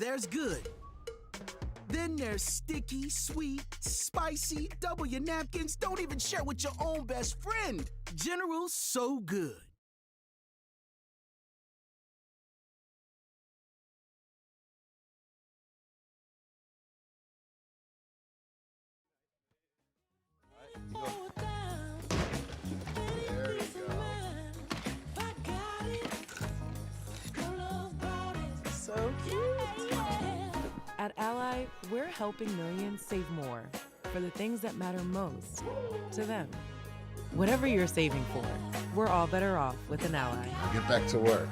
there's good. Then there's sticky, sweet, spicy, double your napkins, don't even share with your own best friend. General's so good. So cute. At Ally, we're helping millions save more for the things that matter most to them. Whatever you're saving for, we're all better off with an Ally. Get back to work.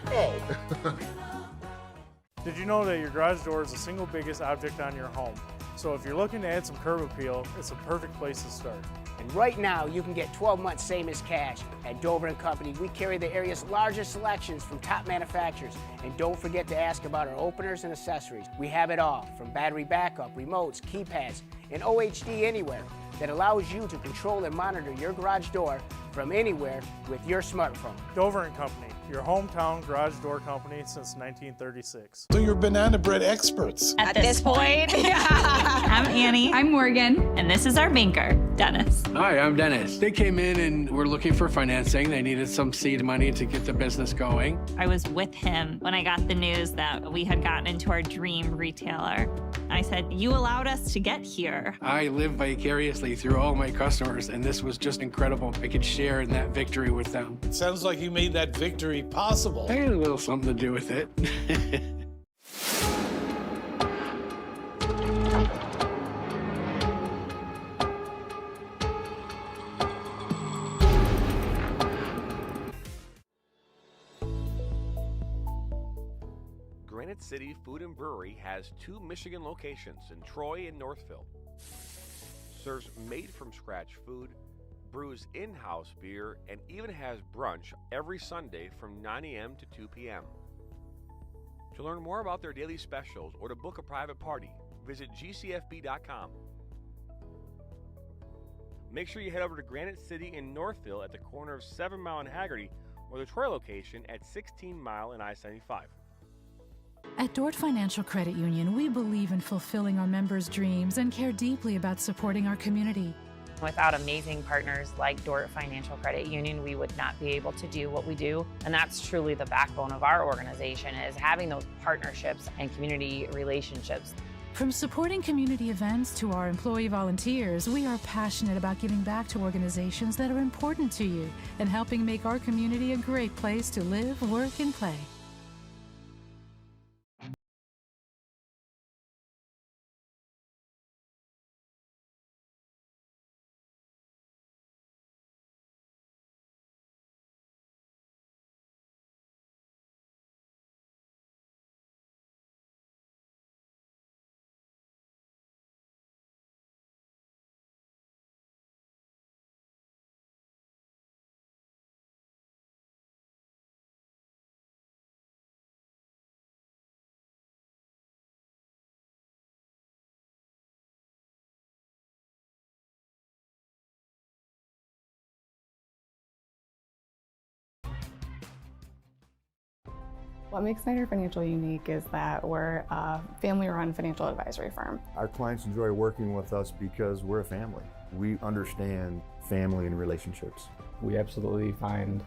Did you know that your garage door is the single biggest object on your home? So if you're looking to add some curb appeal, it's a perfect place to start. And right now, you can get 12 months same as cash. At Dover & Company, we carry the area's largest selections from top manufacturers. And don't forget to ask about our openers and accessories. We have it all, from battery backup, remotes, keypads, and OHD Anywhere that allows you to control and monitor your garage door from anywhere with your smartphone. Dover & Company, your hometown garage door company since 1936. So you're banana bread experts. At this point. I'm Annie. I'm Morgan. And this is our banker, Dennis. Hi, I'm Dennis. They came in and were looking for financing. They needed some seed money to get the business going. I was with him when I got the news that we had gotten into our dream retailer. I said, you allowed us to get here. I live vicariously through all my customers, and this was just incredible. I could share in that victory with them. It sounds like you made that victory possible. I had a little something to do with it. Granite City Food and Brewery has 2 Michigan locations in Troy and Northville. Serves made-from-scratch food, brews in-house beer, and even has brunch every Sunday from 9 a.m. to 2 p.m. To learn more about their daily specials or to book a private party, visit gcfb.com. Make sure you head over to Granite City in Northville at the corner of 7 Mile and Haggerty, or the Troy location at 16 Mile and I-75. At Dort Financial Credit Union, we believe in fulfilling our members' dreams and care deeply about supporting our community. Without amazing partners like Dort Financial Credit Union, we would not be able to do what we do. And that's truly the backbone of our organization, is having those partnerships and community relationships. From supporting community events to our employee volunteers, we are passionate about giving back to organizations that are important to you and helping make our community a great place to live, work, and play. What makes Snyder Financial unique is that we're a family-run financial advisory firm. Our clients enjoy working with us because we're a family. We understand family and relationships. We absolutely find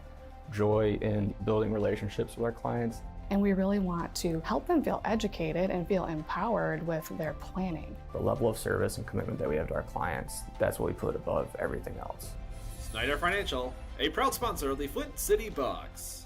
joy in building relationships with our clients. And we really want to help them feel educated and feel empowered with their planning. The level of service and commitment that we have to our clients, that's what we put above everything else. Snyder Financial, a proud sponsor of the Flint City Bucks.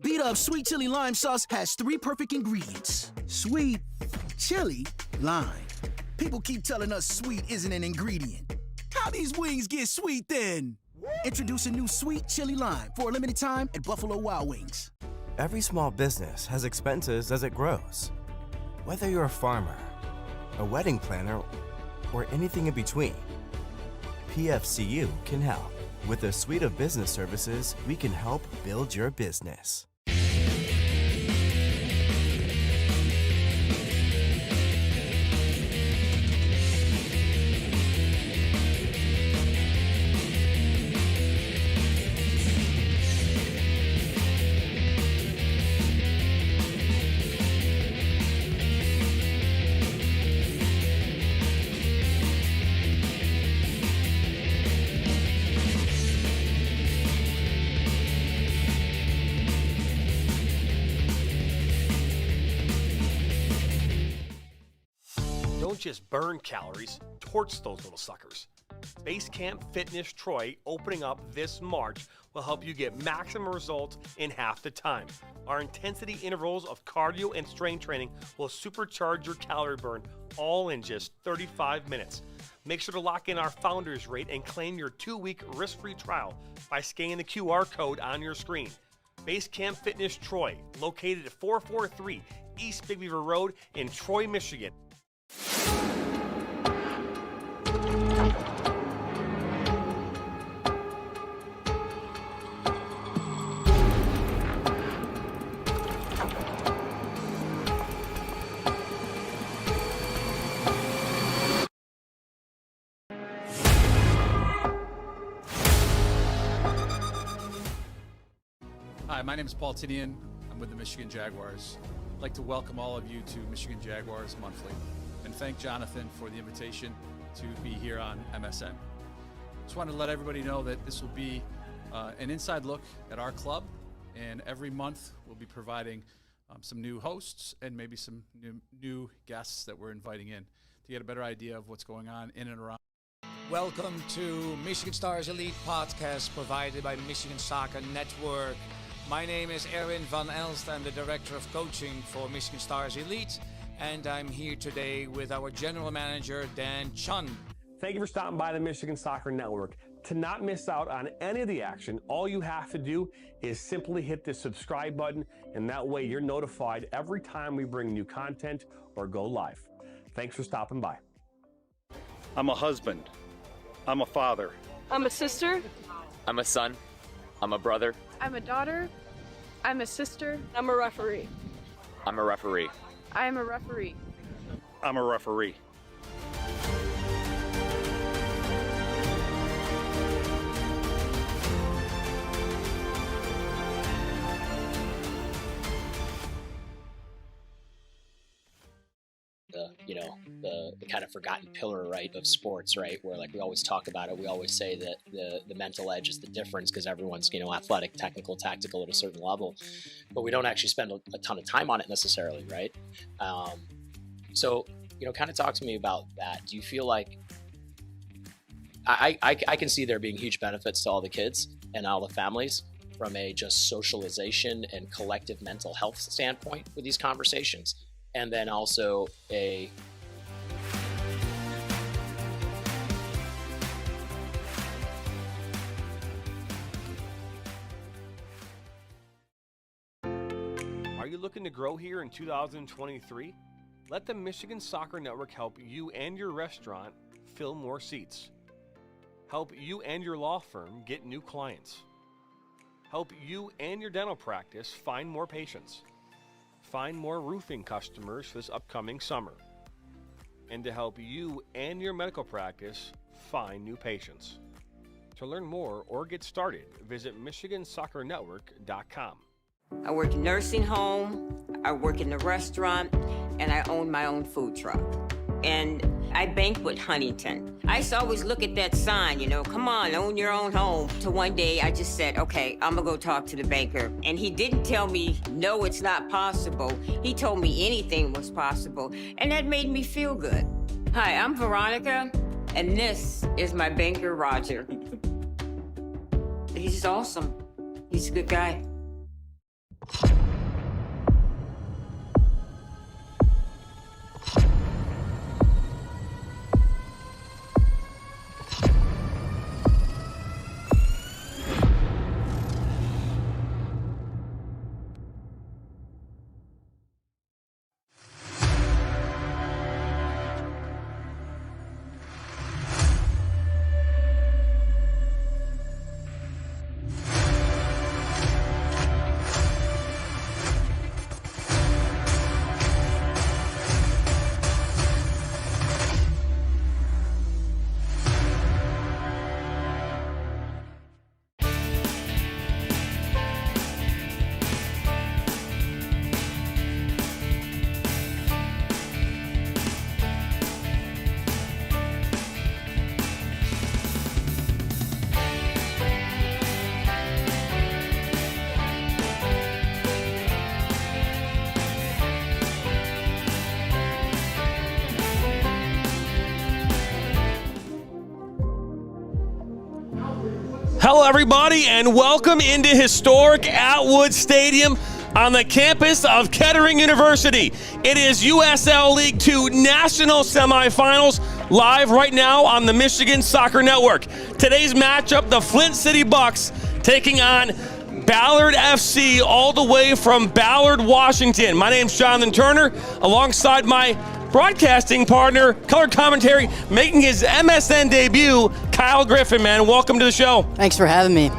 Beat Up Sweet Chili Lime Sauce has 3 perfect ingredients. Sweet, chili, lime. People keep telling us sweet isn't an ingredient. How these wings get sweet then? Introduce a new Sweet Chili Lime for a limited time at Buffalo Wild Wings. Every small business has expenses as it grows. Whether you're a farmer, a wedding planner, or anything in between, PFCU can help. With a suite of business services, we can help build your business. Don't just burn calories, torch those little suckers. Base Camp Fitness Troy opening up this March will help you get maximum results in half the time. Our intensity intervals of cardio and strength training will supercharge your calorie burn all in just 35 minutes. Make sure to lock in our founders rate and claim your 2-week risk-free trial by scanning the QR code on your screen. Base Camp Fitness Troy, located at 443 East Big Beaver Road in Troy, Michigan. Hi, my name is Paul Tinian. I'm with the Michigan Jaguars. I'd like to welcome all of you to Michigan Jaguars Monthly and thank Jonathan for the invitation to be here on MSN. Just wanted to let everybody know that this will be an inside look at our club, and every month we'll be providing some new hosts and maybe some new guests that we're inviting in to get a better idea of what's going on in and around. Welcome to Michigan Stars Elite Podcast provided by Michigan Soccer Network. My name is Erwin van Elst. I'm the Director of Coaching for Michigan Stars Elite, and I'm here today with our General Manager, Dan Chun. Thank you for stopping by the Michigan Soccer Network. To not miss out on any of the action, all you have to do is simply hit the subscribe button, and that way you're notified every time we bring new content or go live. Thanks for stopping by. I'm a husband. I'm a father. I'm a sister. I'm a son. I'm a brother. I'm a daughter. I'm a sister. I'm a referee. I'm a referee. I am a referee. I'm a referee. The kind of forgotten pillar, right, of sports, right, where like we always talk about it. We always say that the mental edge is the difference because everyone's, athletic, technical, tactical at a certain level, but we don't actually spend a ton of time on it necessarily, right? So, kind of talk to me about that. Do you feel like I can see there being huge benefits to all the kids and all the families from a just socialization and collective mental health standpoint with these conversations, and then also Are you looking to grow here in 2023? Let the Michigan Soccer Network help you and your restaurant fill more seats. Help you and your law firm get new clients. Help you and your dental practice find more patients. Find more roofing customers this upcoming summer. And to help you and your medical practice find new patients. To learn more or get started, visit MichiganSoccerNetwork.com. I work in nursing home, I work in the restaurant, and I own my own food truck. And I bank with Huntington. I used to always look at that sign, come on, own your own home. Till one day I just said, okay, I'm gonna go talk to the banker. And he didn't tell me, no, it's not possible. He told me anything was possible. And that made me feel good. Hi, I'm Veronica, and this is my banker, Roger. He's awesome. He's a good guy. Hello, everybody, and welcome into historic Atwood Stadium on the campus of Kettering University. It is USL League II National Semifinals, live right now on the Michigan Soccer Network. Today's matchup, the Flint City Bucks taking on Ballard FC, all the way from Ballard, Washington. My name's Jonathan Turner, alongside my broadcasting partner, color commentary, making his MSN debut, Kyle Griffin, man. Welcome to the show. Thanks for having me.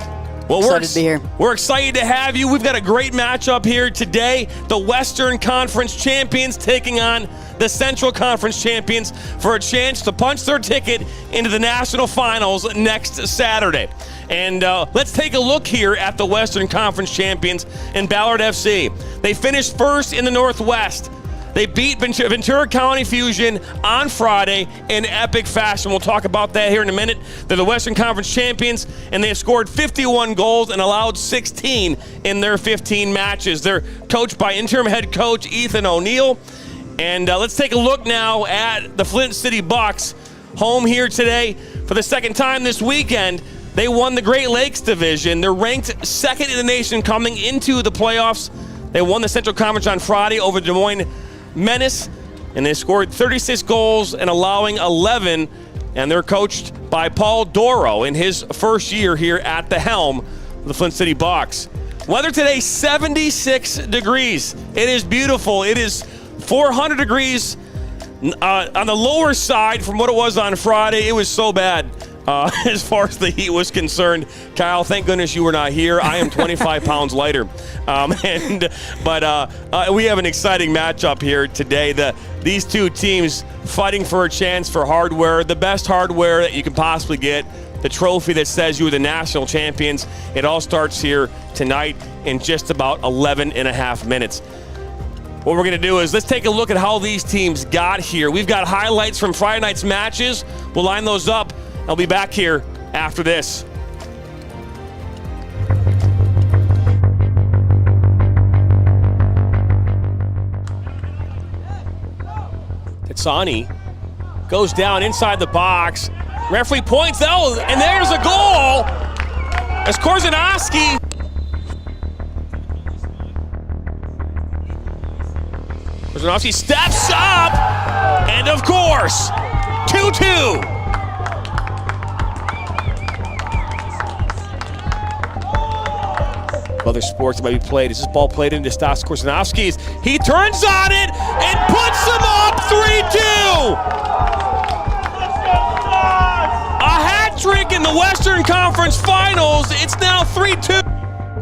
Well, excited to be here. We're excited to have you. We've got a great matchup here today. The Western Conference champions taking on the Central Conference champions for a chance to punch their ticket into the national finals next Saturday. And let's take a look here at the Western Conference champions in Ballard FC. They finished first in the Northwest. They beat Ventura County Fusion on Friday in epic fashion. We'll talk about that here in a minute. They're the Western Conference champions, and they have scored 51 goals and allowed 16 in their 15 matches. They're coached by interim head coach Ethan O'Neill. And let's take a look now at the Flint City Bucks, home here today for the second time this weekend. They won the Great Lakes Division. They're ranked second in the nation coming into the playoffs. They won the Central Conference on Friday over Des Moines Menace, and they scored 36 goals and allowing 11, and they're coached by Paul Doro in his first year here at the helm of the Flint City Bucks. Weather today, 76 degrees. It is beautiful. It is 400 degrees on the lower side from what it was on Friday. It was so bad as far as the heat was concerned. Kyle, thank goodness you were not here. I am 25 pounds lighter. But we have an exciting matchup here today. These two teams fighting for a chance for hardware, the best hardware that you can possibly get, the trophy that says you are the national champions. It all starts here tonight in just about 11 and a half minutes. What we're going to do is let's take a look at how these teams got here. We've got highlights from Friday night's matches. We'll line those up. I'll be back here after this. Titsani goes down inside the box. Referee points out, and there's a goal as Korzanowski. Korzanowski steps up, and of course, 2-2. Other sports that might be played. Is this ball played into Stas Korzanowski's? He turns on it and puts them up 3-2. A hat trick in the Western Conference Finals. It's now 3-2.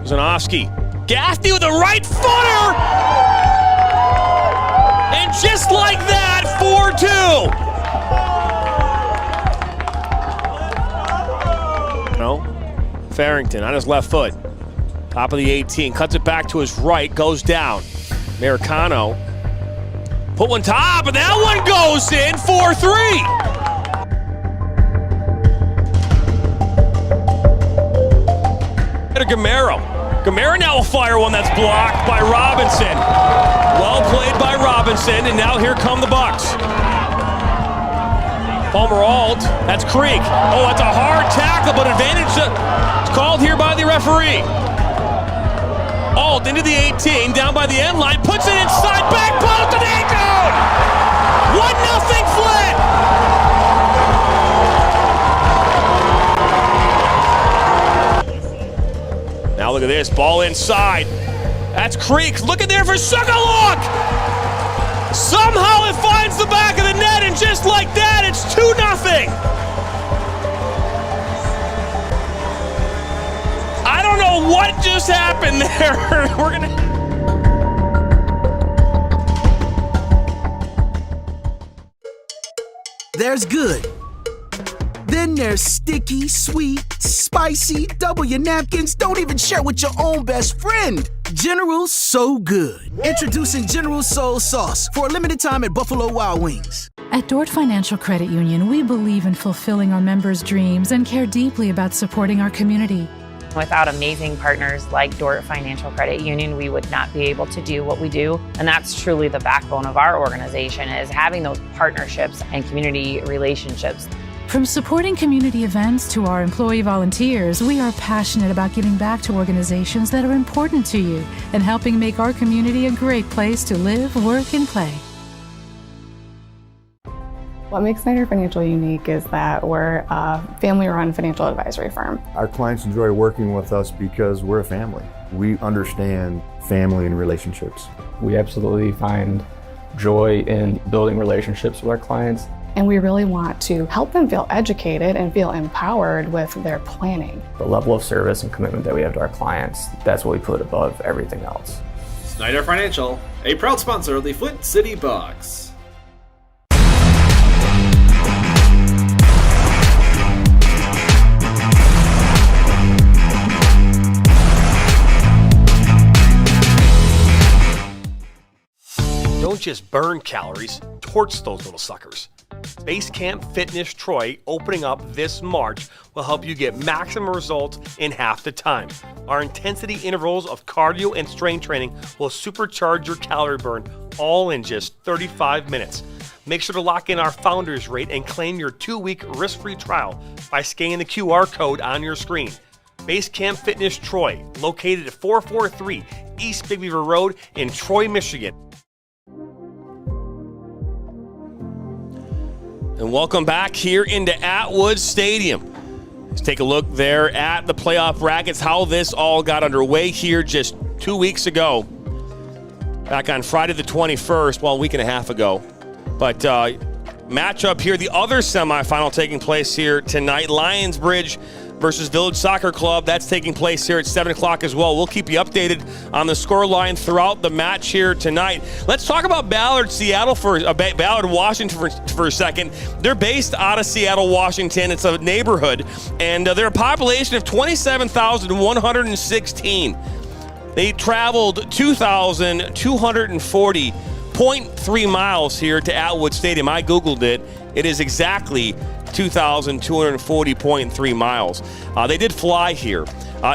Korzanowski, Gaffney with a right footer, and just like that, 4-2. No, Farrington on his left foot. Top of the 18, cuts it back to his right, goes down. Americano put one top, and that one goes in, 4-3. Gamero now will fire one that's blocked by Robinson. Well played by Robinson, and now here come the Bucks. Palmer Alt, that's Creek. Oh, that's a hard tackle, but advantage it's called here by the referee. Alt into the 18, down by the end line, puts it inside, back post, and anchored! 1-0 Flint! Now look at this, ball inside. That's Creek, looking there for Sugarlook! Somehow it finds the back of the net, and just like that, it's 2-0! I don't know what just happened there. We're gonna. There's good. Then there's sticky, sweet, spicy, double your napkins, don't even share with your own best friend. General So Good. Introducing General Soul Sauce for a limited time at Buffalo Wild Wings. At Dort Financial Credit Union, we believe in fulfilling our members' dreams and care deeply about supporting our community. Without amazing partners like Dort Financial Credit Union, we would not be able to do what we do. And that's truly the backbone of our organization, is having those partnerships and community relationships. From supporting community events to our employee volunteers, we are passionate about giving back to organizations that are important to you and helping make our community a great place to live, work, and play. What makes Snyder Financial unique is that we're a family-run financial advisory firm. Our clients enjoy working with us because we're a family. We understand family and relationships. We absolutely find joy in building relationships with our clients. And we really want to help them feel educated and feel empowered with their planning. The level of service and commitment that we have to our clients, that's what we put above everything else. Snyder Financial, a proud sponsor of the Flint City Bucks. Don't just burn calories, torch those little suckers. Base Camp Fitness Troy, opening up this March, will help you get maximum results in half the time. Our intensity intervals of cardio and strength training will supercharge your calorie burn, all in just 35 minutes. Make sure to lock in our founders rate and claim your 2-week risk-free trial by scanning the QR code on your screen. Base Camp Fitness Troy, located at 443 East Big Beaver Road in Troy, Michigan. And welcome back here into Atwood Stadium. Let's take a look there at the playoff brackets, how this all got underway here just 2 weeks ago. Back on Friday the 21st, well, a week and a half ago. But matchup here, the other semifinal taking place here tonight, Lionsbridge versus Village Soccer Club. That's taking place here at 7 o'clock as well. We'll keep you updated on the scoreline throughout the match here tonight. Let's talk about Ballard, Ballard, Washington for a second. They're based out of Seattle, Washington. It's a neighborhood, and they're a population of 27,116. They traveled 2,240.3 miles here to Atwood Stadium. I Googled it. It is exactly 2,240.3 miles. They did fly here.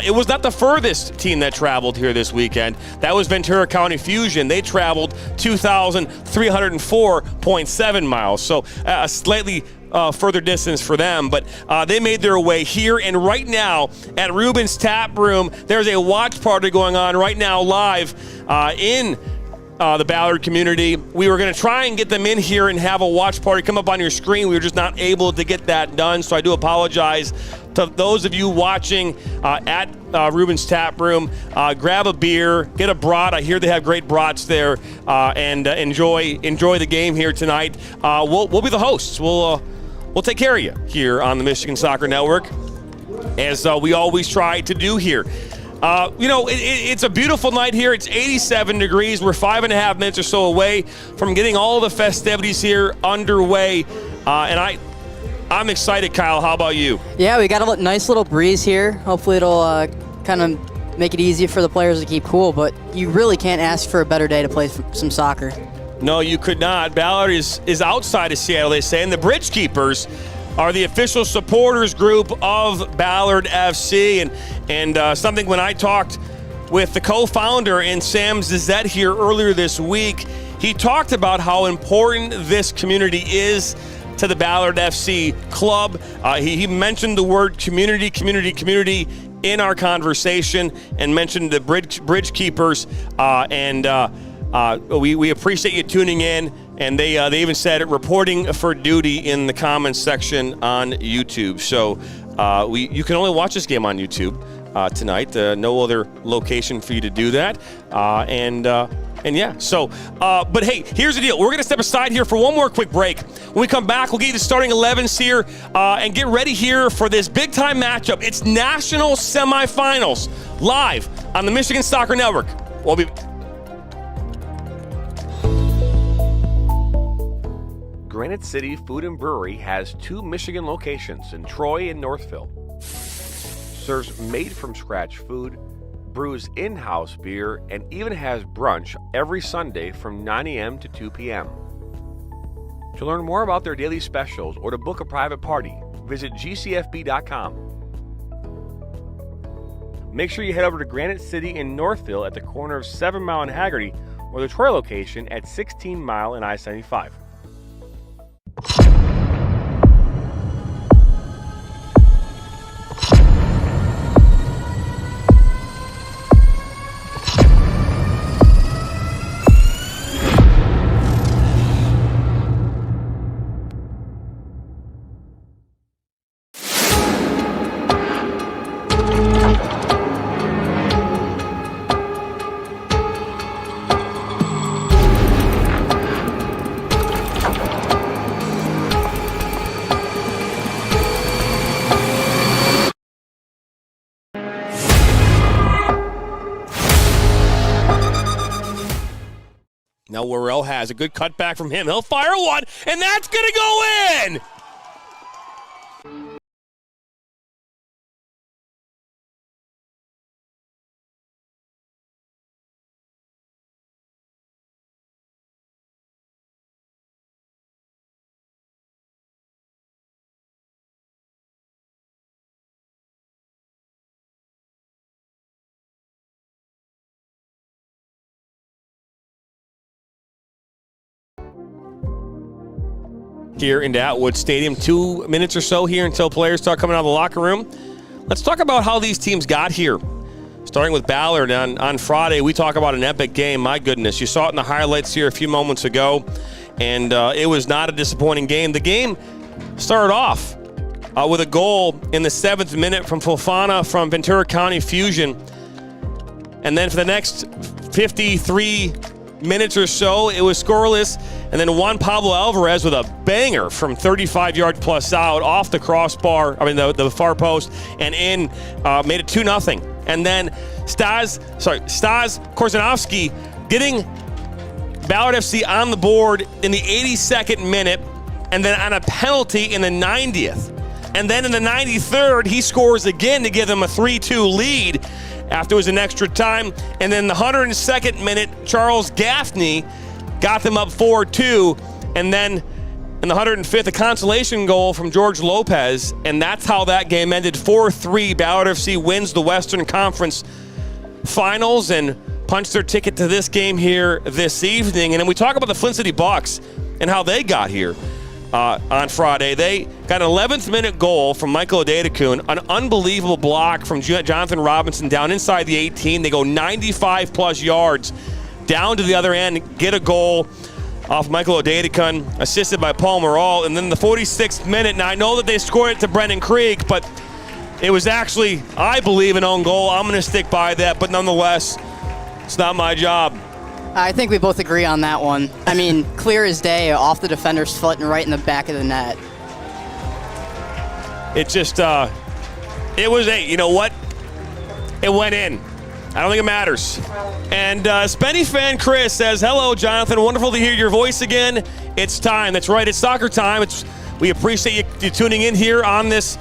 It was not the furthest team that traveled here this weekend. That was Ventura County Fusion. They traveled 2,304.7 miles, so a slightly further distance for them, but they made their way here. And right now at Ruben's Tap Room, there's a watch party going on right now live in the Ballard community. We were going to try and get them in here and have a watch party come up on your screen. We were just not able to get that done, so I do apologize to those of you watching at Ruben's Tap Room. Grab a beer, get a brat. I hear they have great brats there, and enjoy the game here tonight. We'll be the hosts. We'll take care of you here on the Michigan Soccer Network, as we always try to do here. It's a beautiful night here. It's 87 degrees. We're 5.5 minutes or so away from getting all the festivities here underway. And I'm excited, Kyle. How about you? Yeah, we got a nice little breeze here. Hopefully it'll kind of make it easy for the players to keep cool, but you really can't ask for a better day to play some soccer. No, you could not. Ballard is outside of Seattle, they say, and the Bridge Keepers are the official supporters group of Ballard FC. And something when I talked with the co-founder and Sam Zizette here earlier this week, he talked about how important this community is to the Ballard FC club. He mentioned the word community in our conversation and mentioned the Bridge Keepers. We appreciate you tuning in. And they even said reporting for duty in the comments section on YouTube. So you can only watch this game on YouTube tonight. No other location for you to do that. And yeah, so, but hey, here's the deal. We're going to step aside here for one more quick break. When we come back, we'll get you the starting 11s here and get ready here for this big-time matchup. It's national semifinals live on the Michigan Soccer Network. We'll be... Granite City Food and Brewery has 2 Michigan locations in Troy and Northville. Serves made-from-scratch food, brews in-house beer, and even has brunch every Sunday from 9 a.m. to 2 p.m. To learn more about their daily specials or to book a private party, visit gcfb.com. Make sure you head over to Granite City in Northville at the corner of 7 Mile and Haggerty, or the Troy location at 16 Mile and I-75. Now Worrell has a good cutback from him. He'll fire one, and that's going to go in! Here in Atwood Stadium, 2 minutes or so here until players start coming out of the locker room. Let's talk about how these teams got here. Starting with Ballard on Friday, we talk about an epic game. My goodness, you saw it in the highlights here a few moments ago, and it was not a disappointing game. The game started off with a goal in the 7th minute from Fofana from Ventura County Fusion, and then for the next 53 minutes or so, it was scoreless. And then Juan Pablo Alvarez with a banger from 35 yards plus out off the crossbar, the far post, and in, made it 2-0. And then Stas Korzanovsky getting Ballard FC on the board in the 82nd minute, and then on a penalty in the 90th. And then in the 93rd, he scores again to give them a 3-2 lead after it was an extra time. And then the 102nd minute, Charles Gaffney got them up 4-2, and then in the 105th, a consolation goal from George Lopez, and that's how that game ended. 4-3, Ballard FC wins the Western Conference Finals and punched their ticket to this game here this evening. And then we talk about the Flint City Bucks and how they got here on Friday. They got an 11th minute goal from Michael Adedekun, an unbelievable block from Jonathan Robinson down inside the 18. They go 95 plus yards down to the other end, get a goal off Michael Adedekun, assisted by Paul Morall. And then the 46th minute, now I know that they scored it to Brendan Krieg, but it was actually, I believe, an own goal. I'm going to stick by that, but nonetheless, it's not my job. I think we both agree on that one. I mean, clear as day, off the defender's foot and right in the back of the net. It just, it was you know what? It went in. I don't think it matters. And Spenny fan Chris says, hello, Jonathan. Wonderful to hear your voice again. It's time. That's right. It's soccer time. We appreciate you tuning in here on this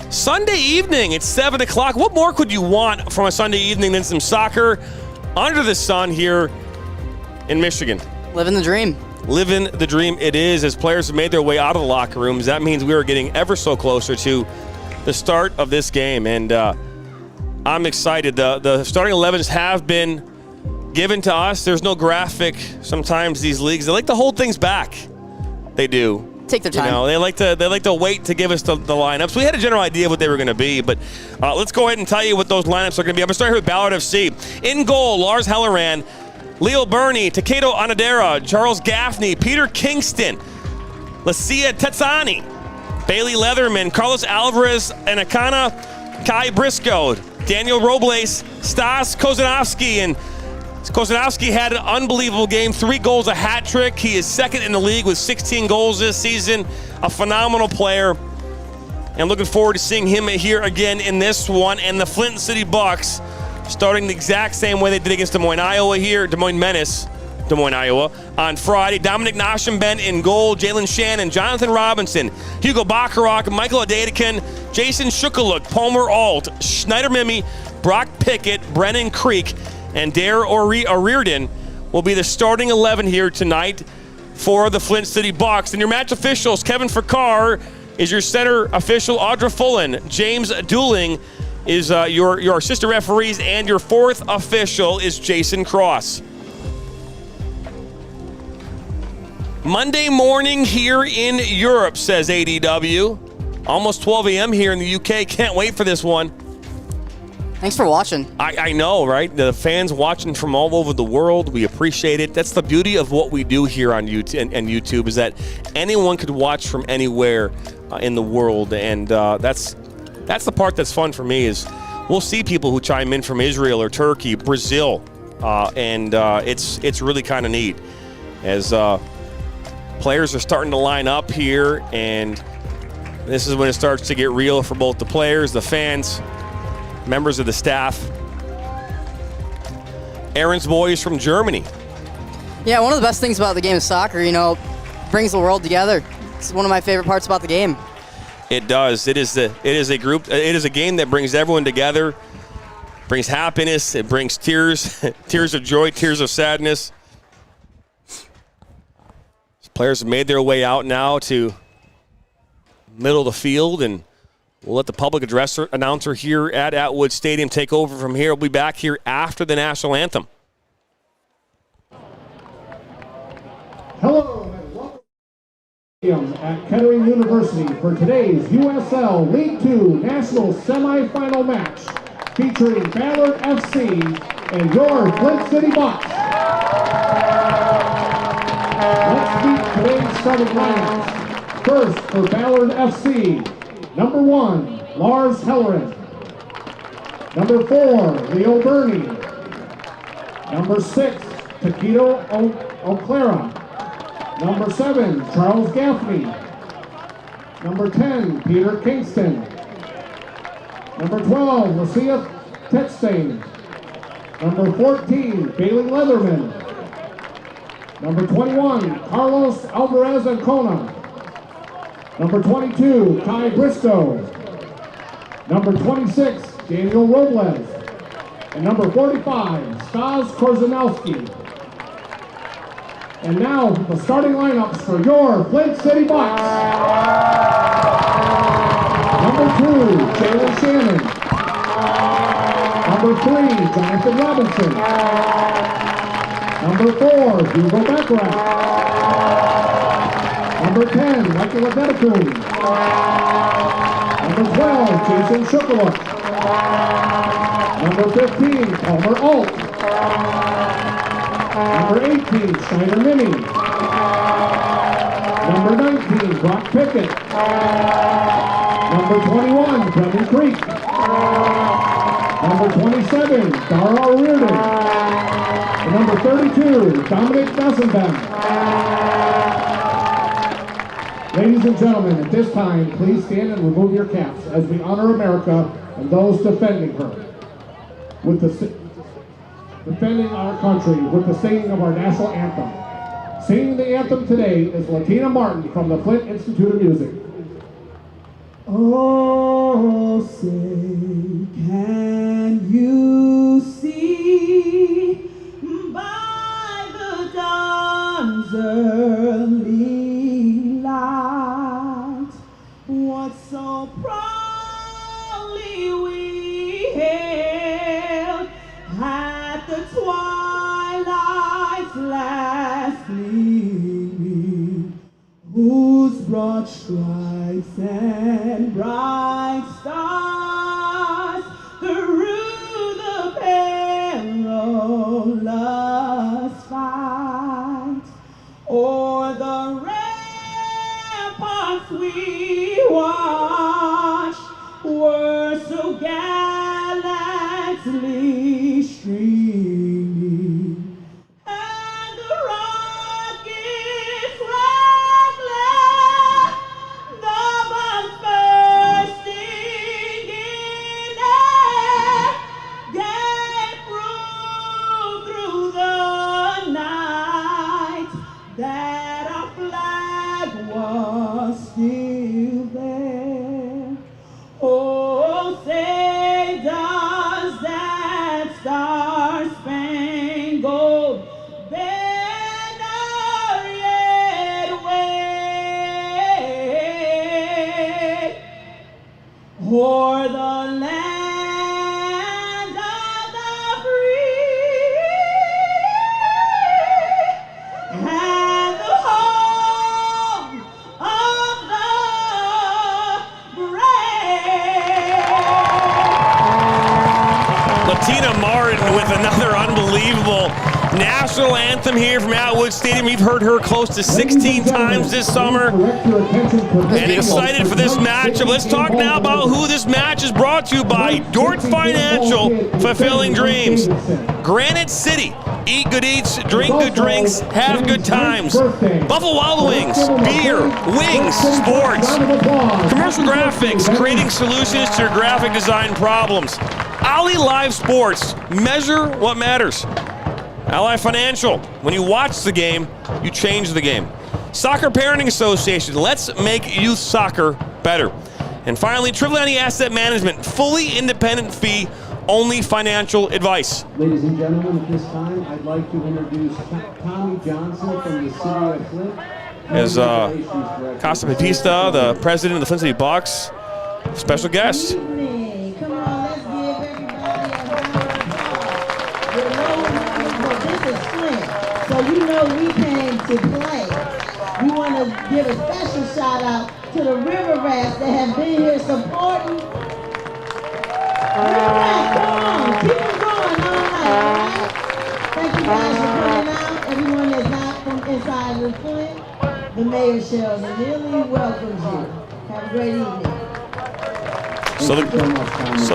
Sunday evening. It's 7 o'clock. What more could you want from a Sunday evening than some soccer under the sun here in Michigan? Living the dream. Living the dream it is, as players have made their way out of the locker rooms. That means we are getting ever so closer to the start of this game. And I'm excited. The starting 11s have been given to us. There's no graphic. Sometimes these leagues, they like to hold things back. They do. Take their time. You know, they like to wait to give us the lineups. We had a general idea of what they were going to be, but let's go ahead and tell you what those lineups are going to be. I'm going to start here with Ballard FC. In goal, Lars Helleran, Leo Burney, Takedo Anadera, Charles Gaffney, Peter Kingston, Lacia Tetzani, Bailey Leatherman, Carlos Alvarez, and Akana Kai Briscoe, Daniel Robles, Stas Kozanovsky, and Kozanovsky had an unbelievable game, 3 goals, a hat trick. He is second in the league with 16 goals this season, a phenomenal player, and looking forward to seeing him here again in this one. And the Flint City Bucks starting the exact same way they did against Des Moines, Iowa here, Des Moines Menace, Des Moines, Iowa, on Friday. Dominic Noschenben in goal, Jalen Shannon, Jonathan Robinson, Hugo Bacharach, Michael Adedekun, Jason Shukaluk, Palmer Alt, Schneider Mimi, Brock Pickett, Brennan Creek, and Dare O'Riordan will be the starting 11 here tonight for the Flint City Bucks. And your match officials, Kevin Fakar is your center official, Audra Fullen, James Dooling is your assistant referees, and your 4th official is Jason Cross. Monday morning here in Europe, says ADW. Almost 12 a.m. here in the UK. Can't wait for this one. Thanks for watching. I know, right? The fans watching from all over the world, we appreciate it. That's the beauty of what we do here on YouTube is that anyone could watch from anywhere in the world, and that's the part that's fun for me is we'll see people who chime in from Israel or Turkey, Brazil, and it's really kind of neat as players are starting to line up here, and this is when it starts to get real for both the players, the fans, members of the staff. Aaron's boys from Germany Yeah, one of the best things about the game of soccer, brings the world together. It's one of my favorite parts about the game. It does. It is a game that brings everyone together, brings happiness, it brings tears, tears of joy, tears of sadness. Players have made their way out now to middle of the field, and we'll let the public address announcer here at Atwood Stadium take over from here. We'll be back here after the national anthem. Hello and welcome at Kettering University for today's USL League 2 National Semifinal match featuring Ballard FC and your Flint City Bucks. Let's meet today's starting lineups. First for Ballard FC, number 1, Lars Hellerin. Number 4, Leo Burney. Number 6, Taquito O'Clara. Number 7, Charles Gaffney. Number 10, Peter Kingston. Number 12, Lucia Tetstein. Number 14, Bailey Leatherman. Number 21, Carlos Alvarez Ancona. Number 22, Kai Briscoe. Number 26, Daniel Robles. And number 45, Stas Korzanowski. And now, the starting lineups for your Flint City Bucks. Number 2, Jalen Shannon. Number 3, Jonathan Robinson. Number 4, Hugo Baccarat. Number 10, Michael Adetokoun. Number 12, Jason Shukaluk. Number 15, Palmer Alt. Number 18, Steiner Mini. Number 19, Brock Pickett. Number 21, Brendan Creek. Number 27, Dara Reardon. And number 32, Dominic Bessenbaum. Ladies and gentlemen, at this time, please stand and remove your caps as we honor America and those defending her. Defending our country with the singing of our national anthem. Singing the anthem today is Latina Martin from the Flint Institute of Music. Oh, say, can you see by the dawn's early light what so proudly we hailed at the twilight's last gleaming, whose broad stripes and bright stars through the perilous fight o'er the ramparts we watched were so gallantly streaming, and the rockets rattling, the bombs bursting in air, gave proof through the night that our flag was still there. Oh, say does that star-spangled banner yet wave o'er the land of the free and the home of the Latina Martin with another unbelievable national anthem here from Atwood Stadium. We've heard her close to 16 times this summer. And excited for this matchup. Let's talk now about who this match is brought to you by Dort Financial, fulfilling dreams. Granite City, eat good eats, drink good drinks, have good times. Buffalo Wild Wings, beer, wings, sports. Commercial graphics, creating solutions to your graphic design problems. Ali Live Sports, measure what matters. Ally Financial. When you watch the game, you change the game. Soccer Parenting Association. Let's make youth soccer better. And finally, Triviality Asset Management. Fully independent fee, only financial advice. Ladies and gentlemen, at this time, I'd like to introduce Tommy Johnson from the city of Flint. As Casa Pepista, the president of the Flint City Bucks, special guest. Come on, let's give everybody a this is Flint, so you know we came to play. We want to give a special shout out to the River Rats that have been here supporting. River Rats, come on, keep them going all right? Thank you guys for coming out. Everyone that's not from inside of Flint, the mayor Shelby really welcomes you. Have a great evening. So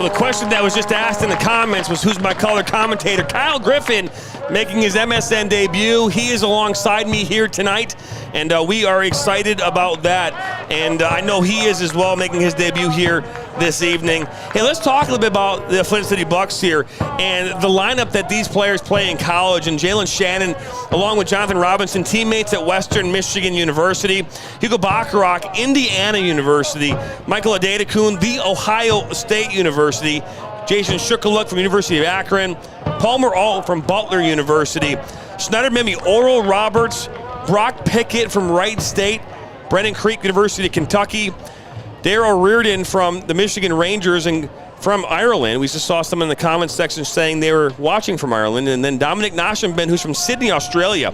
the question that was just asked in the comments was, who's my color commentator? Kyle Griffin making his MSN debut. He is alongside me here tonight, and we are excited about that. And I know he is as well, making his debut here this evening. Hey, let's talk a little bit about the Flint City Bucks here and the lineup that these players play in college. And Jalen Shannon, along with Jonathan Robinson, teammates at Western Michigan University. Hugo Bacharach, Indiana University. Michael Adedekun, The Ohio State University. Jason Shukaluk from University of Akron. Palmer Alt from Butler University. Schneider Mimi, Oral Roberts. Brock Pickett from Wright State. Brennan Creek, University of Kentucky. Darryl Reardon from the Michigan Rangers and from Ireland. We just saw some in the comments section saying they were watching from Ireland. And then Dominic Noshenben, who's from Sydney, Australia,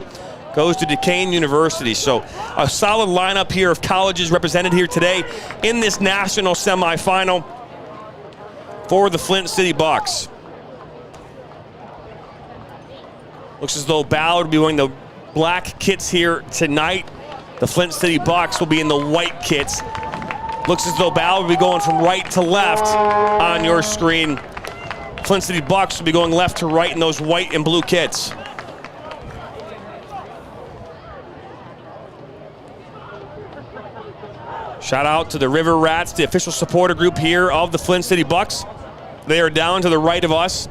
goes to Duquesne University. So a solid lineup here of colleges represented here today in this national semifinal for the Flint City Bucks. Looks as though Ballard will be wearing the black kits here tonight. The Flint City Bucks will be in the white kits. Looks as though Ballard will be going from right to left on your screen. Flint City Bucks will be going left to right in those white and blue kits. Shout out to the River Rats, the official supporter group here of the Flint City Bucks. They are down to the right of us.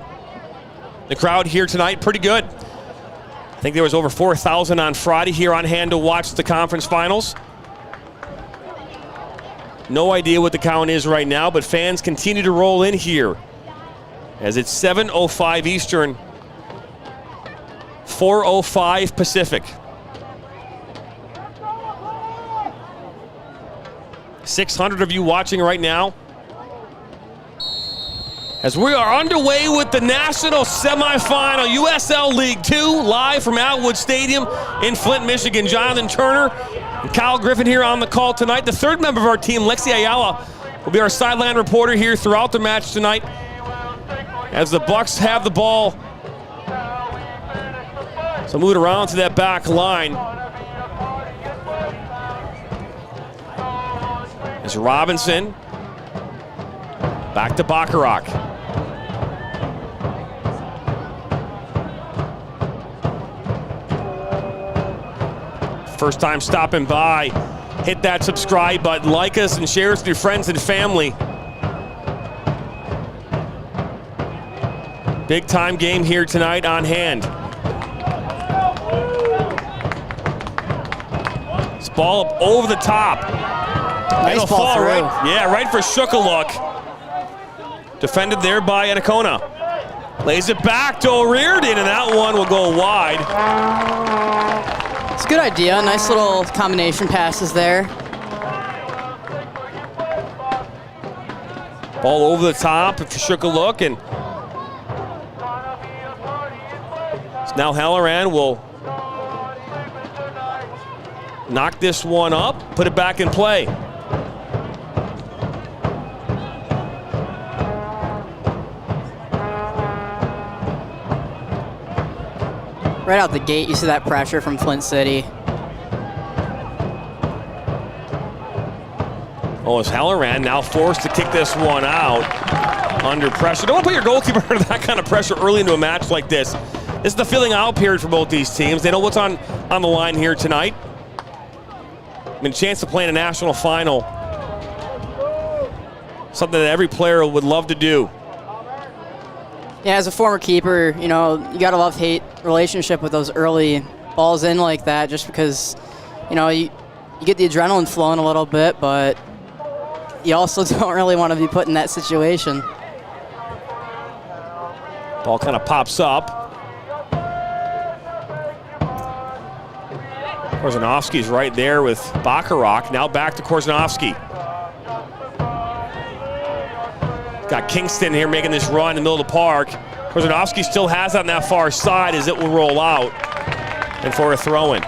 The crowd here tonight, pretty good. I think there was over 4,000 on Friday here on hand to watch the conference finals. No idea what the count is right now, but fans continue to roll in here as it's 7:05 Eastern, 4:05 Pacific. 600 of you watching right now as we are underway with the national semifinal, USL League 2, live from Atwood Stadium in Flint, Michigan. Jonathan Turner and Kyle Griffin here on the call tonight. The third member of our team, Lexi Ayala, will be our sideline reporter here throughout the match tonight as the Bucks have the ball. So move it around to that back line. As Robinson, back to Bacharach. First time stopping by, hit that subscribe button, like us and share us with your friends and family. Big time game here tonight on hand. This ball up over the top. Nice It'll ball fall through. right for Shukaluk. Defended there by Anacona. Lays it back to O'Riordan, and that one will go wide. It's a good idea. Nice little combination passes there. Ball over the top for Shukaluk, and now Halloran will knock this one up, put it back in play. Right out the gate, you see that pressure from Flint City. Oh, it's Halloran now forced to kick this one out under pressure. Don't want to put your goalkeeper under that kind of pressure early into a match like this. This is the filling out period for both these teams. They know what's on the line here tonight. I mean, a chance to play in a national final. Something that every player would love to do. Yeah, as a former keeper, you know, you got a love-hate relationship with those early balls in like that, just because, you know, you get the adrenaline flowing a little bit, but you also don't really want to be put in that situation. Ball kind of pops up. Korzenowski's right there with Bacharach. Now back to Korzenowski. Got Kingston here making this run in the middle of the park. Korzenowski still has it on that far side as it will roll out and for a throw-in.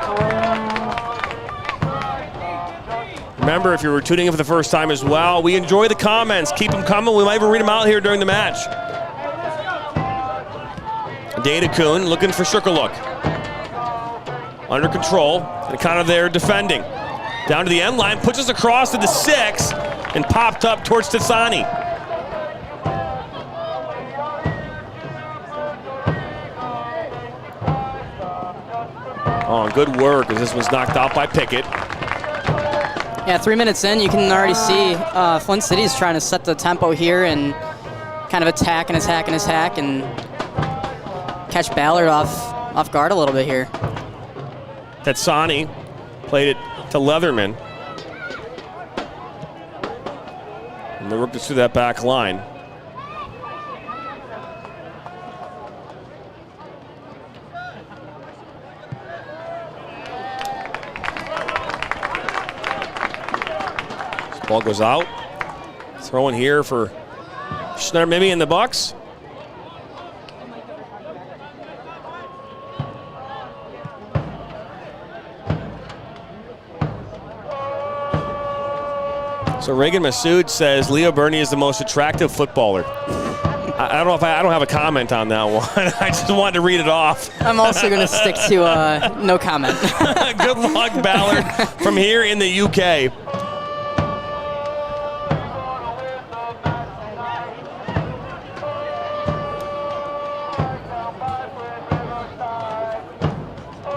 Remember, if you were tuning in for the first time as well, we enjoy the comments. Keep them coming. We might even read them out here during the match. Data-Kun looking for Shukaluk. Under control, and kind of there defending. Down to the end line, puts us across to the 6, and popped up towards Tassani. Oh, good work as this was knocked out by Pickett. Yeah, 3 minutes in, you can already see Flint City's trying to set the tempo here and kind of attack and catch Ballard off guard a little bit here. Tassani played it to Leatherman. And they worked us through that back line. Ball goes out. Throwing here for Schneider-Mimi and the Bucks. So Reagan Massoud says Leo Burney is the most attractive footballer. I don't have a comment on that one. I just wanted to read it off. I'm also going to stick to no comment. Good luck, Ballard, from here in the UK.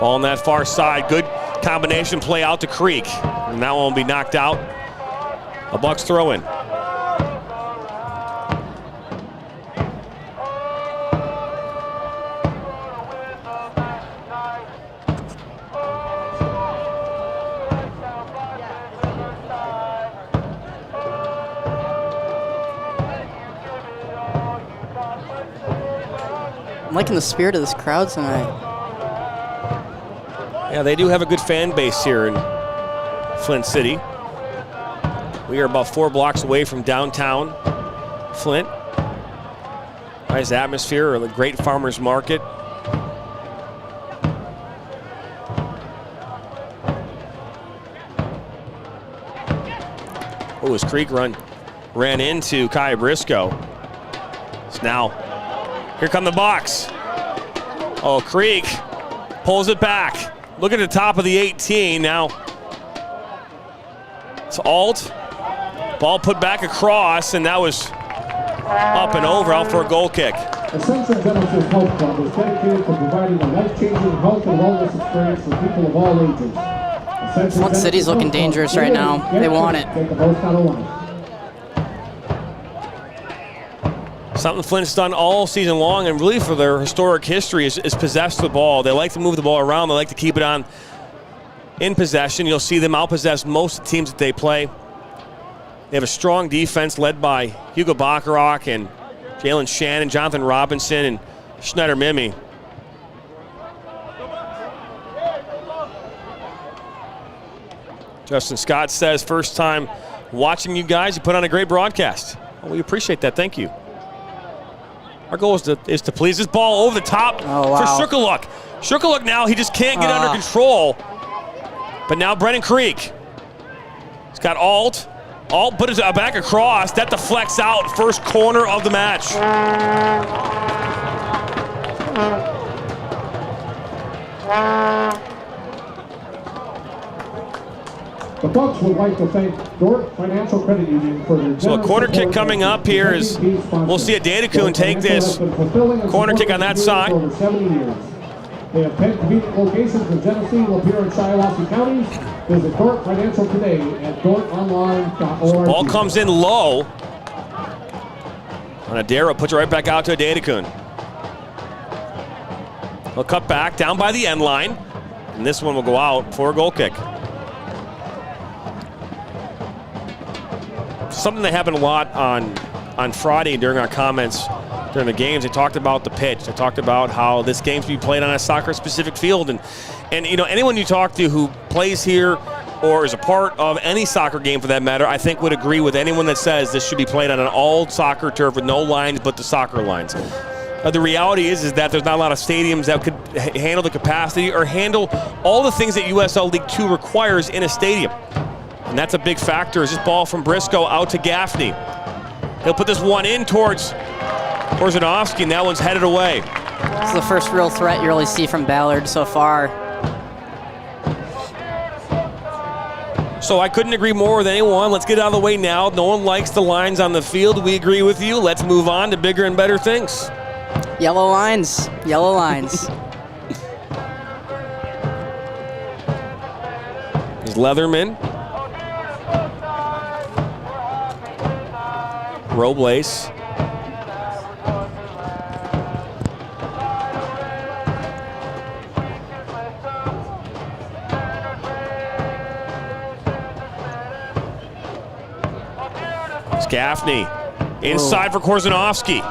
Ball on that far side. Good combination play out to Creek. And that one will be knocked out. A Bucks throw in. I'm liking the spirit of this crowd tonight. Yeah, they do have a good fan base here in Flint City. We are about 4 blocks away from downtown Flint. Nice atmosphere, a great farmers market. Oh, his Creek ran into Kai Briscoe. So now, here come the Bucks. Oh, Creek pulls it back. Look at the top of the 18 now. It's Alt. Ball put back across, and that was up and over, out for a goal kick. Ascension Genesis Health Club is dedicated to providing a life-changing health and wellness experience for people of all ages. Flint City's looking dangerous right now. They want it. Get the most out of life. Something Flint's done all season long, and really for their historic history, is possess the ball. They like to move the ball around. They like to keep it on in possession. You'll see them outpossess most of the teams that they play. They have a strong defense led by Hugo Bacharach and Jalen Shannon, Jonathan Robinson, and Schneider-Mimi. Justin Scott says, first time watching you guys, you put on a great broadcast. Well, we appreciate that. Thank you. Our goal is to please. This ball over the top for Shukaluk. Shukaluk now, he just can't get under control. But now Brennan Creek. He's got Alt. Alt put his back across. That deflects out. First corner of the match. The Bucks would like to thank Dort Financial Credit Union for their So a corner kick coming up here is, we'll see a Data-Kun take this corner kick on that side. Over 70 years. They have 10 convenient locations in Genesee, Lapeer, and Shiawassee counties. Visit Dort Financial today at dortonline.org. Ball comes in low. And Adara puts it right back out to a Data-Kun. He'll cut back down by the end line. And this one will go out for a goal kick. Something that happened a lot on Friday during our comments during the games. They talked about the pitch. They talked about how this game's be played on a soccer-specific field. And you know, anyone you talk to who plays here or is a part of any soccer game for that matter, I think would agree with anyone that says this should be played on an all-soccer turf with no lines but the soccer lines. The reality is that there's not a lot of stadiums that could handle the capacity or handle all the things that USL League 2 requires in a stadium. And that's a big factor. Is this ball from Briscoe out to Gaffney. He'll put this one in towards Korzanowski, and that one's headed away. This is the first real threat you really see from Ballard so far. So I couldn't agree more with anyone. Let's get out of the way now. No one likes the lines on the field. We agree with you. Let's move on to bigger and better things. Yellow lines. Yellow lines. There's Leatherman. Robles. It's Gaffney. Inside for Korzanowski.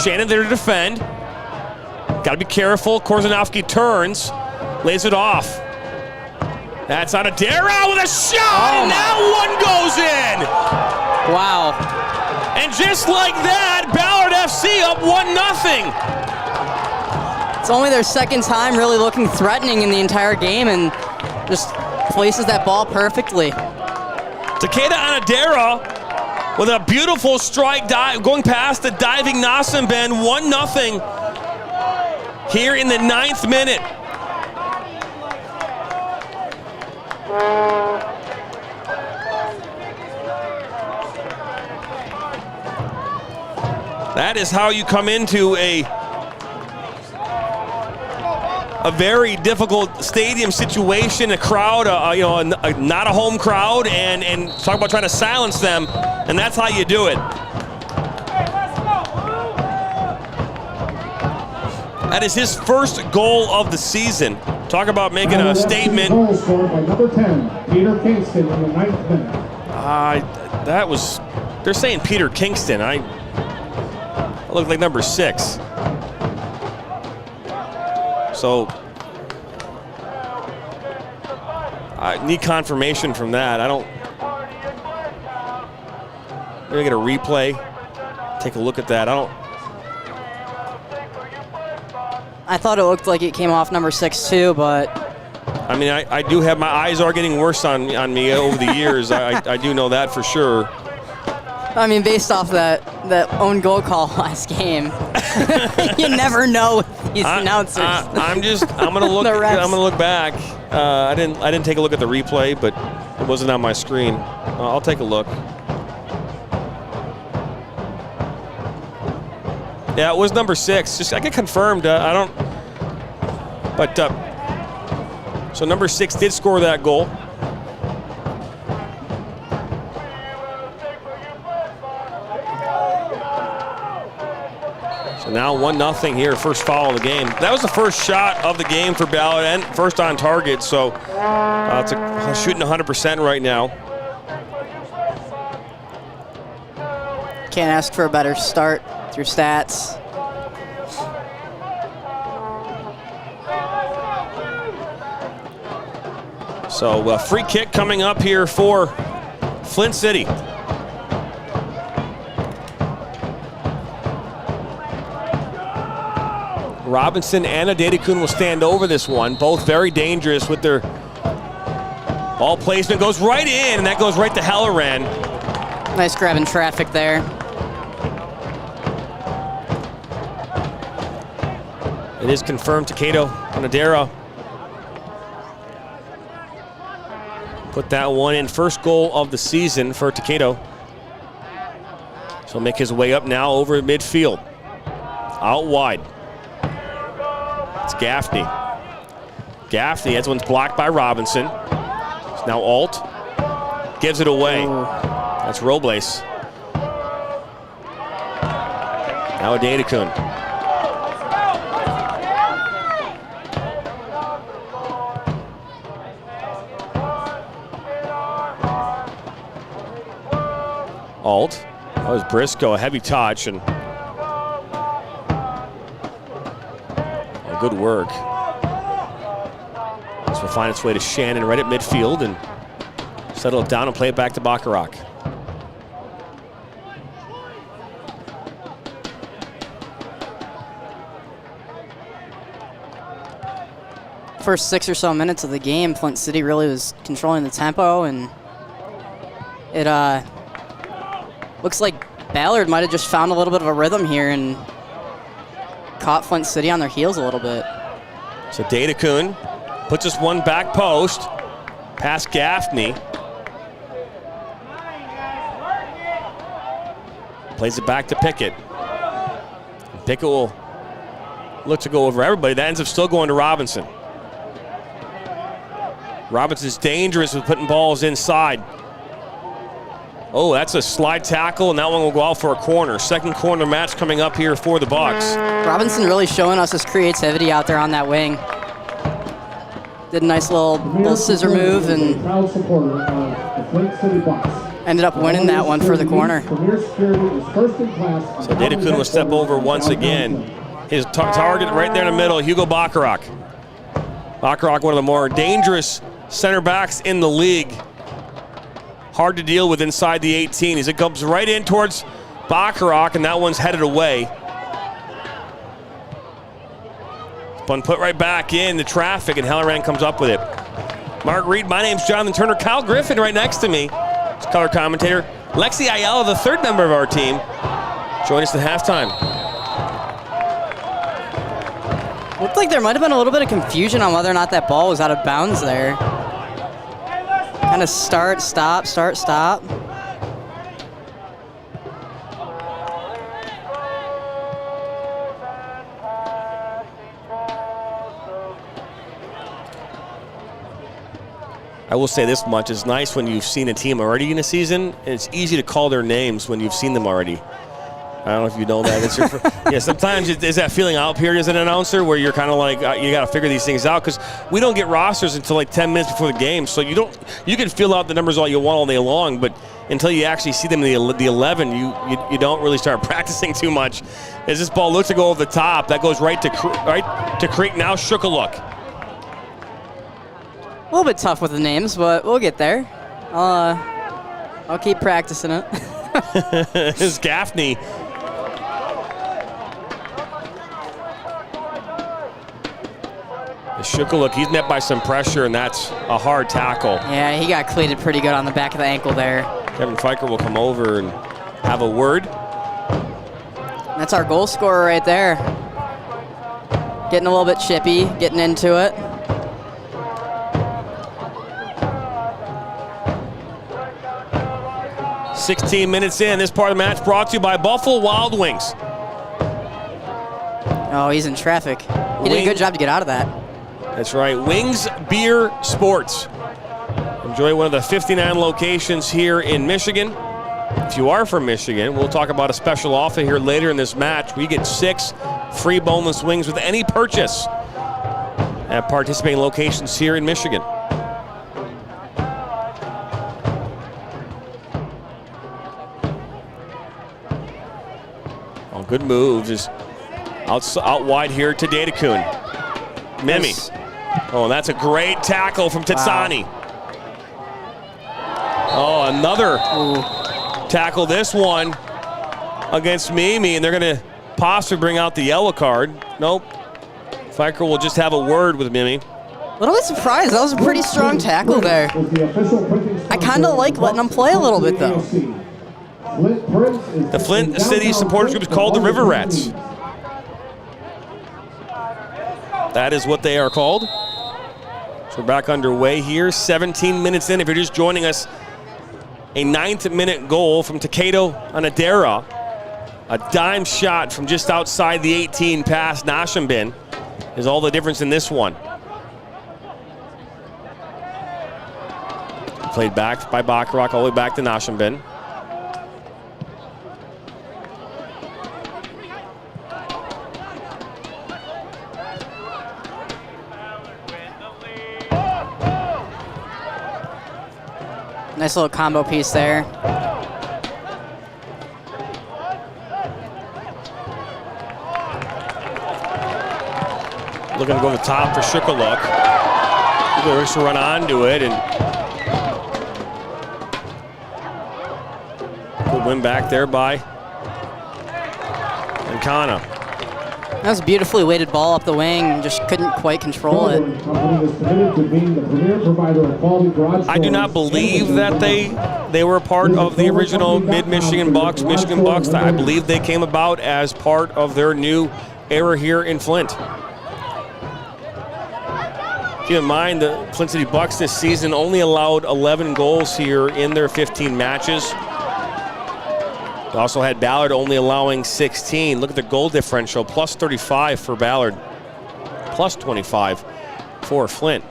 Shannon there to defend. Got to be careful. Korzanowski turns, lays it off. That's on Adera with a shot, and that one goes in. Wow. And just like that, Ballard FC up 1-0. It's only their second time really looking threatening in the entire game and just places that ball perfectly. Takeda on Adera with a beautiful strike dive, going past the diving Nassimben, 1-0 here in the 9th minute. That is how you come into a very difficult stadium situation, a crowd, not a home crowd, and talk about trying to silence them, and that's how you do it. That is his first goal of the season. Talk about making a statement. Goal scored by number 10, Peter Kingston in the 9th minute. They're saying Peter Kingston. I look like number 6. So I need confirmation from that. Maybe get a replay. Take a look at that. I thought it looked like it came off number 6 too, but I mean, I do have, my eyes are getting worse on me over the years. I do know that for sure. I mean, based off that own goal call last game, you never know with these announcers. I'm gonna look. I'm gonna look back. I didn't take a look at the replay, but it wasn't on my screen. I'll take a look. Yeah, it was number 6. I get confirmed. So number 6 did score that goal. So now 1-0 here, first foul of the game. That was the first shot of the game for Ballard and first on target. So it's shooting 100% right now. Can't ask for a better start through stats. So a free kick coming up here for Flint City. Robinson and Adedekun will stand over this one. Both very dangerous with their ball placement. Goes right in, and that goes right to Halloran. Nice grab in traffic there. It is confirmed Takeda on Adera. Put that one in. First goal of the season for Takeda. So he'll make his way up now over midfield. Out wide. It's Gaffney. That one's blocked by Robinson. It's now Alt. Gives it away. That's Robles. Now Adedekun. Alt. That was Briscoe, a heavy touch, and good work. This will find its way to Shannon right at midfield and settle it down and play it back to Bacharach. First 6 or so minutes of the game, Flint City really was controlling the tempo, and it looks like Ballard might have just found a little bit of a rhythm here and caught Flint City on their heels a little bit. So Dadekun puts us one back post, past Gaffney. Plays it back to Pickett. Pickett will look to go over everybody. That ends up still going to Robinson. Robinson's dangerous with putting balls inside. Oh, that's a slide tackle, and that one will go out for a corner. Second corner match coming up here for the Bucks. Robinson really showing us his creativity out there on that wing. Did a nice little scissor move and ended up winning that one for the corner. So Dadekun will step over once again. His target right there in the middle, Hugo Bacharach. Bacharach, one of the more dangerous center backs in the league. Hard to deal with inside the 18 as it comes right in towards Bacharach, and that one's headed away. One put right back in the traffic, and Halloran comes up with it. Mark Reed, my name's Jonathan Turner. Kyle Griffin right next to me. It's color commentator. Lexi Ayala, the third member of our team, join us at halftime. Looked like there might have been a little bit of confusion on whether or not that ball was out of bounds there. Kind of start, stop, start, stop. I will say this much, it's nice when you've seen a team already in a season, and it's easy to call their names when you've seen them already. I don't know if you know that. It's your yeah, sometimes there's that feeling out here as an announcer where you're kind of like, you got to figure these things out, because we don't get rosters until like 10 minutes before the game. So you can fill out the numbers all you want all day long, but until you actually see them in the 11, you don't really start practicing too much. As this ball looks to go over the top, that goes right to Creek. Now Shukaluk. A little bit tough with the names, but we'll get there. I'll keep practicing it. It's Gaffney. Shukaluk, he's met by some pressure, and that's a hard tackle. Yeah, he got cleated pretty good on the back of the ankle there. Kevin Pfeiffer will come over and have a word. That's our goal scorer right there. Getting a little bit chippy, getting into it. "16 minutes in, this part of the match brought to you by Buffalo Wild Wings." Oh, he's in traffic. He did a good job to get out of that. That's right, Wings Beer Sports. Enjoy one of the 59 locations here in Michigan. If you are from Michigan, we'll talk about a special offer here later in this match. We get 6 free boneless wings with any purchase at participating locations here in Michigan. Oh, good move. Just out wide here to Dadekun. Mimi. Yes. Oh, that's a great tackle from Titsani. Wow. Oh, another tackle, this one against Mimi, and they're going to possibly bring out the yellow card. Nope. Pfeiffer will just have a word with Mimi. A little bit surprised. That was a pretty strong tackle there. I kind of like letting them play a little bit, though. The Flint City supporters group is called the River Rats. That is what they are called. So we're back underway here, 17 minutes in. If you're just joining us, a 9th-minute goal from Takedo Anadera. A dime shot from just outside the 18 past Nashimbin is all the difference in this one. Played back by Bacharach all the way back to Nashimbin. Nice little combo piece there. Looking to go to the top for Shukaluk. Looks to run onto it, and good win back there by Ancana. That was a beautifully weighted ball up the wing, just couldn't quite control it. I do not believe that they were a part of the original Mid-Michigan Bucks, Michigan Bucks. I believe they came about as part of their new era here in Flint. Keep in mind, the Flint City Bucks this season only allowed 11 goals here in their 15 matches. They also had Ballard only allowing 16. Look at the goal differential, plus 35 for Ballard, plus 25 for Flint.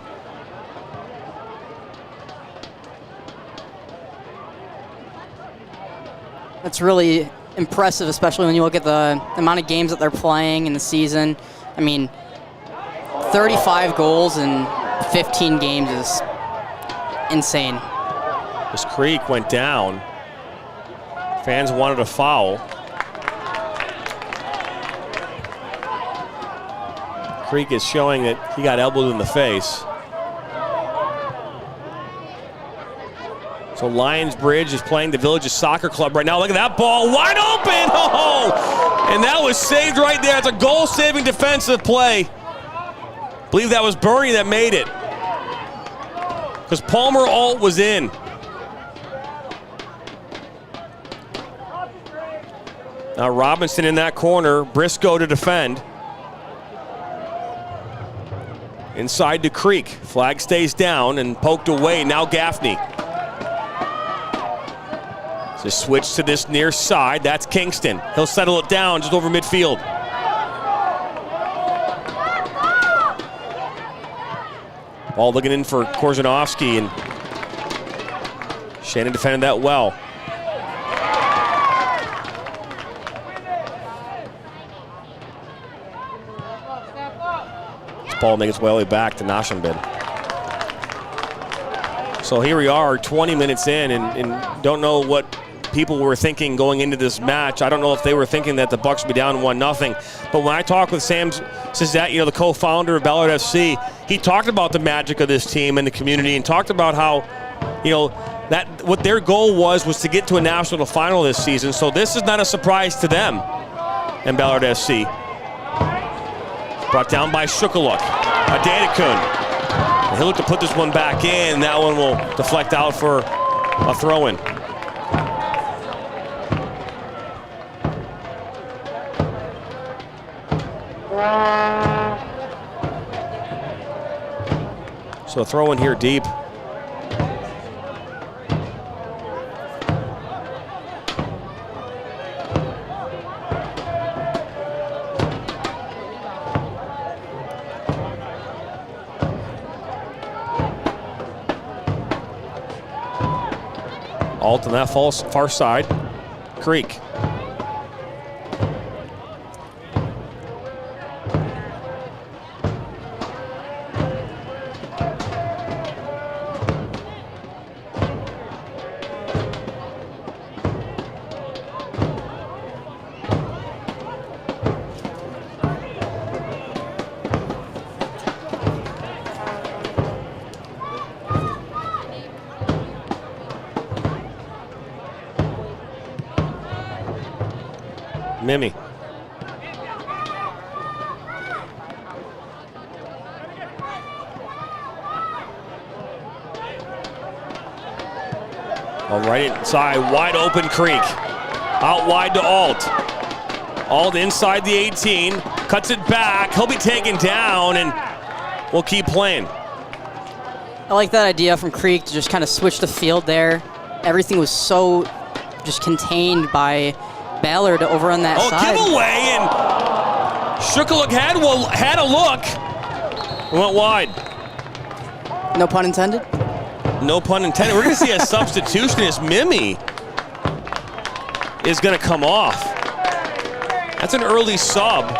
That's really impressive, especially when you look at the amount of games that they're playing in the season. I mean, 35 goals in 15 games is insane. This Creek went down. Fans wanted a foul. Creek is showing that he got elbowed in the face. So Lions Bridge is playing the Villages Soccer Club right now. Look at that ball, wide open! Oh! And that was saved right there. It's a goal-saving defensive play. I believe that was Bernie that made it, because Palmer Alt was in. Now Robinson in that corner, Briscoe to defend. Inside to Creek, flag stays down and poked away, now Gaffney. So switch to this near side, that's Kingston. He'll settle it down just over midfield. Ball looking in for Korzanovsky, and Shannon defended that well. This ball makes its way back to Nashenbin. So here we are 20 minutes in, and don't know what people were thinking going into this match. I don't know if they were thinking that the Bucks would be down 1-0. But when I talked with Sam Sizet, the co-founder of Ballard FC, he talked about the magic of this team and the community, and talked about how, that what their goal was to get to a national final this season. So this is not a surprise to them and Ballard FC. Brought down by Shukaluk. Adedekun. He'll look to put this one back in. That one will deflect out for a throw-in. So a throw-in here deep. Alt on that far side. Creek. Mimi. All right inside, wide open Creek. Out wide to Alt. Alt inside the 18, cuts it back. He'll be taken down, and we'll keep playing. I like that idea from Creek to just kind of switch the field there. Everything was so just contained by Ballard over on that side. Giveaway, and Shukaluk had a look. Went wide. No pun intended? No pun intended. We're going to see a substitution as Mimi is going to come off. That's an early sub.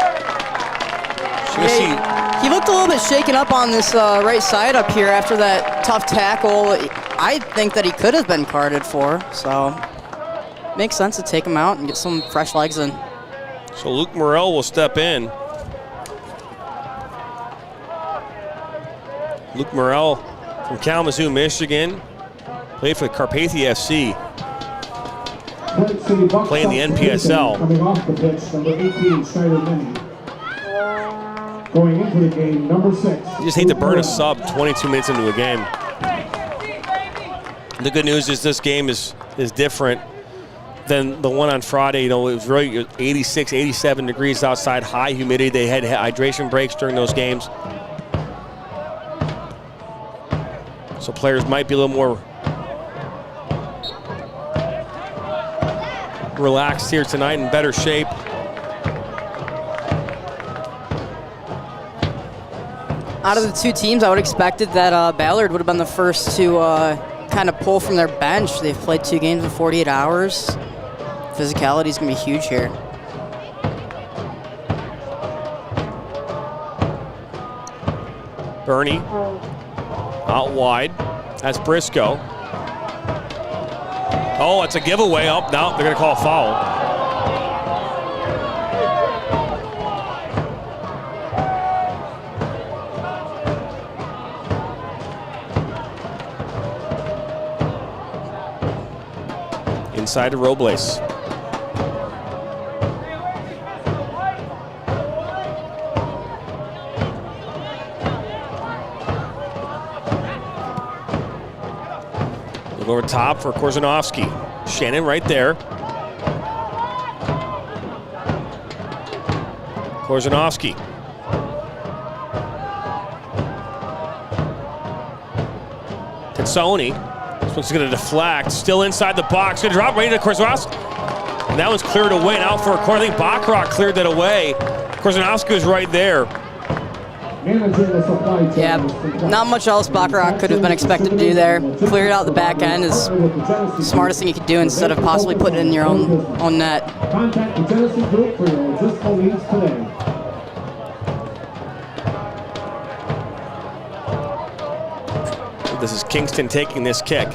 He looked a little bit shaken up on this right side up here after that tough tackle. I think that he could have been carded for, so makes sense to take him out and get some fresh legs in. So Luke Morrell will step in. Luke Morrell from Kalamazoo, Michigan. Played for Carpathia FC. Playing the NPSL. Coming off the pitch, number 18, Schneider Minnie. Going into the game, number 6. You just hate to burn a sub 22 minutes into a game. The good news is this game is different than the one on Friday. You know, it was really 86, 87 degrees outside, high humidity. They had hydration breaks during those games. So players might be a little more relaxed here tonight, in better shape. Out of the two teams, I would have expected that Ballard would have been the first to kind of pull from their bench. They've played 2 games in 48 hours. Physicality is going to be huge here. Bernie out wide. That's Briscoe. Oh, it's a giveaway. Oh, no, they're going to call a foul. Inside to Robles. Look over top for Korzanovsky. Shannon right there. Korzanovsky. Tatsoni. This one's going to deflect. Still inside the box. Going to drop right into Korzanovsky. And that one's cleared away. And out for a corner. I think Bachrach cleared that away. Korzanovsky was right there. Yeah, not much else Bachrach could have been expected to do there. Clear it out the back end is the smartest thing you could do instead of possibly putting it in your own net. Contact the Genesee Group for your logistical needs today. This is Kingston taking this kick.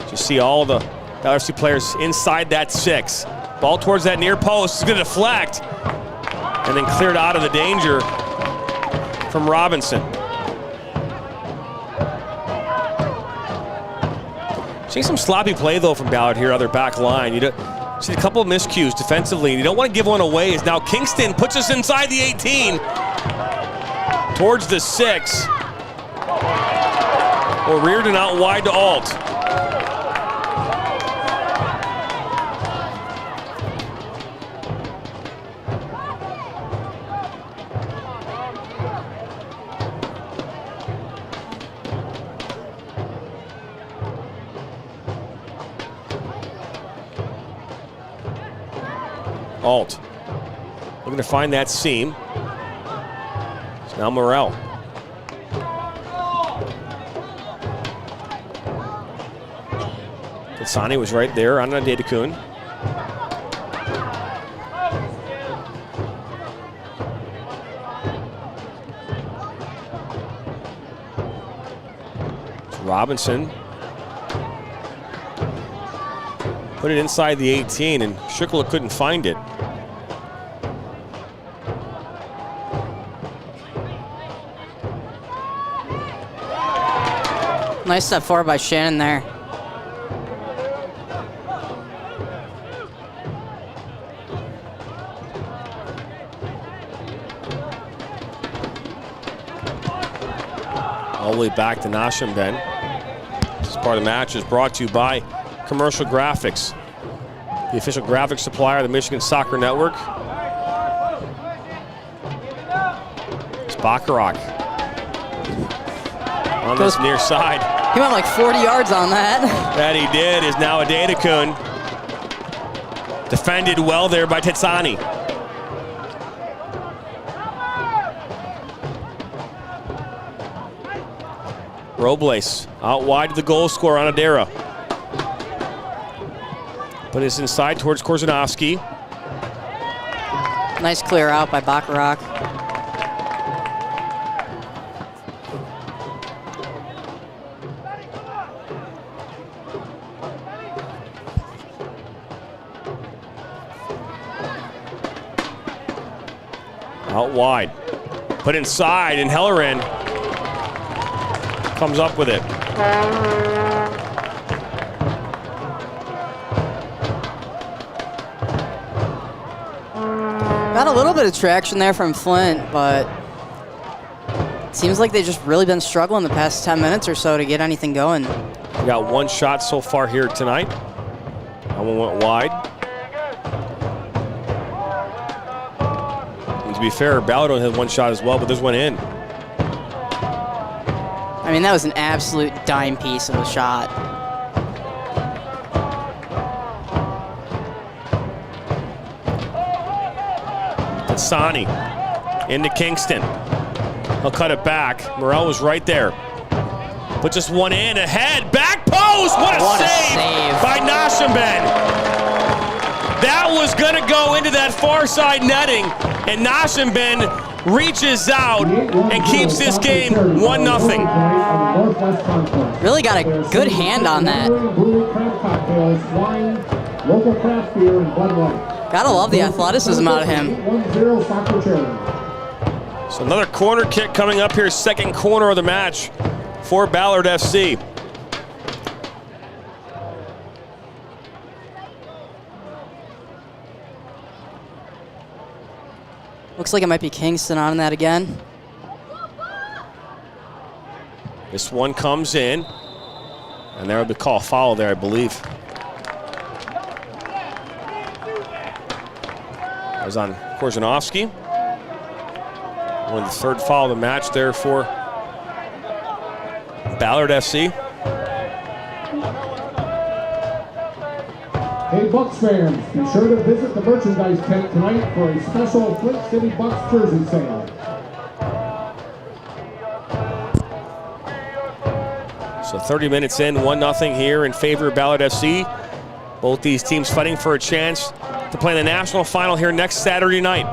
You see all the Ballard FC players inside that 6. Ball towards that near post. It's going to deflect. And then cleared out of the danger from Robinson. Seeing some sloppy play though from Ballard here on their back line. You see a couple of miscues defensively, and you don't want to give one away. As now Kingston puts us inside the 18 towards the 6. Or Reardon out wide to Alt. Alt looking to find that seam. It's now Morrell. Katsani was right there on Adedekun. Robinson put it inside the 18, and Shukla couldn't find it. Nice step forward by Shannon there. All the way back to Nashamben. This part of the match is brought to you by Commercial Graphics, the official graphics supplier of the Michigan Soccer Network. It's Bachrach on this near side. He went like 40 yards on that. That he did. Is now Adedekun. Defended well there by Tatsani. Robles out wide to the goal scorer on Adera. But it's inside towards Korzanovsky. Nice clear out by Bachrach. Out wide. Put inside, and Helleran comes up with it. Got a little bit of traction there from Flint, but it seems like they've just really been struggling the past 10 minutes or so to get anything going. We got one shot so far here tonight. That one went wide. And to be fair, Ballard only had one shot as well, but this went in. I mean, that was an absolute dime piece of a shot. Sani into Kingston. He'll cut it back. Morrell was right there. Put just one in, ahead, back post! What a save by Nashenben. That was gonna go into that far side netting, and Nashenben reaches out and keeps this game 1-0. Really got a good hand on that. Gotta love the athleticism out of him. So another corner kick coming up here, second corner of the match for Ballard FC. Looks like it might be Kingston on that again. This one comes in, and there will be a call foul there, I believe. That was on Korzanovsky. Won the third foul of the match there for Ballard FC. Hey Bucks fans, be sure to visit the merchandise tent tonight for a special Flint City Bucks jersey sale. So 30 minutes in, 1-0 here in favor of Ballard FC. Both these teams fighting for a chance to play in the national final here next Saturday night.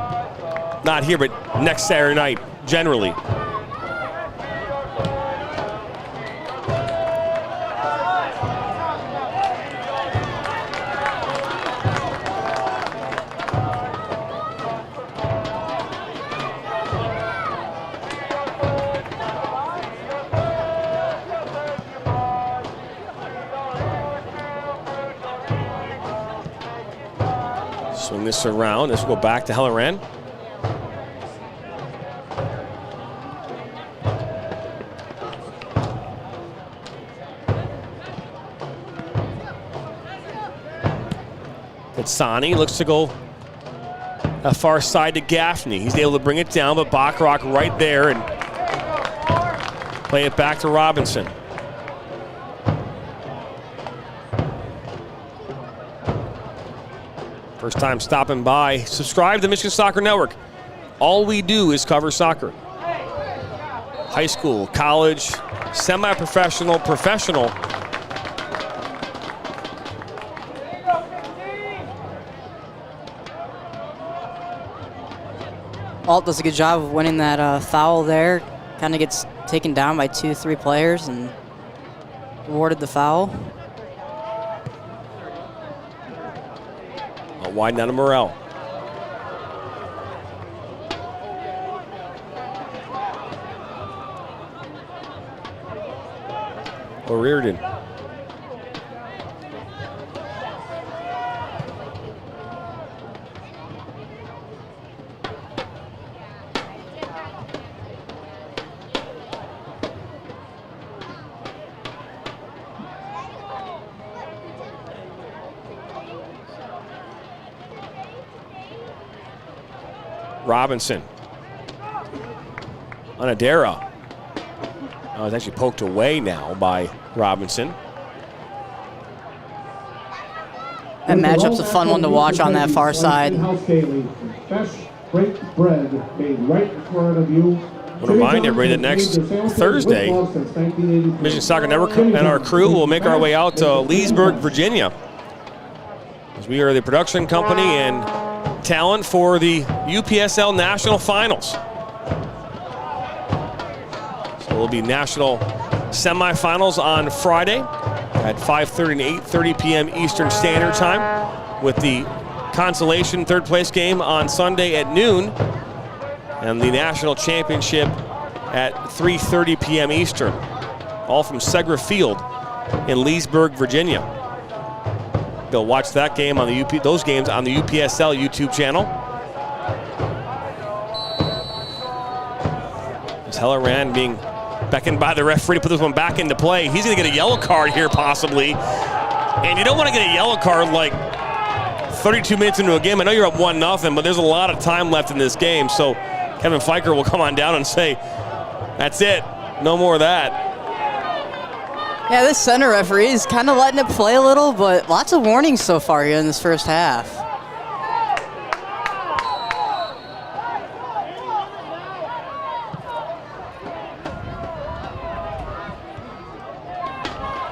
Not here, but next Saturday night, generally. Swing this around. This will go back to Helleran. Sani looks to go a far side to Gaffney. He's able to bring it down, but Bachrach right there and play it back to Robinson. First time stopping by, subscribe to the Michigan Soccer Network. All we do is cover soccer. High school, college, semi-professional, professional. Alt does a good job of winning that foul there. Kind of gets taken down by 2-3 players and awarded the foul. Wide down to Morrell. O'Riordan. Robinson. Onodera. Oh, it's actually poked away now by Robinson. That matchup's a fun one to watch on that far side. Fresh baked bread made right in front of you. I want to remind everybody that next Thursday, Michigan Soccer Network and our crew will make our way out to Leesburg, Virginia, as we are the production company and talent for the UPSL National Finals. So it will be national semifinals on Friday at 5:30 and 8:30 p.m. Eastern Standard Time, with the consolation third place game on Sunday at noon, and the national championship at 3:30 p.m. Eastern. all from Segra Field in Leesburg, Virginia. They'll watch that game on the those games on the UPSL YouTube channel. As Helleran being beckoned by the referee to put this one back into play. He's going to get a yellow card here possibly. And you don't want to get a yellow card like 32 minutes into a game. I know you're up 1-0, but there's a lot of time left in this game. So Kevin Fiker will come on down and say, that's it. No more of that. Yeah, this center referee is kind of letting it play a little, but lots of warnings so far here in this first half.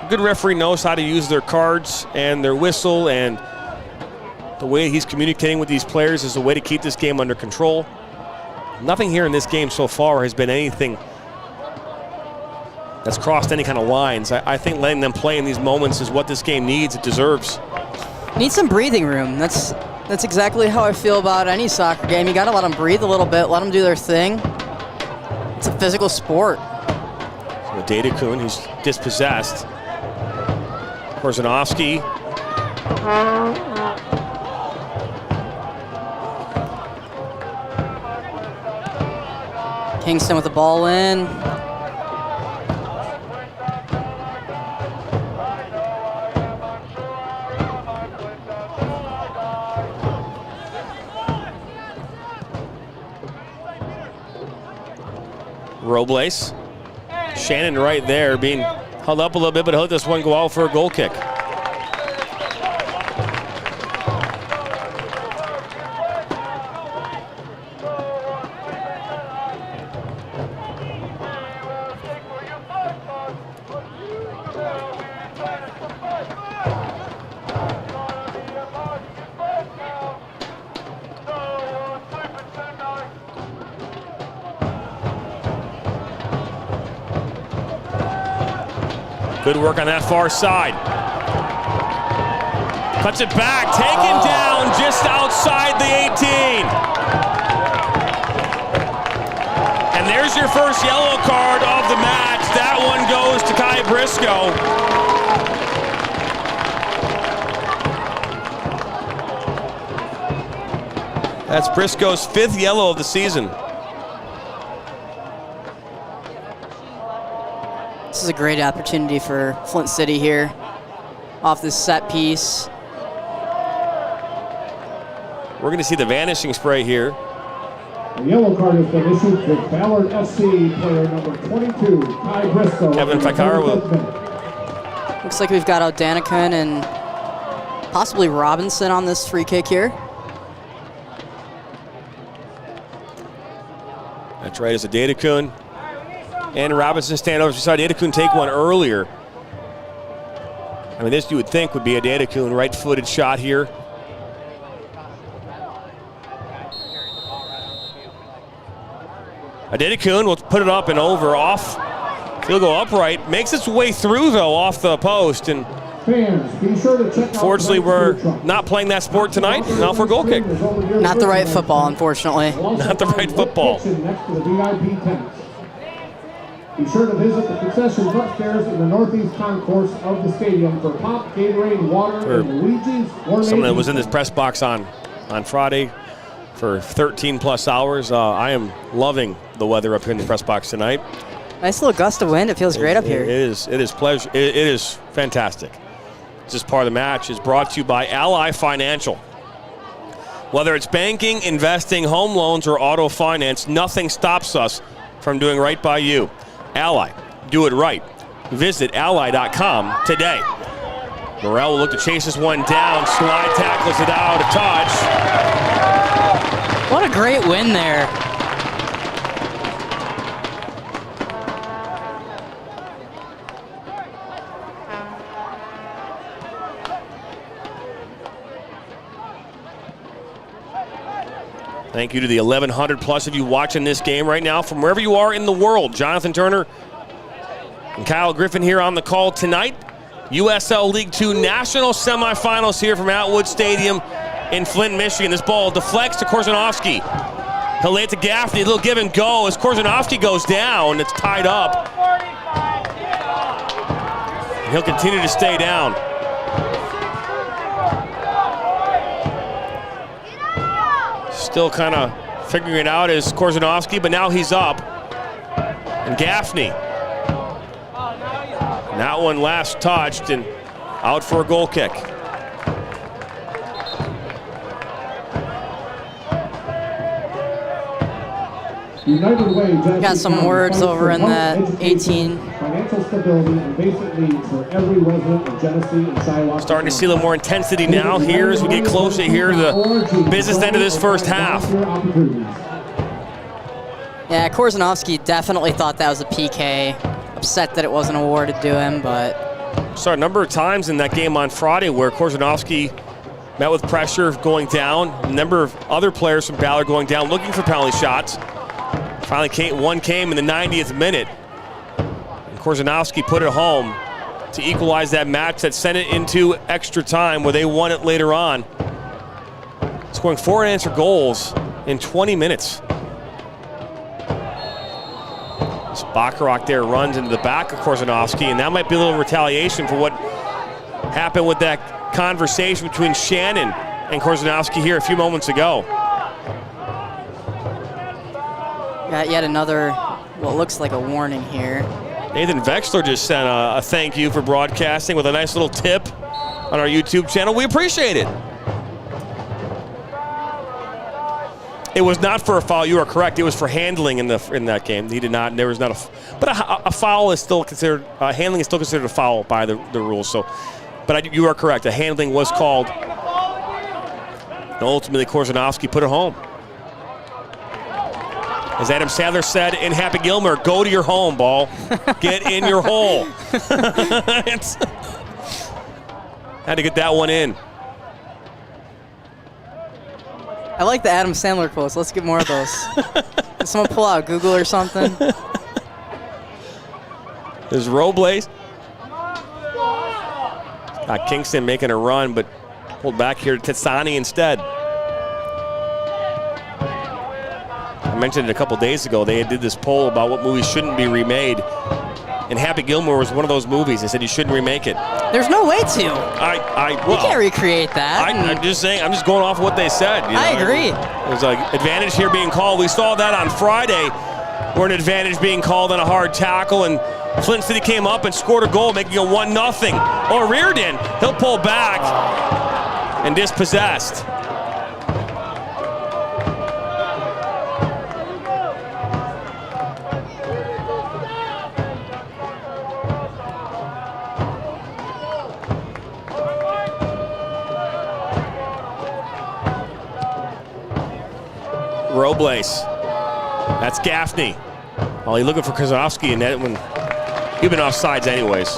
A good referee knows how to use their cards and their whistle, and the way he's communicating with these players is a way to keep this game under control. Nothing here in this game so far has been anything that's crossed any kind of lines. I think letting them play in these moments is what this game needs. It deserves. Needs some breathing room. That's exactly how I feel about any soccer game. You got to let them breathe a little bit, let them do their thing. It's a physical sport. So Dadekun, who's dispossessed. Korzanovsky. Kingston with the ball in. Robles. Shannon right there being held up a little bit, but he'll let this one go out for a goal kick. Good work on that far side. Cuts it back, taken down just outside the 18. And there's your first yellow card of the match. That one goes to Kai Briscoe. That's Briscoe's 5th yellow of the season. This is a great opportunity for Flint City here off this set piece. We're going to see the vanishing spray here. The yellow card has been issued for Ballard FC player number 22, Kai Briscoe. Kevin Fakar will. Looks like we've got out Danikun and possibly Robinson on this free kick here. That's right, it's a Dadekun and Robinson standovers. We saw Dadekun take one earlier. I mean, this you would think would be a Dadekun right-footed shot here. Dadekun will put it up and over, off. Field goal upright, makes its way through though off the post, and unfortunately we're not playing that sport tonight. Now for a goal kick. Not the right football, unfortunately. Not the right football. Be sure to visit the concessions upstairs in the northeast concourse of the stadium for pop, Gatorade, water, and Luigi's. Someone that was in this press box on Friday for 13 plus hours. I am loving the weather up here in the press box tonight. Nice little gust of wind. It feels great up here. It is pleasure. It is fantastic. This part of the match is brought to you by Ally Financial. Whether it's banking, investing, home loans, or auto finance, nothing stops us from doing right by you. Ally, do it right. Visit ally.com today. Morrell will look to chase this one down. Slide tackles it out, a touch. What a great win there. Thank you to the 1,100 plus of you watching this game right now from wherever you are in the world. Jonathan Turner and Kyle Griffin here on the call tonight. USL League 2 national semifinals here from Atwood Stadium in Flint, Michigan. This ball deflects to Korzanovsky. He'll lay it to Gaffney, a little give and go as Korzanovsky goes down. It's tied up. And he'll continue to stay down. Still kind of figuring it out is Korzanowski, but now he's up. And Gaffney. And that one last touched and out for a goal kick. Got some words over in that 18. Financial stability and basic needs for every resident of Genesee and Shiloh. Starting to see a little more intensity now here as we get closer here to the business end of this first half. Yeah, Korzanowski definitely thought that was a PK. Upset that it wasn't awarded to him, but... Saw a number of times in that game on Friday where Korzanowski met with pressure going down. A number of other players from Ballard going down looking for penalty shots. Finally, one came in the 90th minute. And Korzanowski put it home to equalize that match that sent it into extra time where they won it later on. Scoring 4 unanswered goals in 20 minutes. Bacharach there runs into the back of Korzanowski, and that might be a little retaliation for what happened with that conversation between Shannon and Korzanowski here a few moments ago. Got yet another, what looks like a warning here. Nathan Vexler just sent a thank you for broadcasting with a nice little tip on our YouTube channel. We appreciate it. It was not for a foul. You are correct. It was for handling in that game. He did not. There was not but a foul is still considered. Handling is still considered a foul by the rules. So, but you are correct. A handling was called. And ultimately, Korzanowski put it home. As Adam Sadler said in Happy Gilmore, go to your home, ball. Get in your hole. Had to get that one in. I like the Adam Sandler quotes. Let's get more of those. Can someone pull out Google or something? There's Robles. Got Kingston making a run, but pulled back here to Tetsani instead. I mentioned it a couple days ago. They did this poll about what movies shouldn't be remade. And Happy Gilmore was one of those movies. They said you shouldn't remake it. There's no way to. Well, you can't recreate that. I'm just saying. I'm just going off of what they said. You know? I agree. There's an advantage here being called. We saw that on Friday, where an advantage being called on a hard tackle, and Flint City came up and scored a goal, making it 1-0. Or Reardon, he'll pull back and dispossessed. Robles. That's Gaffney. Oh, he's looking for Korzanowski, and that one, he'd been offsides anyways.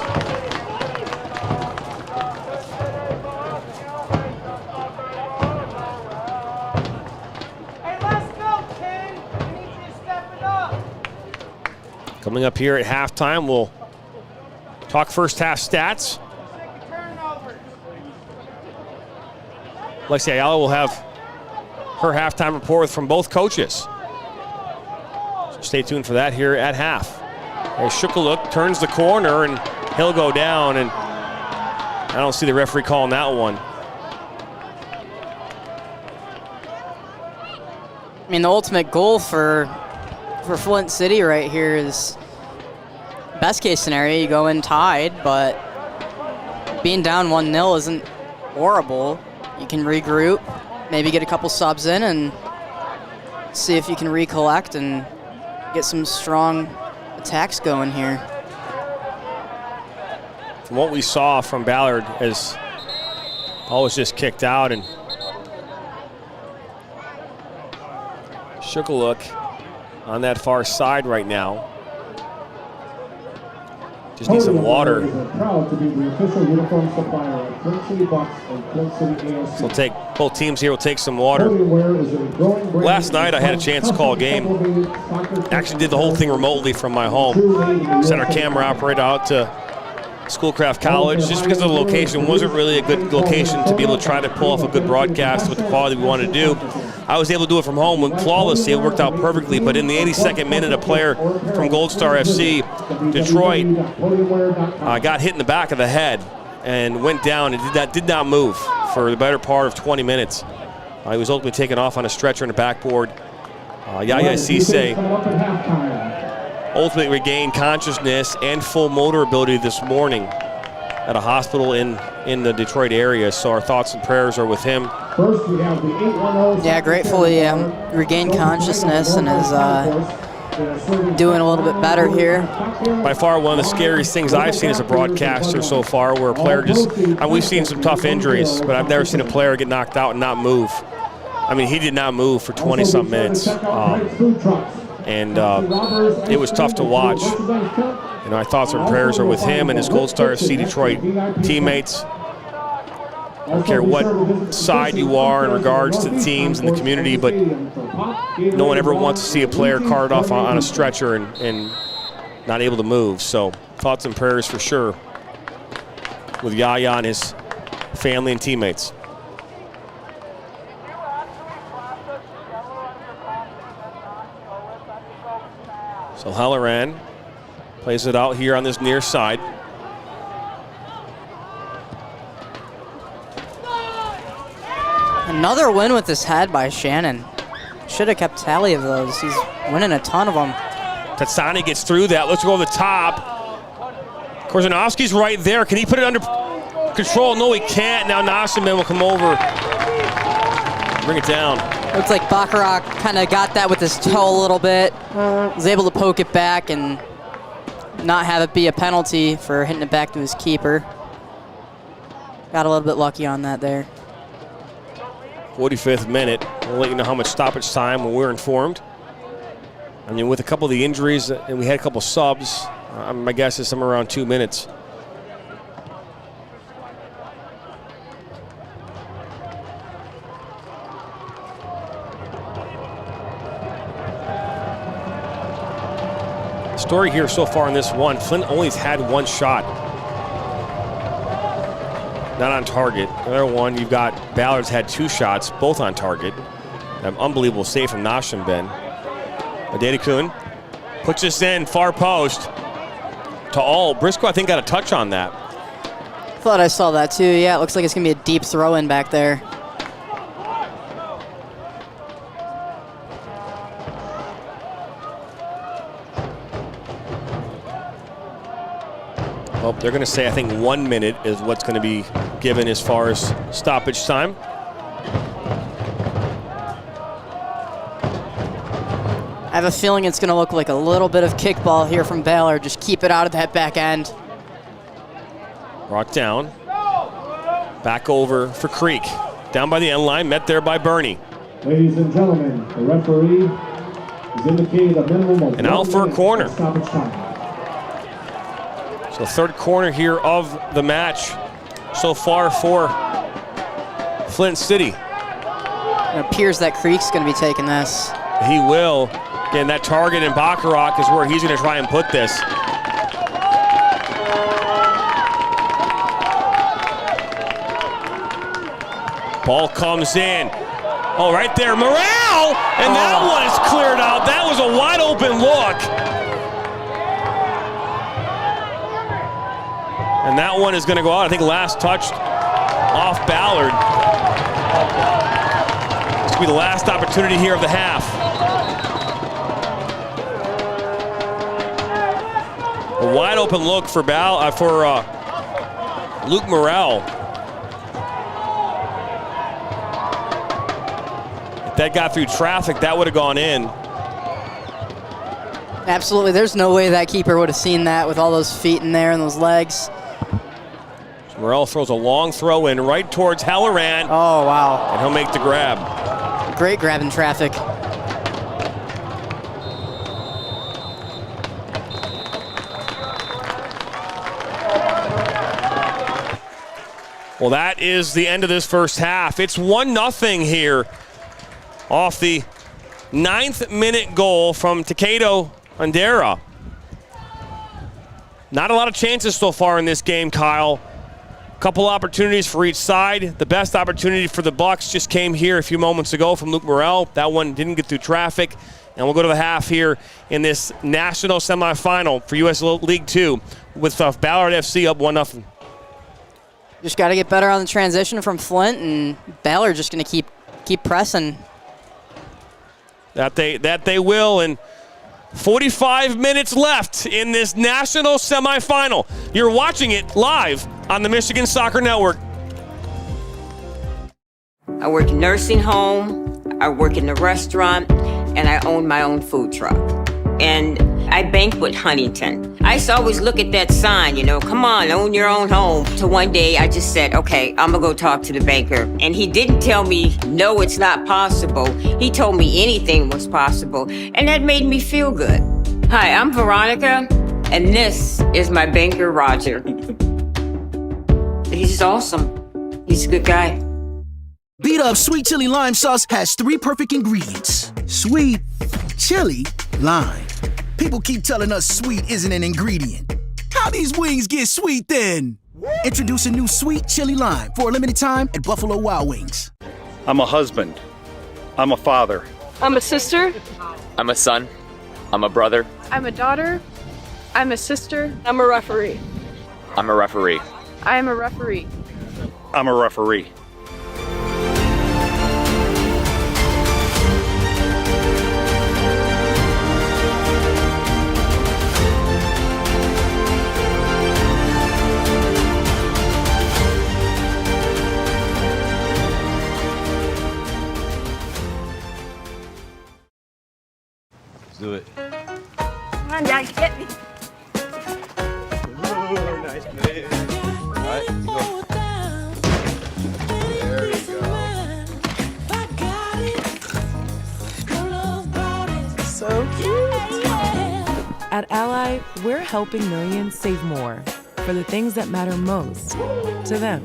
Hey, let's go, King. I need you to step it up. Coming up here at halftime, we'll talk first half stats. Lexi Ayala will have her halftime report from both coaches. So stay tuned for that here at half. As Shukaluk turns the corner and he'll go down, and I don't see the referee calling that one. I mean, the ultimate goal for Flint City right here is best case scenario, you go in tied, but being down 1-0 isn't horrible. You can regroup, maybe get a couple subs in and see if you can recollect and get some strong attacks going here. From what we saw from Ballard, as ball was just kicked out, and Shukaluk on that far side right now. Just need some water. Proud to be the official uniform supplier of Flint City Bucks and Flint City AFC. So both teams here will take some water. Last night I had a chance to call a game. Actually did the whole thing remotely from my home. Sent our camera operator out to Schoolcraft College just because of the location. It wasn't really a good location to be able to try to pull off a good broadcast with the quality we wanted to do. I was able to do it from home flawlessly. It worked out perfectly. But in the 82nd minute, a player from Gold Star FC, Detroit, got hit in the back of the head and went down and did not move for the better part of 20 minutes. He was ultimately taken off on a stretcher in the backboard. Yaya Cisse ultimately regained consciousness and full motor ability this morning at a hospital in the Detroit area. So our thoughts and prayers are with him. First, we have the 810. Yeah, gratefully regained consciousness and is doing a little bit better here. By far one of the scariest things I've seen as a broadcaster so far, where a player we've seen some tough injuries, but I've never seen a player get knocked out and not move. I mean, he did not move for 20-something minutes. And it was tough to watch. Our thoughts and prayers are with him and his Gold Star FC Detroit teammates. I don't care what side you are in regards to the teams and the community, but no one ever wants to see a player carted off on a stretcher and not able to move. So thoughts and prayers for sure with Yaya and his family and teammates. So Halloran plays it out here on this near side. Another win with his head by Shannon. Should have kept tally of those. He's winning a ton of them. Tatsani gets through that. Let's go to the top. Korzanovski's right there. Can he put it under control? No, he can't. Now Nashiman will come over. Bring it down. Looks like Baccarat kind of got that with his toe a little bit. Was able to poke it back and not have it be a penalty for hitting it back to his keeper. Got a little bit lucky on that there. 45th minute. We'll let you know how much stoppage time when we're informed. I mean, with a couple of the injuries and we had a couple subs, my guess is somewhere around 2 minutes. Story here so far in this one, Flint only has had one shot. Not on target. Another one, you've got Ballard's had 2 shots, both on target. An unbelievable save from Nashiman. Adedekun puts this in, far post to all. Briscoe, I think, got a touch on that. Thought I saw that too. Yeah, it looks like it's going to be a deep throw in back there. Well, they're going to say, I think 1 minute is what's going to be given as far as stoppage time. I have a feeling it's going to look like a little bit of kickball here from Ballard. Just keep it out of that back end. Brought down. Back over for Creek. Down by the end line, met there by Bernie. Ladies and gentlemen, the referee has indicated a minimum of and out for a corner. stoppage time. So third corner here of the match so far for Flint City. It appears that Creek's going to be taking this. He will. Again, that target in Baccarat is where he's going to try and put this. Ball comes in. Oh, right there, Morale! And that one is cleared out. That was a wide open look. And that one is going to go out. I think last touched off Ballard. This will be the last opportunity here of the half. A wide open look for Luke Morale. If that got through traffic, that would have gone in. Absolutely. There's no way that keeper would have seen that with all those feet in there and those legs. Morel throws a long throw in right towards Halloran. Oh, wow. And he'll make the grab. Great grab in traffic. Well, that is the end of this first half. It's 1-0 here off the 9th minute goal from Takedo Undera. Not a lot of chances so far in this game, Kyle. Couple opportunities for each side. The best opportunity for the Bucks just came here a few moments ago from Luke Morrell. That one didn't get through traffic. And we'll go to the half here in this national semifinal for USL League 2 with Ballard FC up 1-0. Just got to get better on the transition from Flint, and Ballard just going to keep pressing. That they will, and 45 minutes left in this national semifinal. You're watching it live on the Michigan Soccer Network. I work in nursing home, I work in the restaurant, and I own my own food truck. And I bank with Huntington. I used to always look at that sign, come on, own your own home. So one day I just said, okay, I'm gonna go talk to the banker. And he didn't tell me, no, it's not possible. He told me anything was possible. And that made me feel good. Hi, I'm Veronica, and this is my banker, Roger. He's awesome. He's a good guy. Beat Up Sweet Chili Lime Sauce has 3 perfect ingredients. Sweet, chili, lime. People keep telling us sweet isn't an ingredient. How these wings get sweet then? Introduce a new Sweet Chili Lime for a limited time at Buffalo Wild Wings. I'm a husband. I'm a father. I'm a sister. I'm a son. I'm a brother. I'm a daughter. I'm a sister. I'm a referee. I'm a referee. I am a referee. I'm a referee. Do it. Come on, Dad, get me. Ooh, nice play. All right, go. There you go. So cute. At Ally, we're helping millions save more for the things that matter most to them.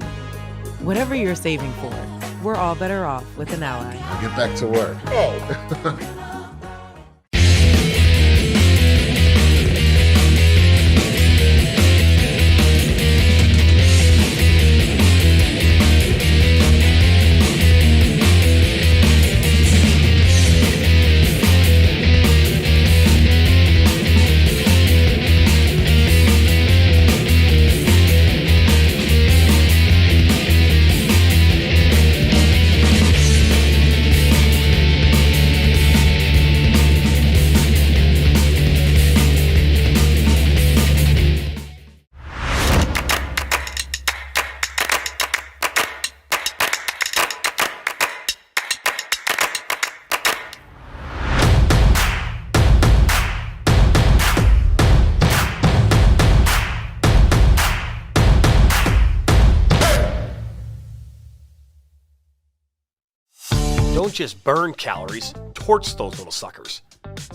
Whatever you're saving for, we're all better off with an Ally. Get back to work. Oh. Don't just burn calories, torch those little suckers.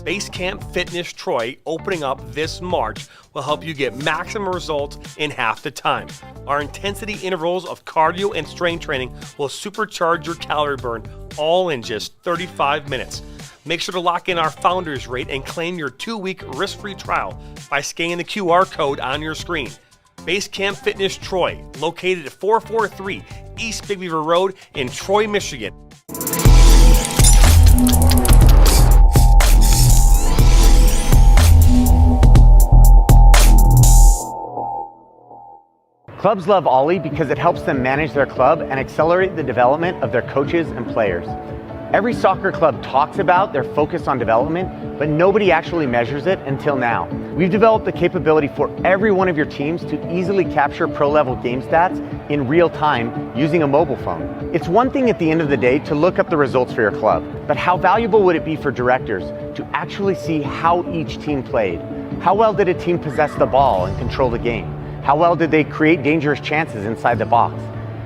Base Camp Fitness Troy opening up this March will help you get maximum results in half the time. Our intensity intervals of cardio and strength training will supercharge your calorie burn all in just 35 minutes. Make sure to lock in our Founders Rate and claim your 2-week risk-free trial by scanning the QR code on your screen. Base Camp Fitness Troy, located at 443 East Big Beaver Road in Troy, Michigan. Clubs love Ollie because it helps them manage their club and accelerate the development of their coaches and players. Every soccer club talks about their focus on development, but nobody actually measures it until now. We've developed the capability for every one of your teams to easily capture pro-level game stats in real time using a mobile phone. It's one thing at the end of the day to look up the results for your club, but how valuable would it be for directors to actually see how each team played? How well did a team possess the ball and control the game? How well did they create dangerous chances inside the box?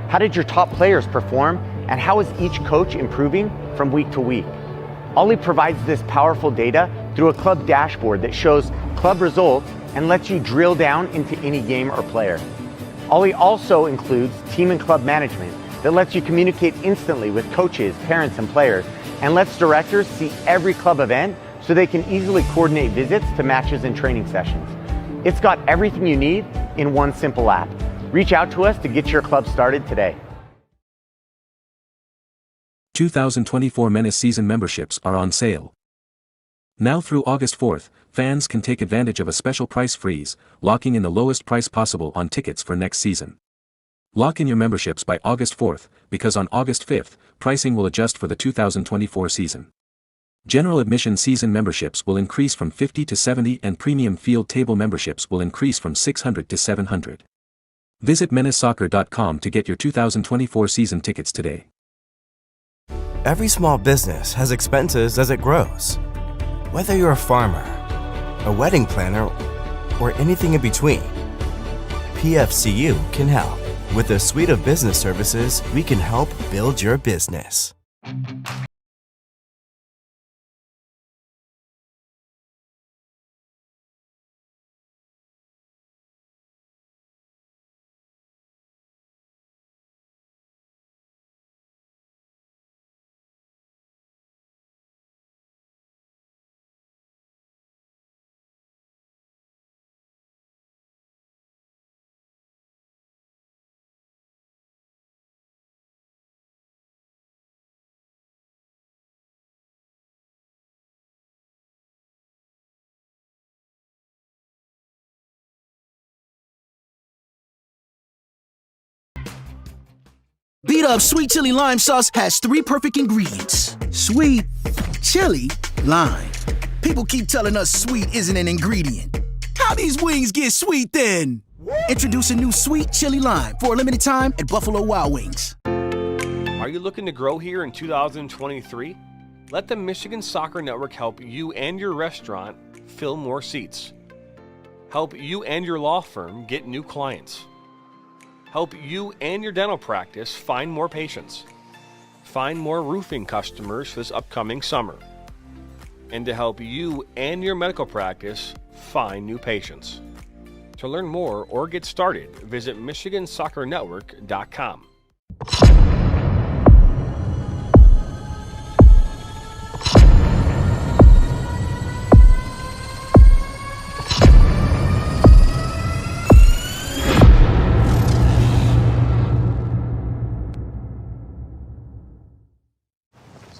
How did your top players perform? And how is each coach improving from week to week? Ollie provides this powerful data through a club dashboard that shows club results and lets you drill down into any game or player. Ollie also includes team and club management that lets you communicate instantly with coaches, parents, and players, and lets directors see every club event so they can easily coordinate visits to matches and training sessions. It's got everything you need in one simple app. Reach out to us to get your club started today. 2024 Menace season memberships are on sale. Now through August 4th, fans can take advantage of a special price freeze, locking in the lowest price possible on tickets for next season. Lock in your memberships by August 4th, because on August 5th, pricing will adjust for the 2024 season. General admission season memberships will increase from 50 to 70 and premium field table memberships will increase from 600 to 700. Visit menacesoccer.com to get your 2024 season tickets today. Every small business has expenses as it grows. Whether you're a farmer, a wedding planner, or anything in between, PFCU can help. With a suite of business services, we can help build your business. Beat Up Sweet Chili Lime Sauce has 3 perfect ingredients. Sweet, chili, lime. People keep telling us sweet isn't an ingredient. How these wings get sweet then? Introduce a new Sweet Chili Lime for a limited time at Buffalo Wild Wings. Are you looking to grow here in 2023? Let the Michigan Soccer Network help you and your restaurant fill more seats. Help you and your law firm get new clients. Help you and your dental practice find more patients. Find more roofing customers this upcoming summer. And to help you and your medical practice find new patients. To learn more or get started, visit MichiganSoccerNetwork.com.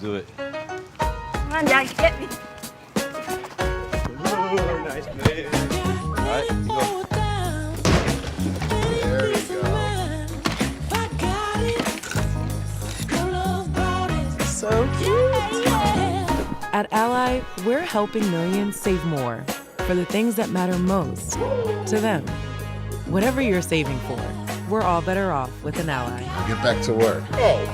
Let's do it. Come on, Dad, get me. Ooh, nice play. All right, let's go. There we go. So cute. At Ally, we're helping millions save more for the things that matter most to them. Whatever you're saving for, we're all better off with an Ally. Get back to work. Hey.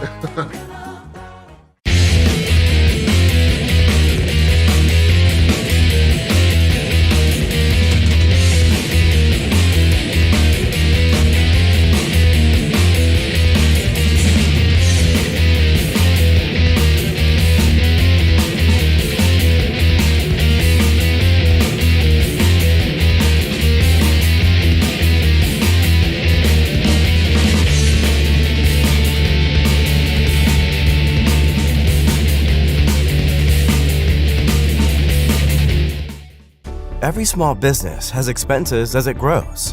Every small business has expenses as it grows.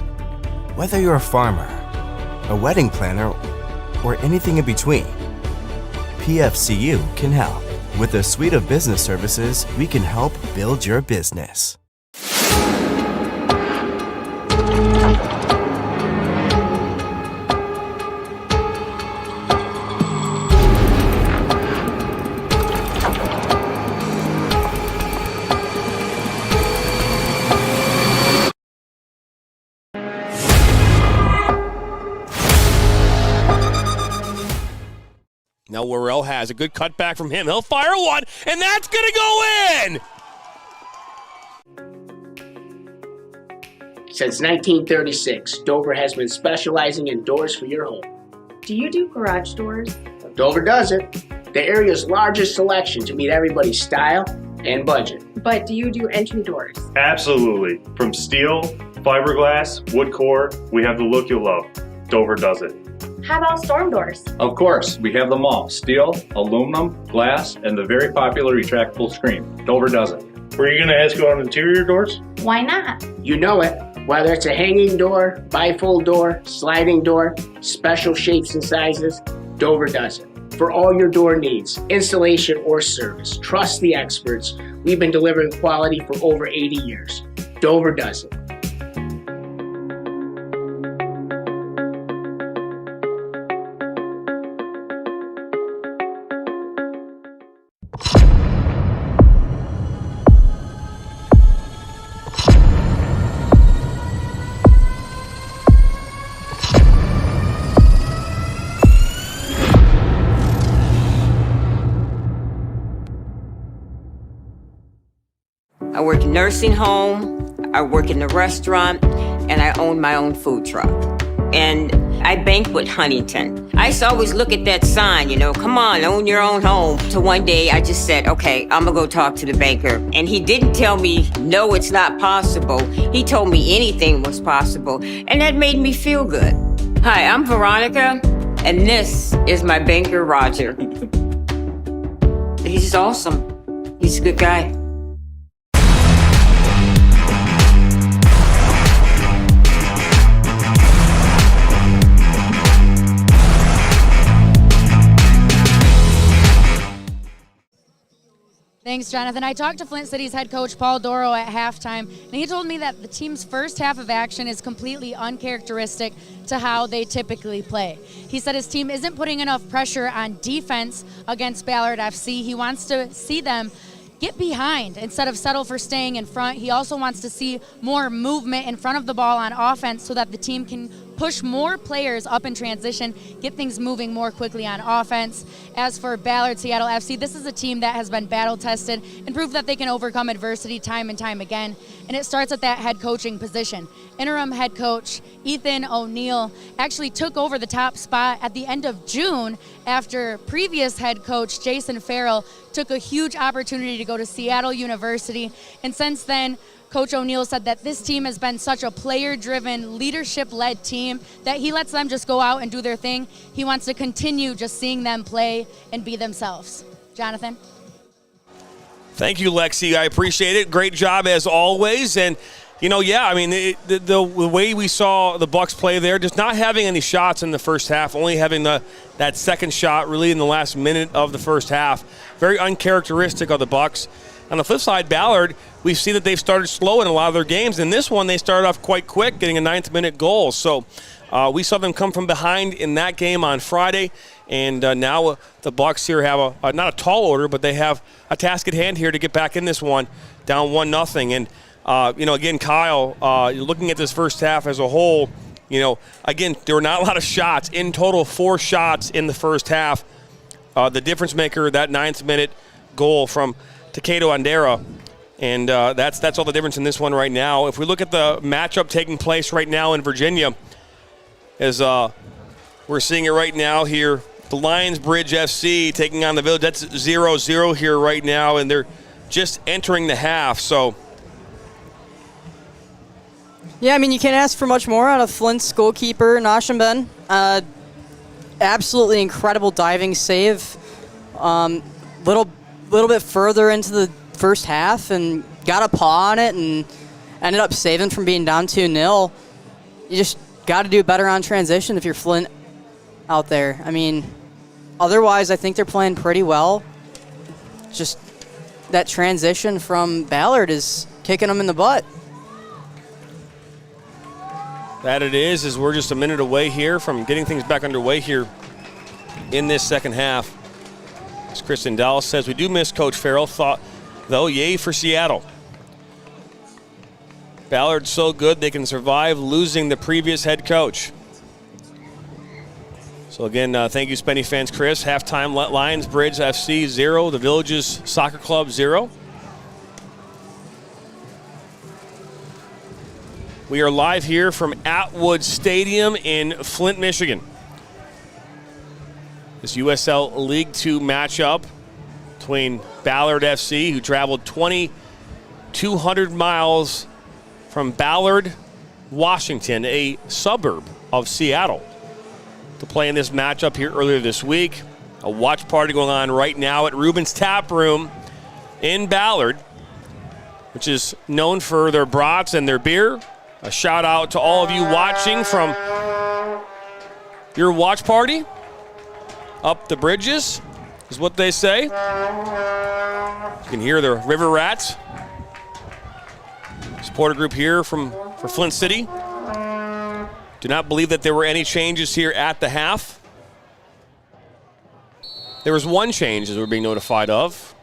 Whether you're a farmer, a wedding planner, or anything in between, PFCU can help. With a suite of business services, we can help build your business. Now Worrell has a good cutback from him. He'll fire one, and that's going to go in! Since 1936, Dover has been specializing in doors for your home. Do you do garage doors? Dover does it. The area's largest selection to meet everybody's style and budget. But do you do entry doors? Absolutely. From steel, fiberglass, wood core, we have the look you'll love. Dover does it. How about storm doors? Of course, we have them all. Steel, aluminum, glass, and the very popular retractable screen. Dover does it. Were you going to ask about interior doors? Why not? You know it. Whether it's a hanging door, bifold door, sliding door, special shapes and sizes, Dover does it. For all your door needs, installation or service, trust the experts. We've been delivering quality for over 80 years. Dover does it. I work in nursing home, I work in the restaurant, and I own my own food truck. And I banquet Huntington. I used to always look at that sign, you know, come on, own your own home. So one day I just said, okay, I'm gonna go talk to the banker. And he didn't tell me, no, it's not possible. He told me anything was possible. And that made me feel good. Hi, I'm Veronica, and this is my banker, Roger. He's awesome. He's a good guy. Thanks, Jonathan. I talked to Flint City's head coach, Paul Doro, at halftime, and he told me that the team's first half of action is completely uncharacteristic to how they typically play. He said his team isn't putting enough pressure on defense against Ballard FC. He wants to see them get behind instead of settle for staying in front. He also wants to see more movement in front of the ball on offense so that the team can push more players up in transition, get things moving more quickly on offense. As for Ballard Seattle FC, this is a team that has been battle-tested and proved that they can overcome adversity time and time again, and it starts at that head coaching position. Interim head coach Ethan O'Neill actually took over the top spot at the end of June after previous head coach Jason Farrell took a huge opportunity to go to Seattle University, and since then, Coach O'Neill said that this team has been such a player-driven, leadership-led team that he lets them just go out and do their thing. He wants to continue just seeing them play and be themselves. Jonathan? Thank you, Lexi. I appreciate it. Great job as always. And, you know, yeah, I mean, the way we saw the Bucks play there, just not having any shots in the first half, only having that second shot really in the last minute of the first half. Very uncharacteristic of the Bucks. On the flip side, Ballard, we've seen that they've started slow in a lot of their games. In this one, they started off quite quick, getting a 9th-minute goal. So we saw them come from behind in that game on Friday. And now the Bucks here have not a tall order, but they have a task at hand here to get back in this one, down 1-0. And, you know, again, Kyle, looking at this first half as a whole, you know, again, there were not a lot of shots. In total, 4 shots in the first half. The difference maker, that 9th-minute goal from Takedo Andera, and that's all the difference in this one right now. If we look at the matchup taking place right now in Virginia, as we're seeing it right now here, the Lions Bridge FC taking on the Village. That's 0-0 here right now, and they're just entering the half. So, yeah, I mean, you can't ask for much more out of Flint's goalkeeper, Nashamben. Absolutely incredible diving save. Little bit further into the first half and got a paw on it and ended up saving from being down 2-0. You just got to do better on transition if you're Flint out there. I mean, otherwise, I think they're playing pretty well. Just that transition from Ballard is kicking them in the butt. That it is, as we're just a minute away here from getting things back underway here in this second half. As Kristen Dallas says, we do miss Coach Farrell. Though, yay for Seattle. Ballard's so good they can survive losing the previous head coach. So again, thank you, Spenny fans. Chris, halftime, Lions Bridge FC 0, the Villages Soccer Club 0. We are live here from Atwood Stadium in Flint, Michigan. This USL League 2 matchup between Ballard FC, who traveled 2,200 miles from Ballard, Washington, a suburb of Seattle, to play in this matchup here earlier this week. A watch party going on right now at Ruben's Tap Room in Ballard, which is known for their brats and their beer. A shout out to all of you watching from your watch party. Up the bridges is what they say. You can hear the River Rats. Supporter group here for Flint City. Do not believe that there were any changes here at the half. There was one change as we're being notified of.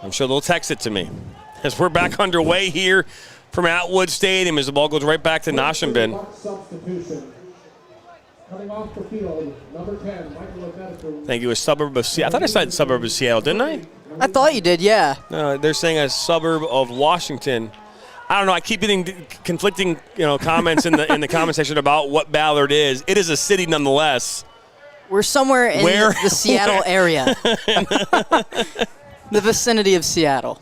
I'm sure they'll text it to me. As we're back underway here from Atwood Stadium as the ball goes right back to Noshimbin. Substitution. Coming off the field, number 10, Michael. Thank you, a suburb of Seattle. I thought I said suburb of Seattle, didn't I? I thought you did, yeah. No, they're saying a suburb of Washington. I don't know. I keep getting conflicting, comments in the comment section about what Ballard is. It is a city nonetheless. We're somewhere in the Seattle area. The vicinity of Seattle.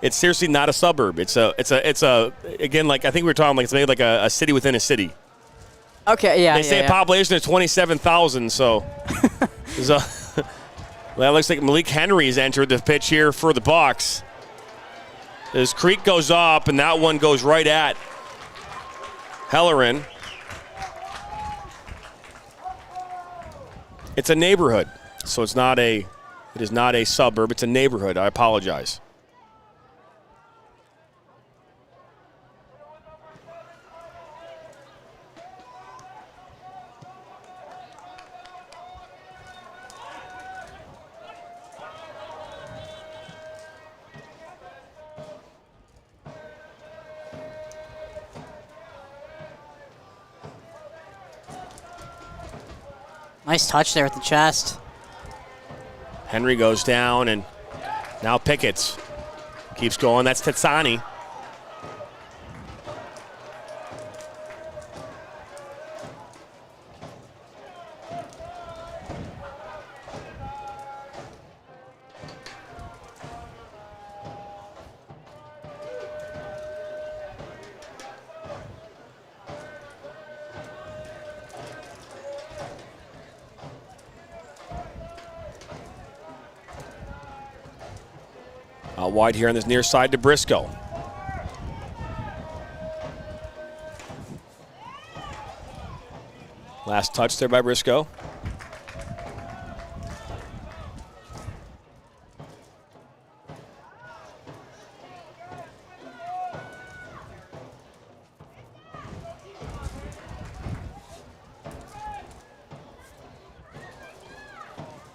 It's seriously not a suburb. It's a again, like I think we were talking, like it's maybe like a city within a city. Okay, yeah. They say a population of 27,000, so well, that looks like Malik Henry's entered the pitch here for the Bucks. As Creek goes up, and that one goes right at Hellerin. It's a neighborhood, so it is not a suburb. It's a neighborhood. I apologize. Nice touch there at the chest. Henry goes down, and now Pickett's keeps going. That's Tetsani. Out wide here on this near side to Briscoe. Last touch there by Briscoe.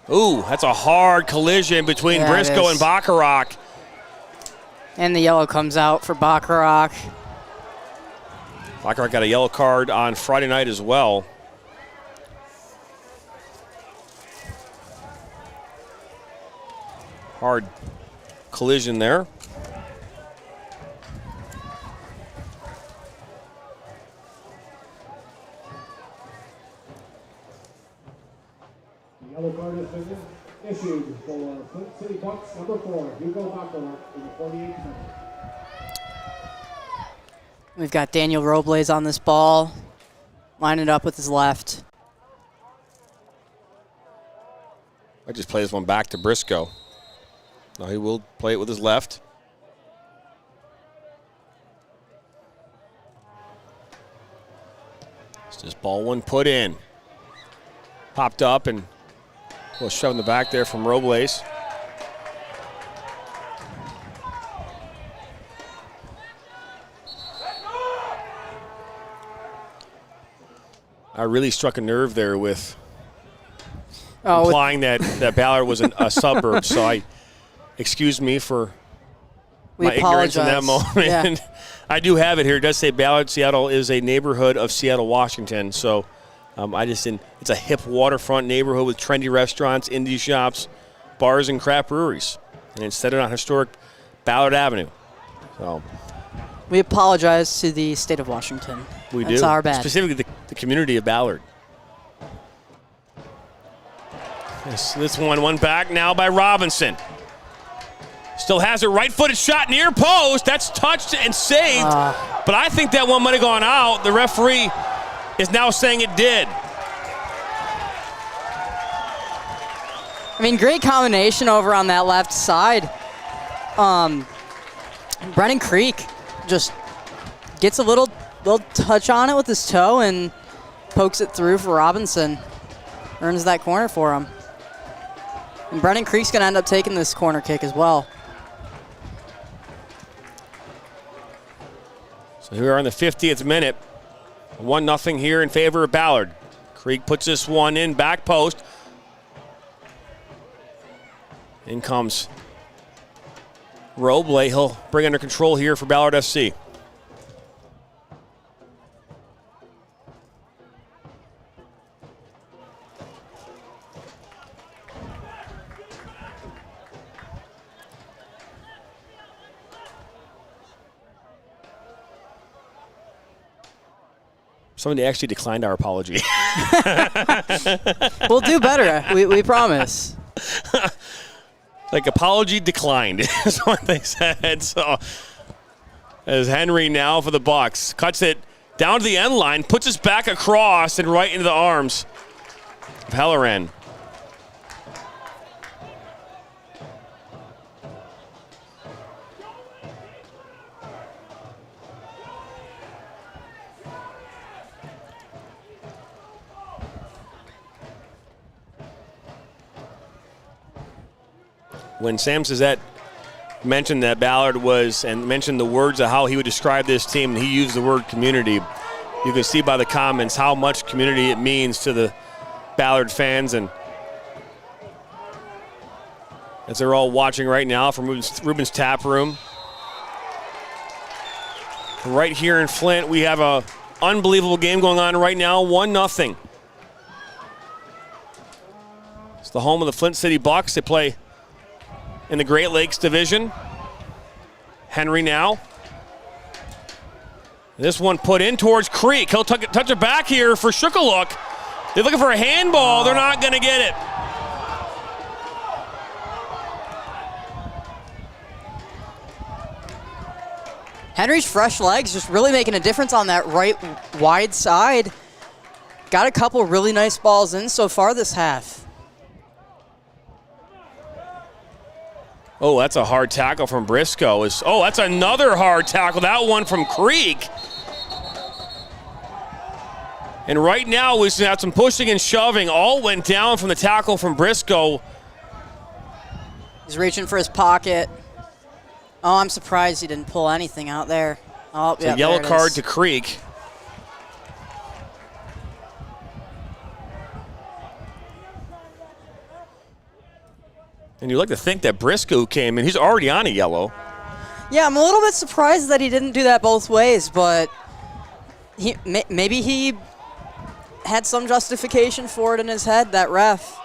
Ooh, that's a hard collision between Briscoe and Bacharach. And the yellow comes out for Bacharach. Bacharach got a yellow card on Friday night as well. Hard collision there. Yellow card has been issued for Flint City Bucks, number 4, Hugo Bacharach, in the 48th minute. We've got Daniel Robles on this ball. Line it up with his left. I just play this one back to Briscoe. No, he will play it with his left. It's just ball one put in. Popped up and was shoved in the back there from Robles. I really struck a nerve there with implying that Ballard was a suburb, so excuse me for my ignorance in that moment. Yeah. I do have it here. It does say Ballard, Seattle is a neighborhood of Seattle, Washington. So it's a hip waterfront neighborhood with trendy restaurants, indie shops, bars, and craft breweries. And it's centered on historic Ballard Avenue. So we apologize to the state of Washington. That's our bad. Specifically the community of Ballard. This one back now by Robinson. Still has a right-footed shot near post. That's touched and saved. But I think that one might have gone out. The referee is now saying it did. I mean, great combination over on that left side. Brennan Creek just Gets a little touch on it with his toe and pokes it through for Robinson. Earns that corner for him. And Brennan Creek's going to end up taking this corner kick as well. So here we are in the 50th minute. 1-0 here in favor of Ballard. Creek puts this one in, back post. In comes Roble. He'll bring under control here for Ballard FC. Somebody actually declined our apology. We'll do better. We promise. Like, apology declined is what they said. So as Henry now for the Bucks cuts it down to the end line, puts us back across and right into the arms of Halloran. When Sam Suzette mentioned that Ballard was, and mentioned the words of how he would describe this team, and he used the word community, you can see by the comments how much community it means to the Ballard fans. And as they're all watching right now from Ruben's Tap Room. Right here in Flint, we have a unbelievable game going on right now, 1-0. It's the home of the Flint City Bucks. They play in the Great Lakes Division. Henry now. This one put in towards Creek. He'll touch it back here for Shukaluk. They're looking for a handball. They're not going to get it. Henry's fresh legs just really making a difference on that right wide side. Got a couple really nice balls in so far this half. Oh, that's a hard tackle from Briscoe. Oh, that's another hard tackle. That one from Creek. And right now we have some pushing and shoving. All went down from the tackle from Briscoe. He's reaching for his pocket. Oh, I'm surprised he didn't pull anything out there. Oh, it's a yellow card to Creek. And you like to think that Briscoe came in. He's already on a yellow. Yeah, I'm a little bit surprised that he didn't do that both ways, but maybe he had some justification for it in his head, that ref.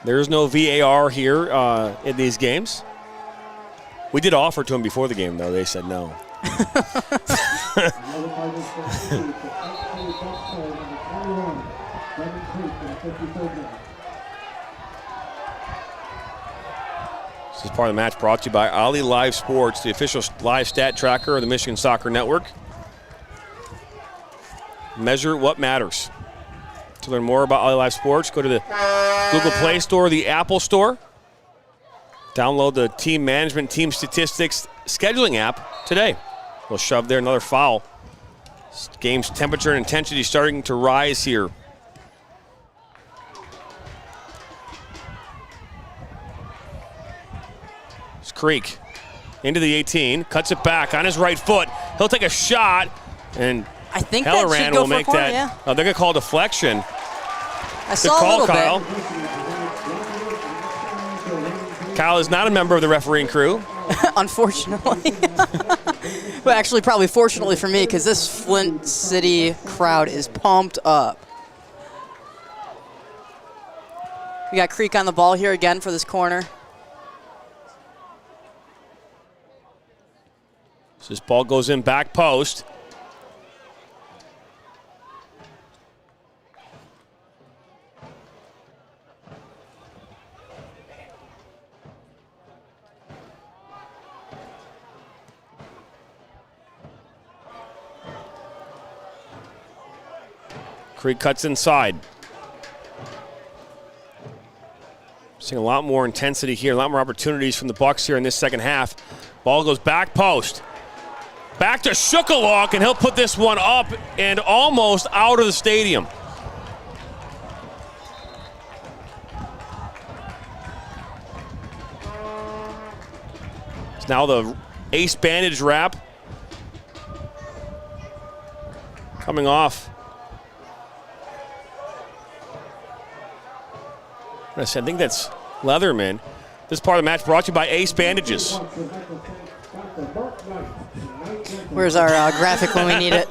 There's no VAR here in these games. We did offer to him before the game, though. They said no. This is part of the match brought to you by Ali Live Sports, the official live stat tracker of the Michigan Soccer Network. Measure what matters. To learn more about Ali Live Sports, go to the Google Play Store, the Apple Store. Download the Team Management, Team Statistics scheduling app today. We'll shove there another foul. This game's temperature and intensity starting to rise here. It's Creek into the 18, cuts it back on his right foot. He'll take a shot, and I think Halloran will make that. Yeah. Oh, they're going to call deflection. I saw call, a little Kyle. bit. Kyle is not a member of the refereeing crew. Unfortunately. Well, actually, probably fortunately for me, because this Flint City crowd is pumped up. We got Creek on the ball here again for this corner. So this ball goes in back post. Creek cuts inside. Seeing a lot more intensity here, a lot more opportunities from the Bucks here in this second half. Ball goes back post. Back to Shukalok, and he'll put this one up and almost out of the stadium. It's now the ace bandage wrap coming off. I think that's Leatherman. This part of the match brought to you by Ace Bandages. Where's our graphic when we need it?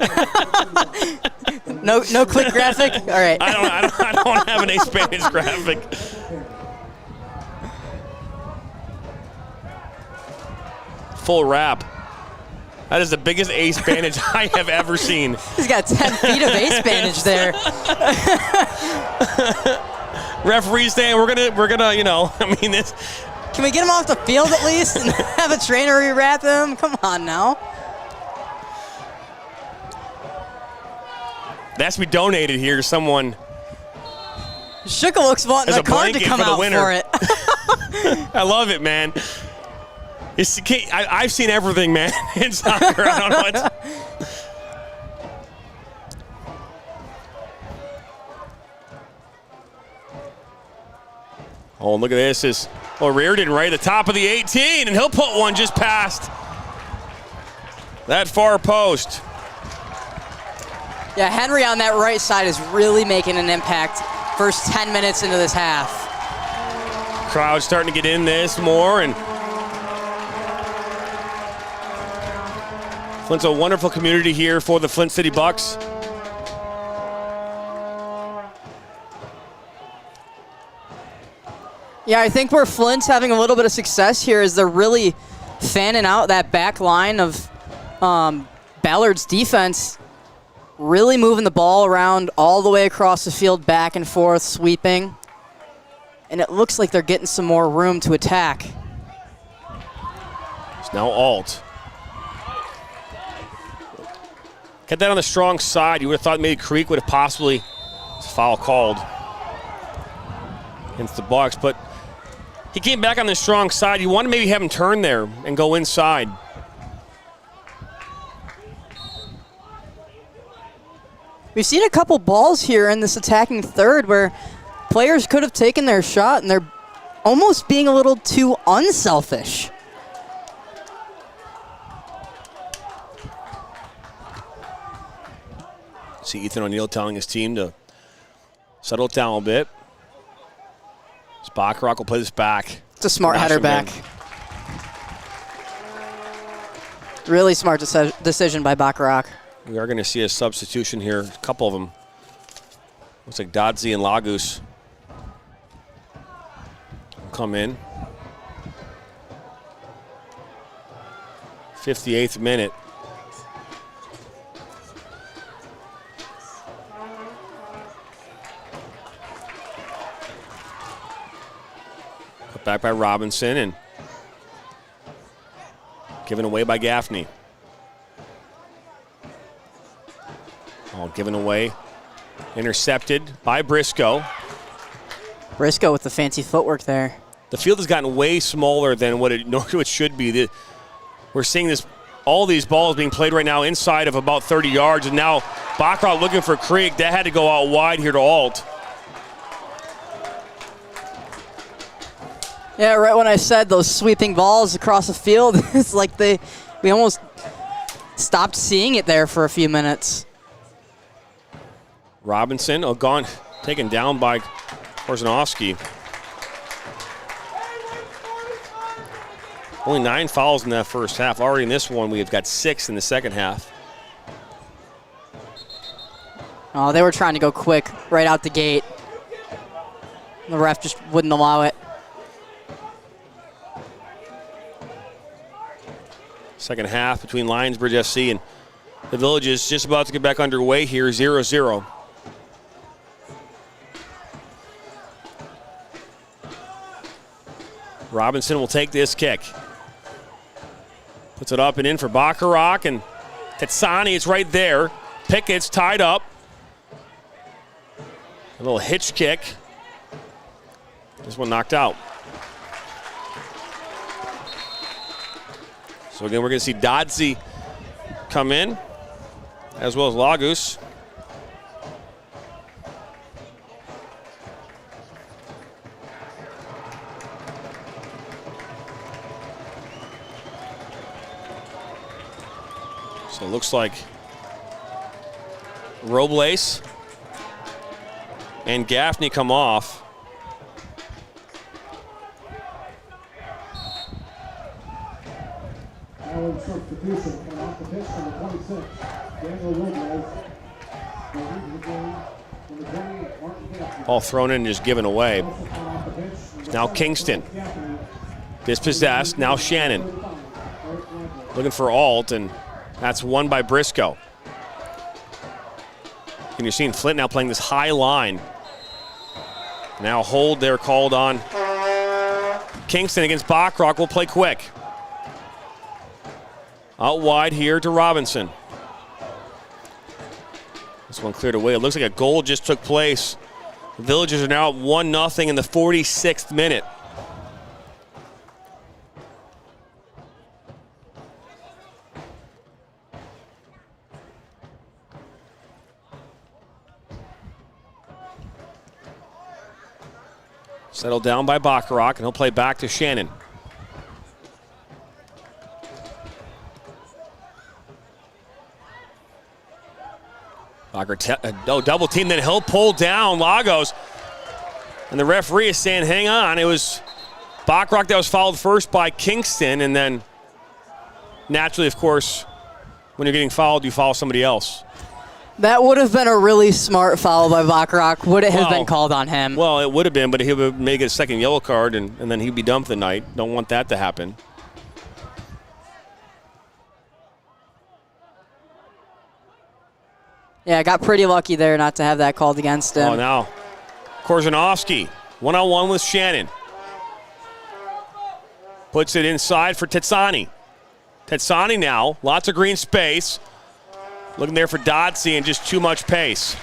No click graphic? All right. I don't have an Ace Bandage graphic. Full wrap. That is the biggest ace bandage I have ever seen. He's got 10 feet of ace bandage there. Referee's saying we're gonna, you know, I mean this. Can we get him off the field at least and have a trainer rewrap him? Come on now. That has to be donated here to someone. Shukalok's wanting a card to come out for it. I love it, man. I've seen everything, man, in soccer. I don't know what. Oh, look at this. Reardon right at the top of the 18, and he'll put one just past that far post. Yeah, Henry on that right side is really making an impact first 10 minutes into this half. Crowd starting to get in this more, and Flint's a wonderful community here for the Flint City Bucks. Yeah, I think where Flint's having a little bit of success here is they're really fanning out that back line of Ballard's defense, really moving the ball around all the way across the field, back and forth, sweeping. And it looks like they're getting some more room to attack. It's now Alt. Get that on the strong side. You would have thought maybe Creek would have possibly foul called against the Bucks, but he came back on the strong side. You want to maybe have him turn there and go inside. We've seen a couple balls here in this attacking third where players could have taken their shot and they're almost being a little too unselfish. See Ethan O'Neill telling his team to settle it down a bit. Bacharach will play this back. It's a smart header back. Really smart decision by Bacharach. We are going to see a substitution here, a couple of them. Looks like Dodzi and Lagus come in. 58th minute. Cut back by Robinson and given away by Gaffney. All given away. Intercepted by Briscoe. Briscoe with the fancy footwork there. The field has gotten way smaller than what it should be. We're seeing all these balls being played right now inside of about 30 yards, and now Bacharach looking for Krieg. That had to go out wide here to Alt. Yeah, right when I said those sweeping balls across the field, it's like we almost stopped seeing it there for a few minutes. Robinson, taken down by Korzenowski. Only 9 fouls in that first half. Already in this one, we have got 6 in the second half. Oh, they were trying to go quick right out the gate. The ref just wouldn't allow it. Second half between Lionsbridge FC and the Villages just about to get back underway here, 0-0. Robinson will take this kick. Puts it up and in for Bacharach, and Tetsani is right there. Pickett's tied up. A little hitch kick. This one knocked out. So again, we're going to see Dodsey come in, as well as Lagus. So it looks like Robles and Gaffney come off. Allen substitution and off the pitch from the 26. Daniel Robles. Ball thrown in and just given away. Now Kingston. Dispossessed. Now Shannon. Looking for Alt, and that's won by Briscoe. And you're seeing Flint now playing this high line. Now hold there called on Kingston against Bachrock. Will play quick. Out wide here to Robinson. This one cleared away. It looks like a goal just took place. The Villagers are now at 1-0 in the 46th minute. Settled down by Bacharach, and he'll play back to Shannon. Double team, then he'll pull down Lagos. And the referee is saying, hang on. It was Bacharach that was fouled first by Kingston, and then naturally, of course, when you're getting fouled, you foul somebody else. That would have been a really smart foul by Bacharach. Would it have been called on him? Well, it would have been, but he would make a second yellow card, and then he'd be done for the night. Don't want that to happen. Yeah, got pretty lucky there not to have that called against him. Oh, now Korzanovsky, one-on-one with Shannon. Puts it inside for Tetsani. Tetsani now, lots of green space. Looking there for Dodsey and just too much pace.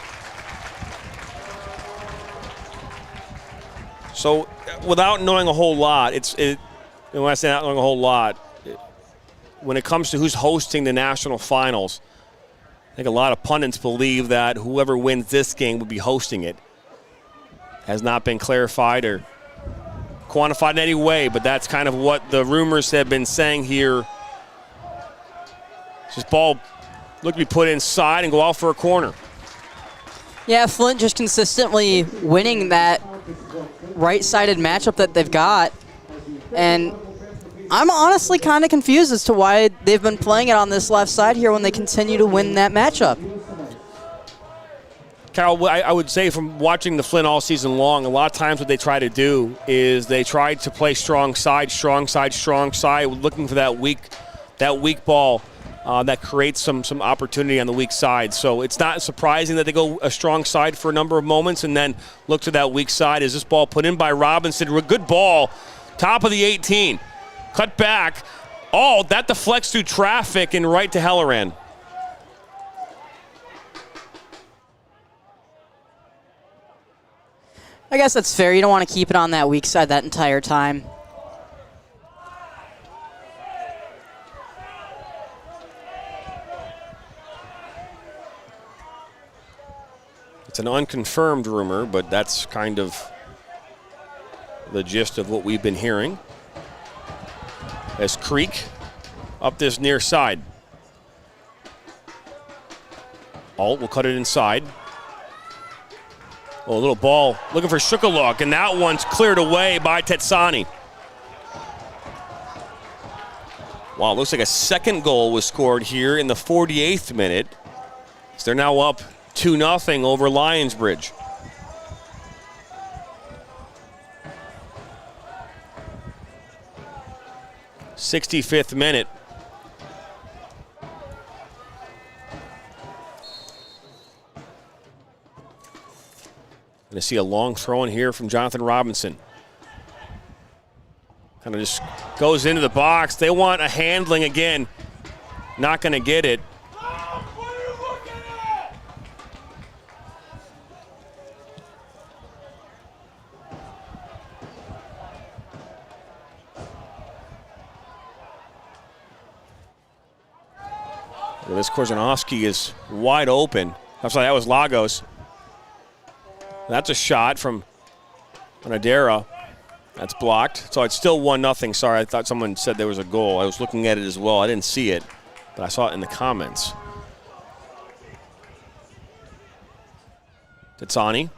So without knowing a whole lot, when I say not knowing a whole lot, when it comes to who's hosting the national finals, I think a lot of pundits believe that whoever wins this game would be hosting it. Has not been clarified or quantified in any way, but that's kind of what the rumors have been saying here. This ball look to be put inside and go out for a corner. Yeah, Flint just consistently winning that right-sided matchup that they've got. And I'm honestly kind of confused as to why they've been playing it on this left side here when they continue to win that matchup. Carol, I would say from watching the Flint all season long, a lot of times what they try to do is they try to play strong side, looking for that weak ball that creates some opportunity on the weak side. So it's not surprising that they go a strong side for a number of moments and then look to that weak side. Is this ball put in by Robinson? Good ball, top of the 18. Cut back. Oh, that deflects through traffic and right to Halloran. I guess that's fair. You don't want to keep it on that weak side that entire time. It's an unconfirmed rumor, but that's kind of the gist of what we've been hearing. As Creek up this near side. Alt will cut it inside. Oh, a little ball looking for Shukaluk, and that one's cleared away by Tetsani. Wow, looks like a second goal was scored here in the 48th minute. So they're now up 2-0 over Lionsbridge. '65th minute. Going to see a long throw in here from Jonathan Robinson. Kind of just goes into the box. They want a handling again. Not going to get it. This Korzenowski is wide open. I'm sorry, that was Lagos. That's a shot from Onodera. That's blocked. So it's still 1-0. Sorry, I thought someone said there was a goal. I was looking at it as well. I didn't see it, but I saw it in the comments. Tatsani.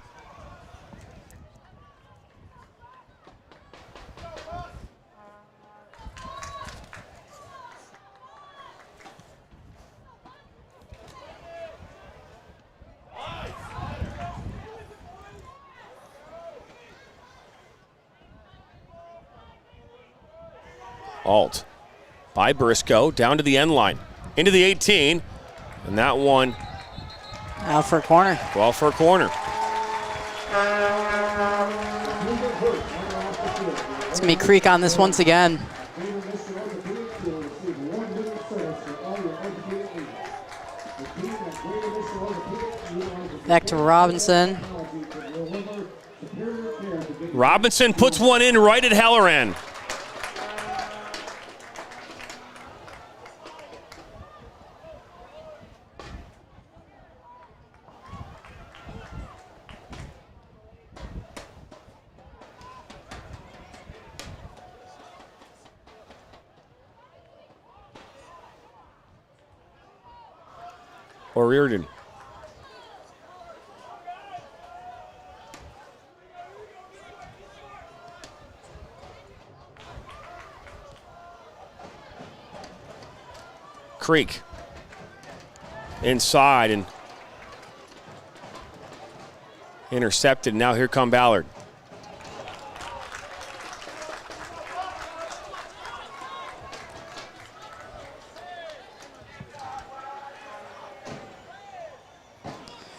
Alt by Briscoe down to the end line, into the 18, and that one out for a corner. Well, for a corner. It's gonna be Creek on this once again. Back to Robinson. Robinson puts one in right at Halloran. Or Reardon. Creek inside and intercepted. Now here come Ballard.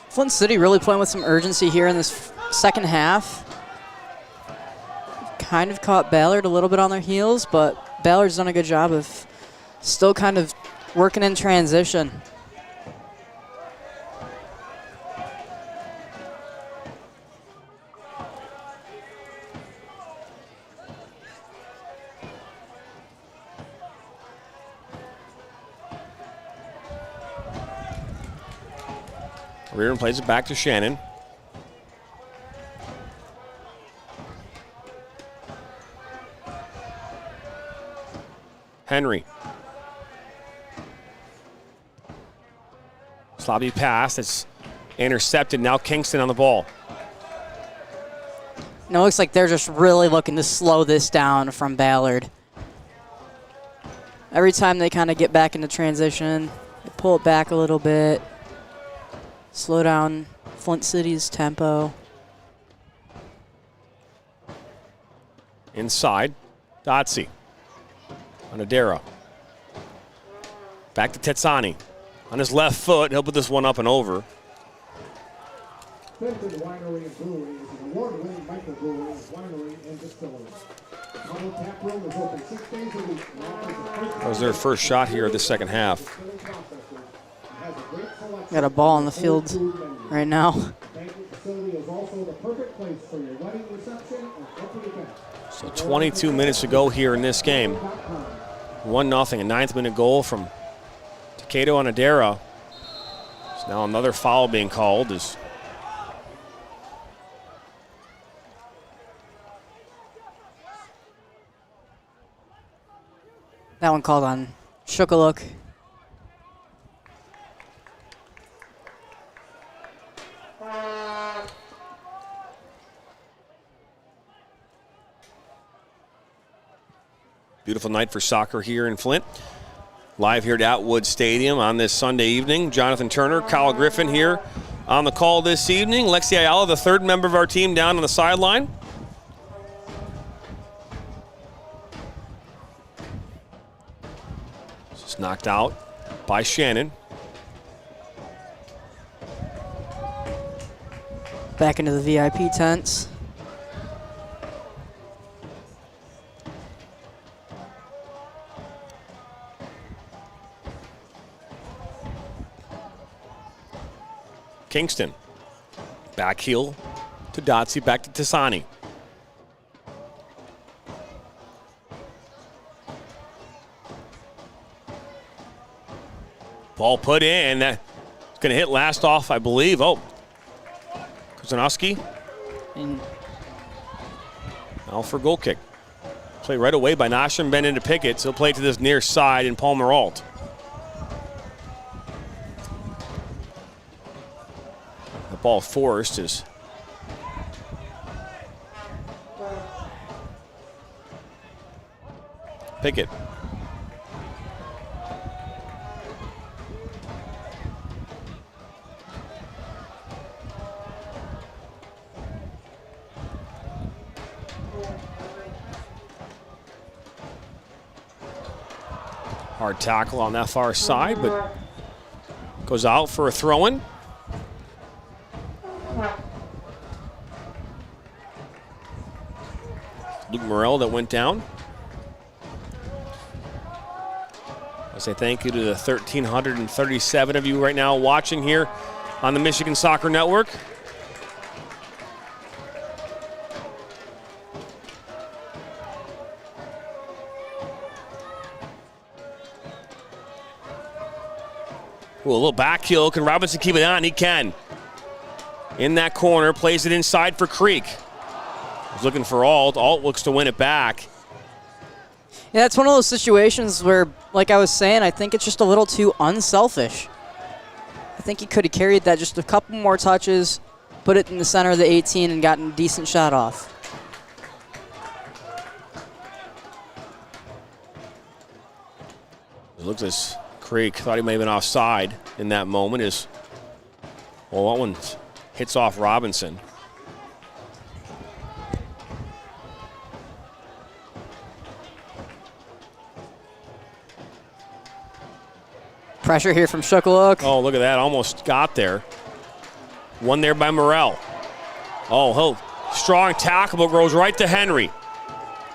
Flint City really playing with some urgency here in this second half. Kind of caught Ballard a little bit on their heels, but Ballard's done a good job of still kind of working in transition. Reardon plays it back to Shannon. Henry. Sloppy pass. It's intercepted. Now Kingston on the ball. No, it looks like they're just really looking to slow this down from Ballard. Every time they kind of get back into transition, they pull it back a little bit. Slow down Flint City's tempo. Inside, Dotsie. Onodera. Back to Tetsani. On his left foot, he'll put this one up and over. Fenton Winery and Brewery is an award-winning microbrewery, winery, and distillery. Model tap room is open 6 days a week. That was their first shot here of the second half. Got a ball on the field right now. So 22 minutes to go here in this game. 1-0, a ninth-minute goal from Takedo Onodera. So now another foul being called. That one called on Shukaluk. Beautiful night for soccer here in Flint. Live here at Atwood Stadium on this Sunday evening. Jonathan Turner, Kyle Griffin here on the call this evening. Lexi Ayala, the third member of our team, down on the sideline. Just knocked out by Shannon. Back into the VIP tents. Kingston. Back heel to Dotsie, back to Tassani. Ball put in. That's going to hit last off, I believe. Oh, Kozanowski. Now for goal kick. Play right away by Nosham, bend into Pickett. He'll play to this near side in Palmer Alt. The ball forced is Pickett. Hard tackle on that far side, but goes out for a throw-in. Luke Morrell that went down. I say thank you to the 1,337 of you right now watching here on the Michigan Soccer Network. Ooh, a little back heel. Can Robinson keep it on? He can. In that corner, plays it inside for Creek. He's looking for Alt. Alt looks to win it back. Yeah, it's one of those situations where, like I was saying, I think it's just a little too unselfish. I think he could have carried that just a couple more touches, put it in the center of the 18, and gotten a decent shot off. It looks as Creek thought he may have been offside in that moment. Well, that one hits off Robinson. Pressure here from Shukaluk. Oh, look at that. Almost got there. One there by Morrell. Oh, strong tackle, but goes right to Henry.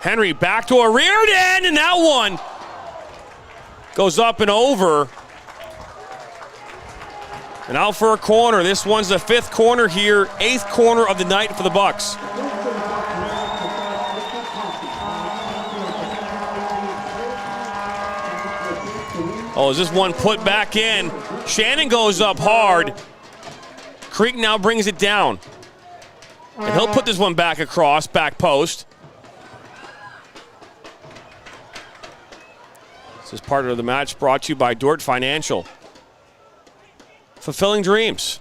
Henry back to a reared end, and that one goes up and over. And out for a corner. This one's the 5th corner here, 8th corner of the night for the Bucks. Oh, is this one put back in? Shannon goes up hard. Creek now brings it down. And he'll put this one back across, back post. This is part of the match brought to you by Dort Financial. Fulfilling dreams.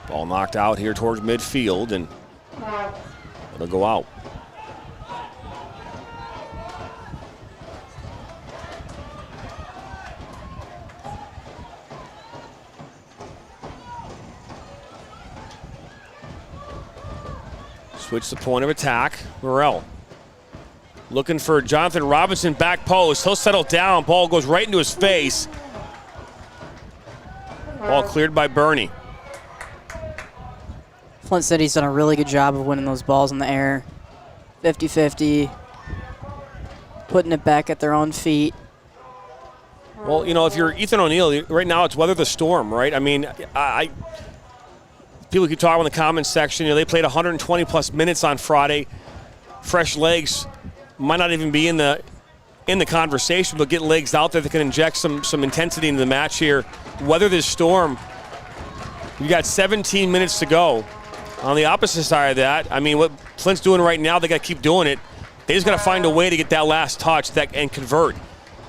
Ball knocked out here towards midfield, and it'll go out. Switch the point of attack. Morrell looking for Jonathan Robinson, back post. He'll settle down. Ball goes right into his face. Ball cleared by Bernie. Flint City's done a really good job of winning those balls in the air. 50-50. Putting it back at their own feet. Well, you know, if you're Ethan O'Neill, right now it's weather the storm, right? I mean, people keep talking in the comments section. You know, they played 120-plus minutes on Friday. Fresh legs might not even be in the conversation, but get legs out there that can inject some intensity into the match here. Weather this storm. You got 17 minutes to go. On the opposite side of that, I mean, what Flint's doing right now, they got to keep doing it. They just got to find a way to get that last touch and convert.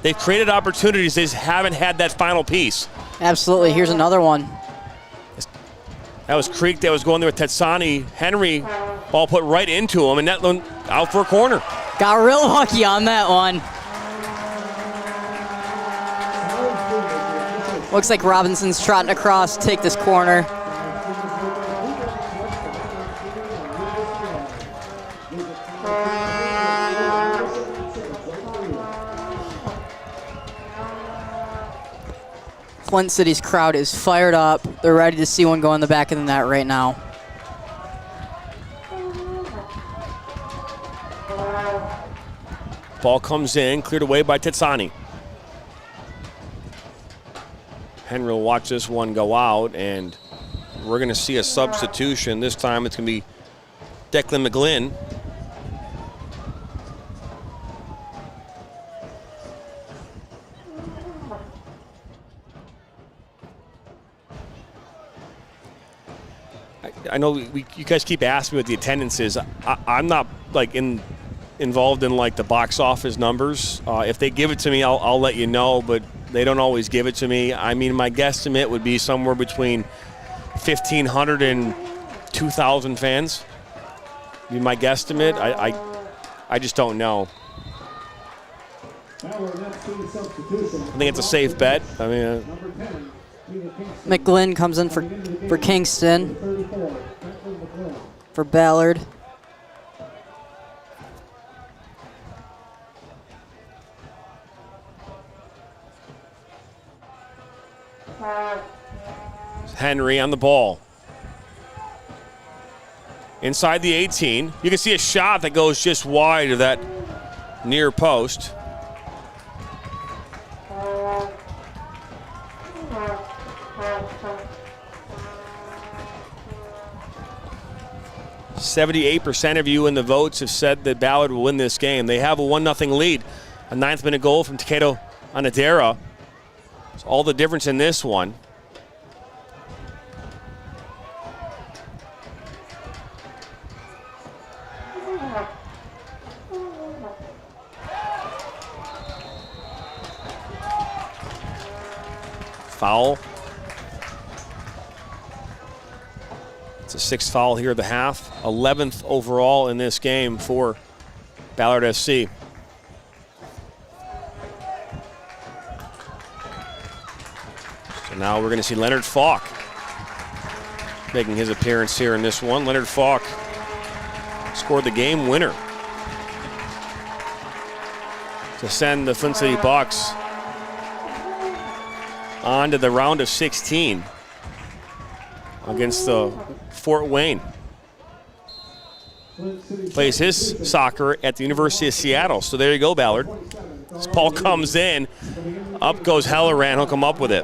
They've created opportunities. They just haven't had that final piece. Absolutely. Here's another one. That was Creek that was going there with Tetsani. Henry, ball put right into him, and that one out for a corner. Got real lucky on that one. Looks like Robinson's trotting across to take this corner. Flint City's crowd is fired up. They're ready to see one go in the back of the net right now. Ball comes in, cleared away by Titsani. Henry will watch this one go out, and we're going to see a substitution. This time it's going to be Declan McGlynn. I know you guys keep asking me what the attendance is. I'm not like involved in like the box office numbers. If they give it to me, I'll let you know, but they don't always give it to me. I mean, my guesstimate would be somewhere between 1,500 and 2,000 fans. Be my guesstimate. I just don't know. I think it's a safe bet. I mean, McGlynn comes in for Kingston, for Ballard. Henry on the ball. Inside the 18. You can see a shot that goes just wide of that near post. %78% of you in the votes have said that Ballard will win this game. They have a 1-0 lead. A 9th-minute goal from Takedo Anadera. It's all the difference in this one. Foul. It's a 6th foul here at the half. 11th overall in this game for Ballard FC. So now we're going to see Leonard Falk making his appearance here in this one. Leonard Falk scored the game winner to send the Flint City Bucks on to the round of 16 against the Fort Wayne. Plays his soccer at the University of Seattle. So there you go, Ballard. This ball comes in. Up goes Halloran. He'll come up with it.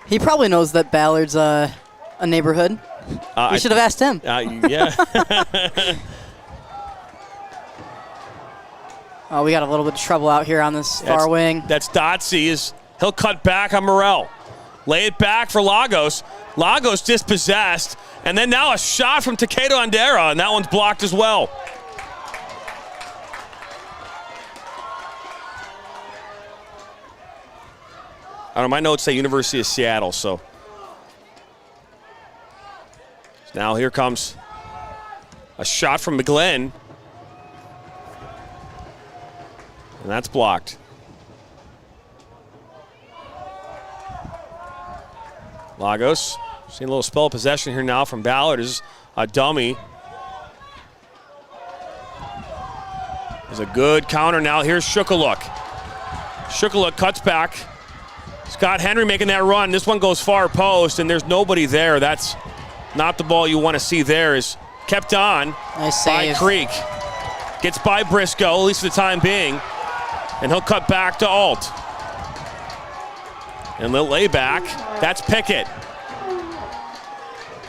He probably knows that Ballard's a neighborhood. You should have asked him. Yeah. Oh, we got a little bit of trouble out here on this far wing. That's Dotsy. He'll cut back on Morel. Lay it back for Lagos. Lagos dispossessed. And then now a shot from Takedo Andera, and that one's blocked as well. I don't know, my notes say University of Seattle, so. Now here comes a shot from McGlynn. And that's blocked. Lagos, seeing a little spell of possession here now from Ballard. Is a dummy. There's a good counter now. Here's Shukaluk. Shukaluk cuts back. Scott Henry making that run. This one goes far post, and there's nobody there. That's not the ball you want to see there. Is kept on by Creek. Gets by Briscoe, at least for the time being. And he'll cut back to Alt. And the layback, that's Pickett.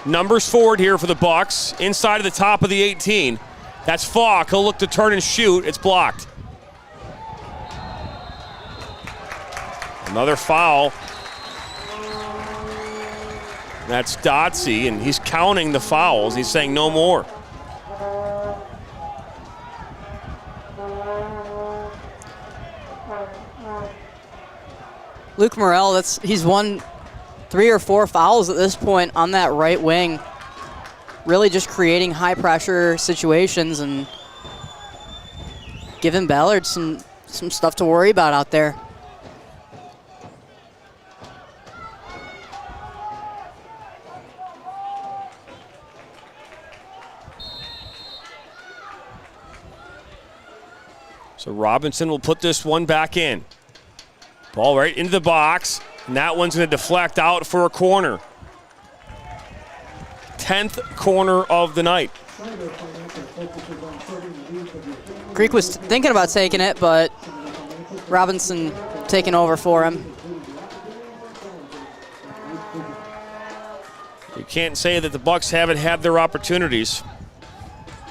Numbers forward here for the Bucks, inside of the top of the 18. That's Falk, he'll look to turn and shoot, it's blocked. Another foul. That's Dotsy, and he's counting the fouls. He's saying no more. Luke Morel, he's won 3 or 4 fouls at this point on that right wing. Really just creating high pressure situations and giving Ballard some stuff to worry about out there. So Robinson will put this one back in. Ball right into the box. And that one's going to deflect out for a corner. 10th corner of the night. Greek was thinking about taking it, but Robinson taking over for him. You can't say that the Bucks haven't had their opportunities.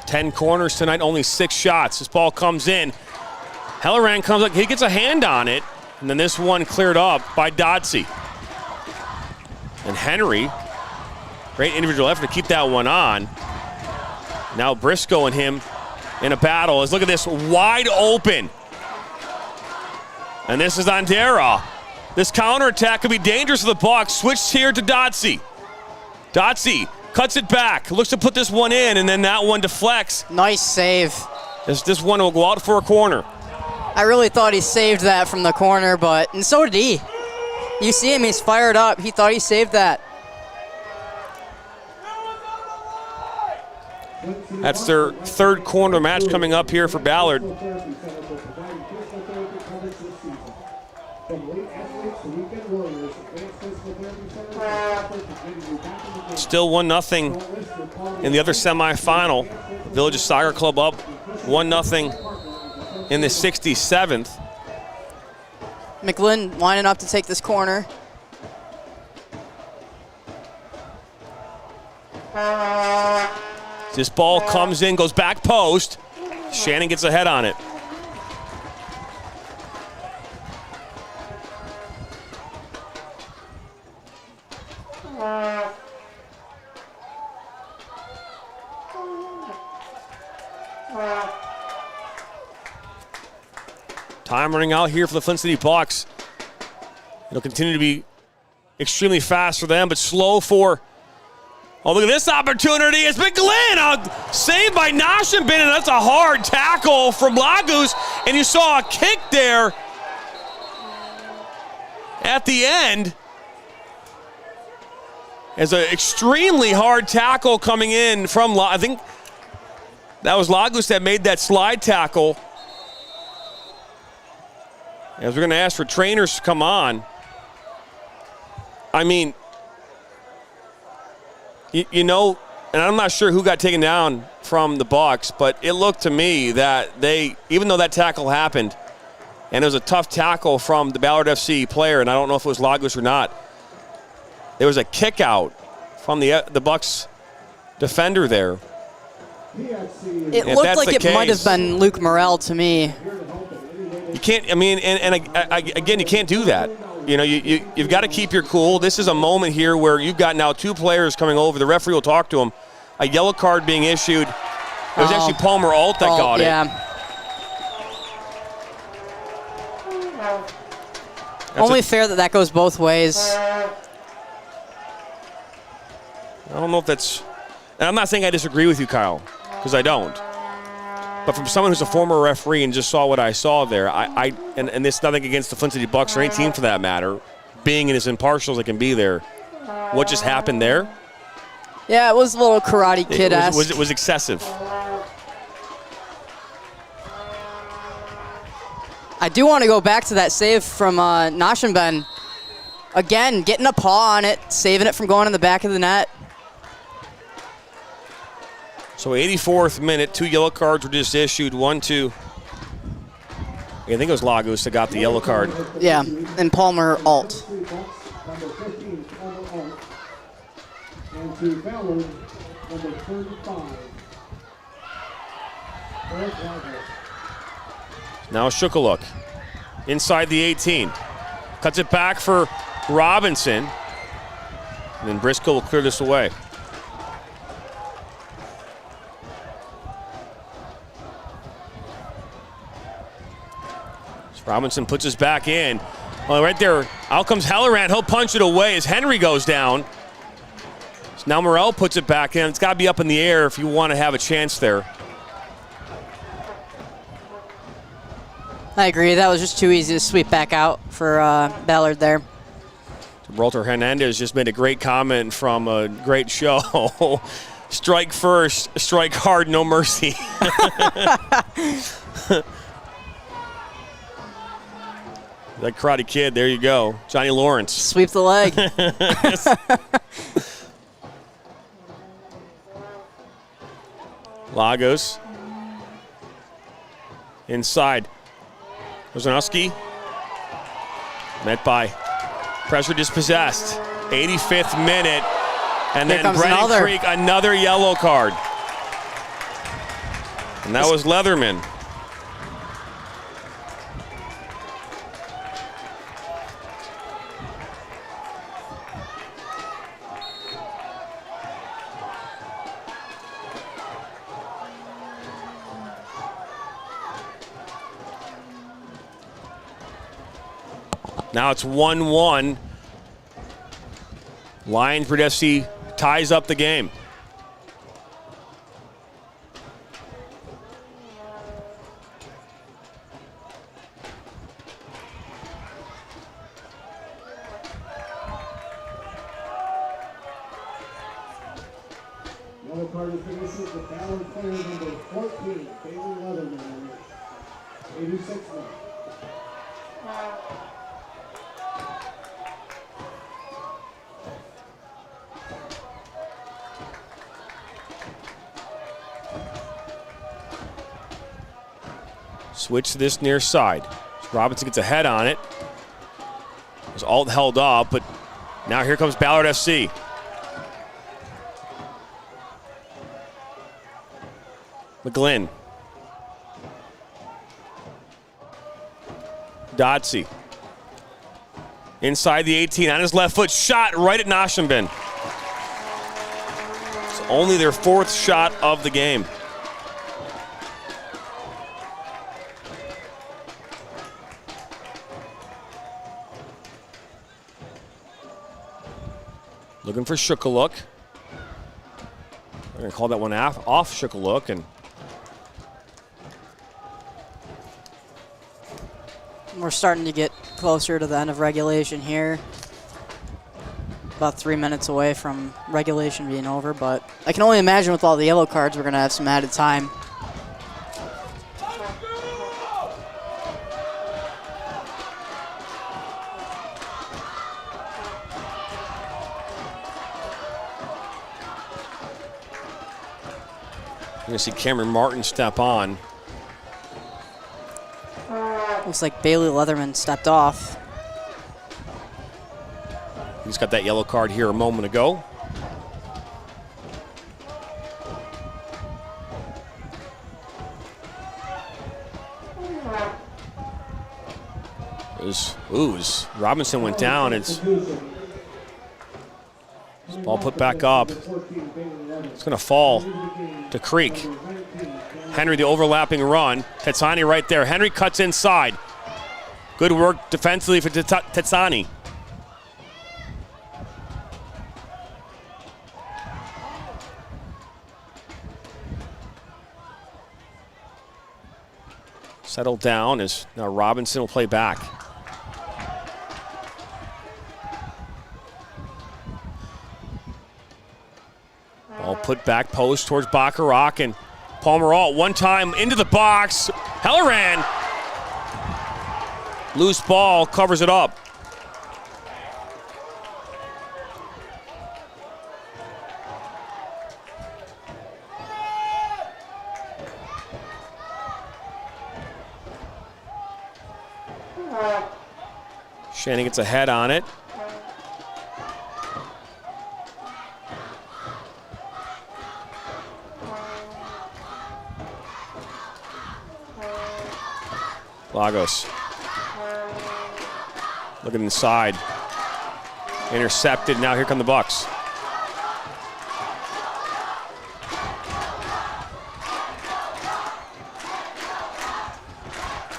10 corners tonight, only 6 shots. This ball comes in. Halloran comes up, he gets a hand on it, and then this one cleared up by Dotsey. And Henry, great individual effort to keep that one on. Now Briscoe and him in a battle. Let's look at this, wide open. And this is on Dara. This counterattack could be dangerous for the Bucks. Switched here to Dotsey. Dotsey cuts it back, looks to put this one in, and then that one deflects. Nice save. This one will go out for a corner. I really thought he saved that from the corner, and so did he. You see him, he's fired up. He thought he saved that. That's their 3rd corner match coming up here for Ballard. Still 1-0 in the other semifinal. Villages Soccer Club up 1-0 in the 67th. McGlynn lining up to take this corner. This ball comes in, goes back post. Shannon gets a head on it. Time running out here for the Flint City Bucks. It'll continue to be extremely fast for them, but slow for... Oh, look at this opportunity. It's McGlynn. Saved by Noshenbin, and that's a hard tackle from Lagos. And you saw a kick there at the end. As an extremely hard tackle coming in from, I think that was Lagos that made that slide tackle. As we're going to ask for trainers to come on. I mean, you know, and I'm not sure who got taken down from the Bucks, but it looked to me that they, even though that tackle happened, and it was a tough tackle from the Ballard FC player, and I don't know if it was Lagos or not, there was a kick out from the Bucks defender there. It looked like it might have been Luke Morrell to me. You can't, I mean, and again, you can't do that. You know, you've got to keep your cool. This is a moment here where you've got now 2 players coming over. The referee will talk to them. A yellow card being issued. It was actually Palmer Alt that got it. Only fair that goes both ways. I don't know if that's, and I'm not saying I disagree with you, Kyle, because I don't. But from someone who's a former referee and just saw what I saw there, and this nothing against the Flint City Bucks or any team for that matter, being as impartial as it can be there, what just happened there? Yeah, it was a little Karate Kid-esque. It was excessive. I do want to go back to that save from Noshenbin. Again, getting a paw on it, saving it from going in the back of the net. So 84th minute, 2 yellow cards were just issued. 1, 2. I think it was Lagos that got the yellow card. Yeah, and Palmer Alt. And to Ballard, number 35. Now Shukaluk inside the 18. Cuts it back for Robinson. And then Briscoe will clear this away. Robinson puts his back in. Oh, right there, out comes Halloran. He'll punch it away as Henry goes down. So now Morrell puts it back in. It's got to be up in the air if you want to have a chance there. I agree. That was just too easy to sweep back out for Ballard there. Walter Hernandez just made a great comment from a great show. Strike first, strike hard, no mercy. That Karate Kid, there you go. Johnny Lawrence. Sweep the leg. Lagos. Inside. Ozanowski. Met by pressure dispossessed. 85th minute. And Here then Brennan Creek, another yellow card. And that was Leatherman. Now it's 1-1. Lionsbridge FC ties up the game. Yellow card is issued to Ballard player number 14, Bailey Leatherman, 86 minutes. Switch to this near side. Robinson gets a head on it. It was all held up, but now here comes Ballard FC. McGlynn. Dodsey. Inside the 18 on his left foot. Shot right at Noshenbin. It's only their 4th shot of the game. Looking for Shukaluk. We're going to call that one off Shukaluk. And we're starting to get closer to the end of regulation here. About 3 minutes away from regulation being over, but I can only imagine with all the yellow cards, we're going to have some added time. You're going to see Cameron Martin step on. Looks like Bailey Leatherman stepped off. He's got that yellow card here a moment ago. Ooze. Robinson went down. It's ball put back up. It's going to fall to Creek. Henry, the overlapping run. Tetsani right there. Henry cuts inside. Good work defensively for Tetsani. Settled down as now Robinson will play back. Ball put back post towards Bacharach and Palmerall one time into the box. Helleran. Loose ball, covers it up. Shannon gets a head on it. Lagos. Looking inside. Intercepted. Now here come the Bucks.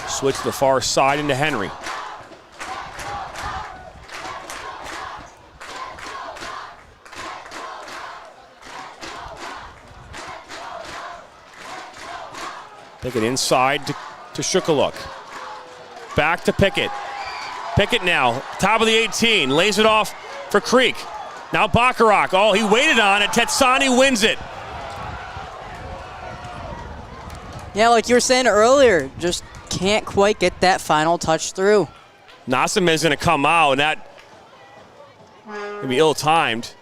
Switch to the far side into Henry. Take it inside to Shukaluk. Back to Pickett. Pickett now, top of the 18, lays it off for Creek. Now Bacharach, oh, he waited on it. Tetsani wins it. Yeah, like you were saying earlier, just can't quite get that final touch through. Nassim is going to come out, and that going to be ill-timed.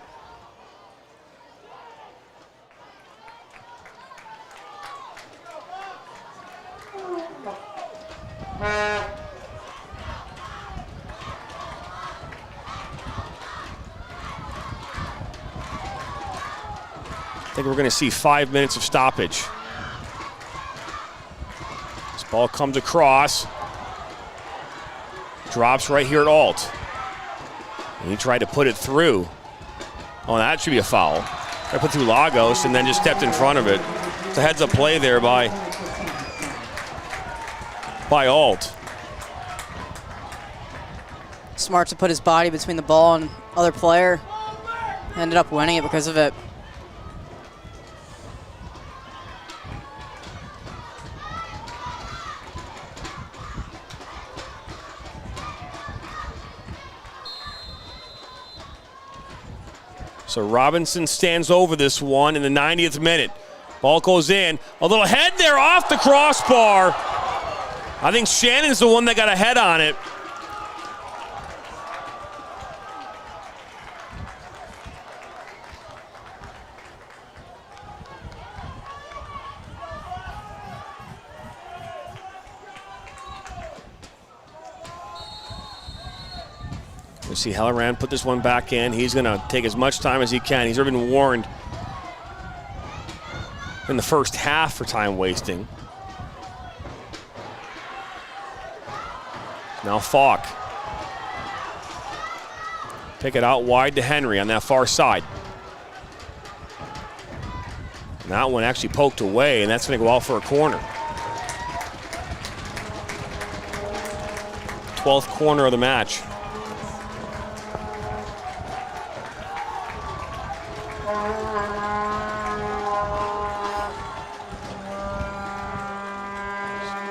I think we're going to see 5 minutes of stoppage. This ball comes across. Drops right here at Alt. And he tried to put it through. Oh, that should be a foul. I put through Lagos and then just stepped in front of it. It's a heads-up play there by Alt. Smart to put his body between the ball and other player. Ended up winning it because of it. So Robinson stands over this one in the 90th minute. Ball goes in. A little head there off the crossbar. I think Shannon's the one that got a head on it. We see Halloran put this one back in. He's going to take as much time as he can. He's already been warned in the first half for time wasting. Now Falk. Pick it out wide to Henry on that far side. And that one actually poked away, and that's going to go out for a corner. 12th corner of the match.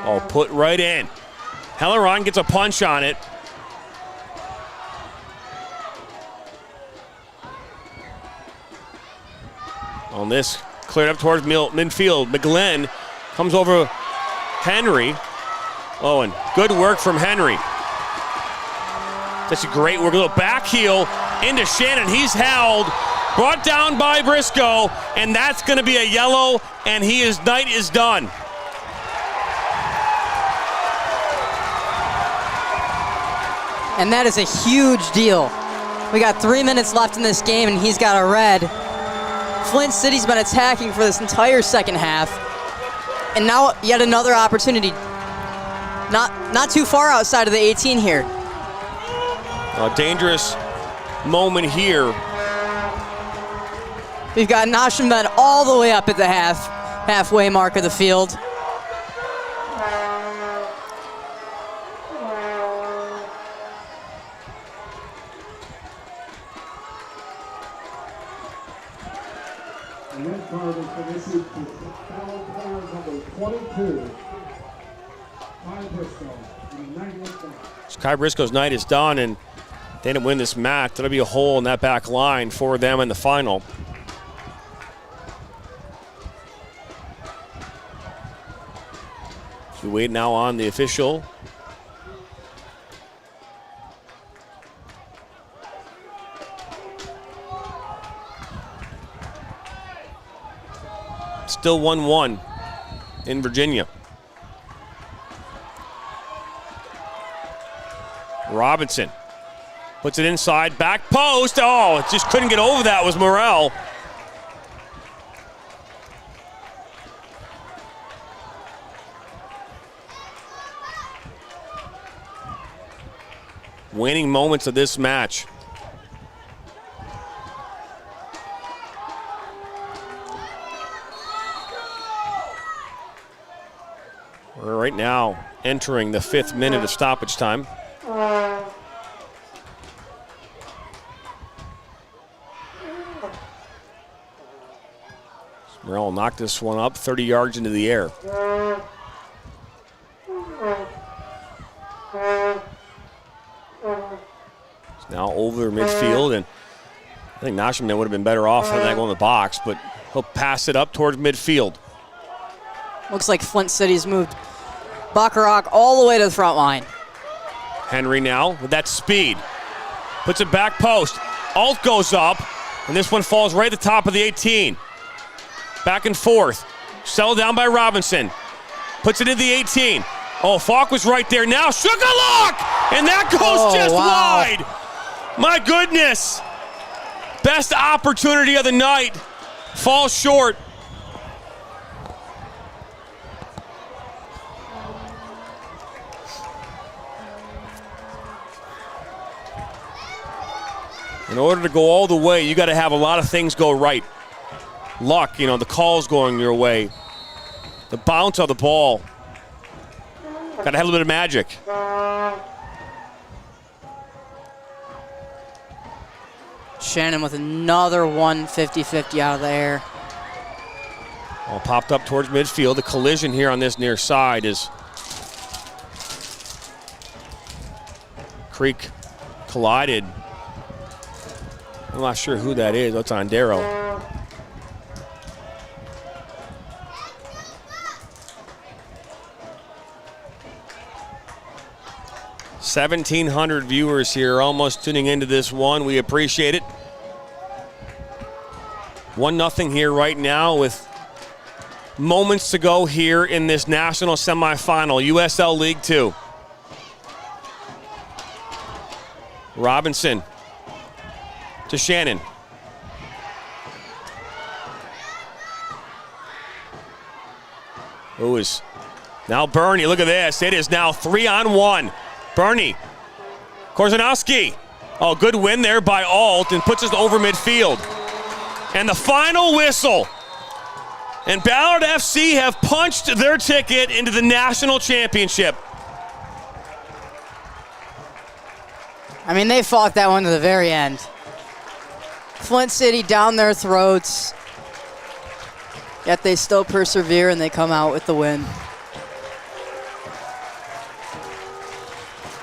Oh, put right in. Halloran gets a punch on it. On this, cleared up towards midfield. McGlynn comes over Henry. Oh, and good work from Henry. That's a great work. A little back heel into Shannon. He's held. Brought down by Briscoe, and that's going to be a yellow, and night is done. And that is a huge deal. We got 3 minutes left in this game, and he's got a red. Flint City's been attacking for this entire second half. And now yet another opportunity. Not too far outside of the 18 here. A dangerous moment here. We've got Nashimed all the way up at the halfway mark of the field. Kai Briscoe's night is done, and they didn't win this match. That'll be a hole in that back line for them in the final. So we wait now on the official. Still 1-1 in Virginia. Robinson puts it inside, back post. Oh, it just couldn't get over that was Morrell. Waning moments of this match. We're right now entering the 5th minute of stoppage time. Morrell knocked this one up 30 yards into the air. It's now over midfield, and I think Nashimed would have been better off having that go in the box, but he'll pass it up towards midfield. Looks like Flint City's moved Bacharach all the way to the front line. Henry now with that speed. Puts it back post. Alt goes up, and this one falls right at the top of the 18. Back and forth. Settled down by Robinson. Puts it in the 18. Oh, Falk was right there. Now Sugarlock! And that goes just wide. My goodness. Best opportunity of the night. Falls short. In order to go all the way, you got to have a lot of things go right. Luck, the call's going your way. The bounce of the ball. Got to have a little bit of magic. Shannon with another 150-50 out of the air. All popped up towards midfield. The collision here on this near side is Creek collided. I'm not sure who that is. That's on Darrow. $1,700 viewers here, almost tuning into this one. We appreciate it. 1-0 here right now with moments to go here in this national semifinal, USL League 2. Robinson to Shannon. Who is now Bernie? Look at this. It is now 3-on-1. Bernie. Korzanowski. Oh, good win there by Alt and puts us over midfield. And the final whistle. And Ballard FC have punched their ticket into the national championship. I mean, they fought that one to the very end. Flint City down their throats, yet they still persevere and they come out with the win.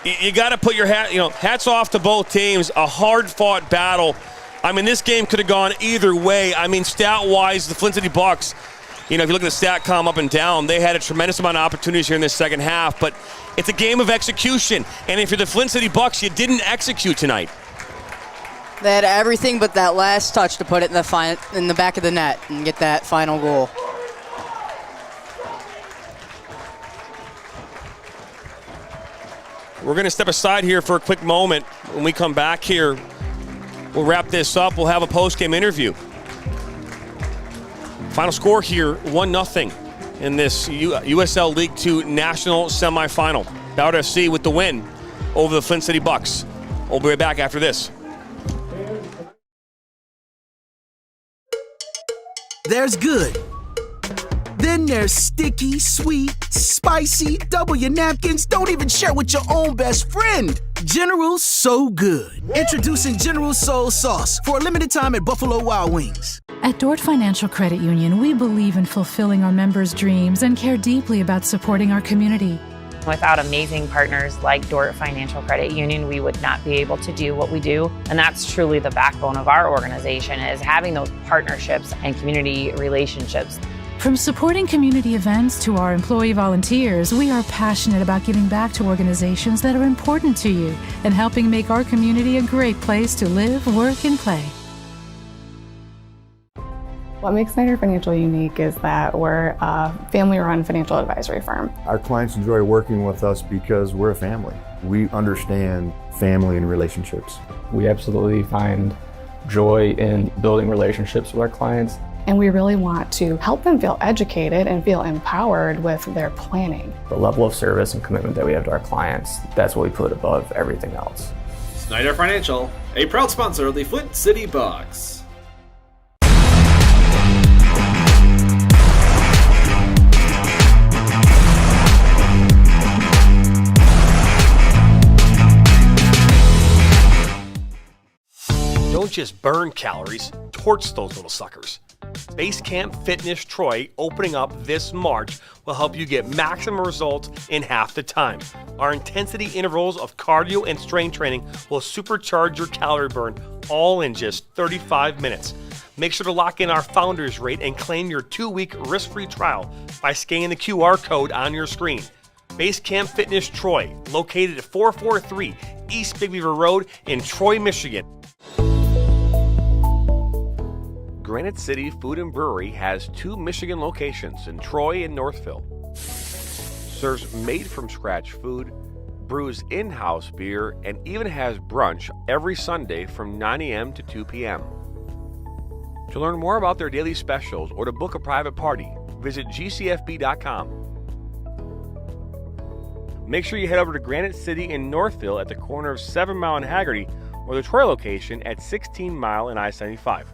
You got to put your hats off to both teams. A hard-fought battle. I mean, this game could have gone either way. I mean, stat-wise, the Flint City Bucks, if you look at the stat column up and down, they had a tremendous amount of opportunities here in this second half, but it's a game of execution. And if you're the Flint City Bucks, you didn't execute tonight. They had everything but that last touch to put it in the back of the net and get that final goal. We're going to step aside here for a quick moment. When we come back here, we'll wrap this up. We'll have a post-game interview. Final score here, 1-0 in this USL League 2 national semifinal. Ballard FC with the win over the Flint City Bucks. We'll be right back after this. There's good. Then there's sticky, sweet, spicy, double your napkins, don't even share with your own best friend. General So Good. Introducing General Soul Sauce for a limited time at Buffalo Wild Wings. At Dort Financial Credit Union, we believe in fulfilling our members' dreams and care deeply about supporting our community. Without amazing partners like Dort Financial Credit Union, we would not be able to do what we do. And that's truly the backbone of our organization, is having those partnerships and community relationships. From supporting community events to our employee volunteers, we are passionate about giving back to organizations that are important to you and helping make our community a great place to live, work, and play. What makes Snyder Financial unique is that we're a family-run financial advisory firm. Our clients enjoy working with us because we're a family. We understand family and relationships. We absolutely find joy in building relationships with our clients. And we really want to help them feel educated and feel empowered with their planning. The level of service and commitment that we have to our clients, that's what we put above everything else. Snyder Financial, a proud sponsor of the Flint City Bucks. Don't just burn calories, torch those little suckers. Base Camp Fitness Troy, opening up this March, will help you get maximum results in half the time. Our intensity intervals of cardio and strength training will supercharge your calorie burn, all in just 35 minutes. Make sure to lock in our founders rate and claim your 2-week risk-free trial by scanning the QR code on your screen. Base Camp Fitness Troy, located at 443 East Big Beaver Road in Troy, Michigan. Granite City Food and Brewery has 2 Michigan locations in Troy and Northville. Serves made-from-scratch food, brews in-house beer, and even has brunch every Sunday from 9 a.m. to 2 p.m. To learn more about their daily specials or to book a private party, visit gcfb.com. Make sure you head over to Granite City in Northville at the corner of 7 Mile and Haggerty, or the Troy location at 16 Mile and I-75.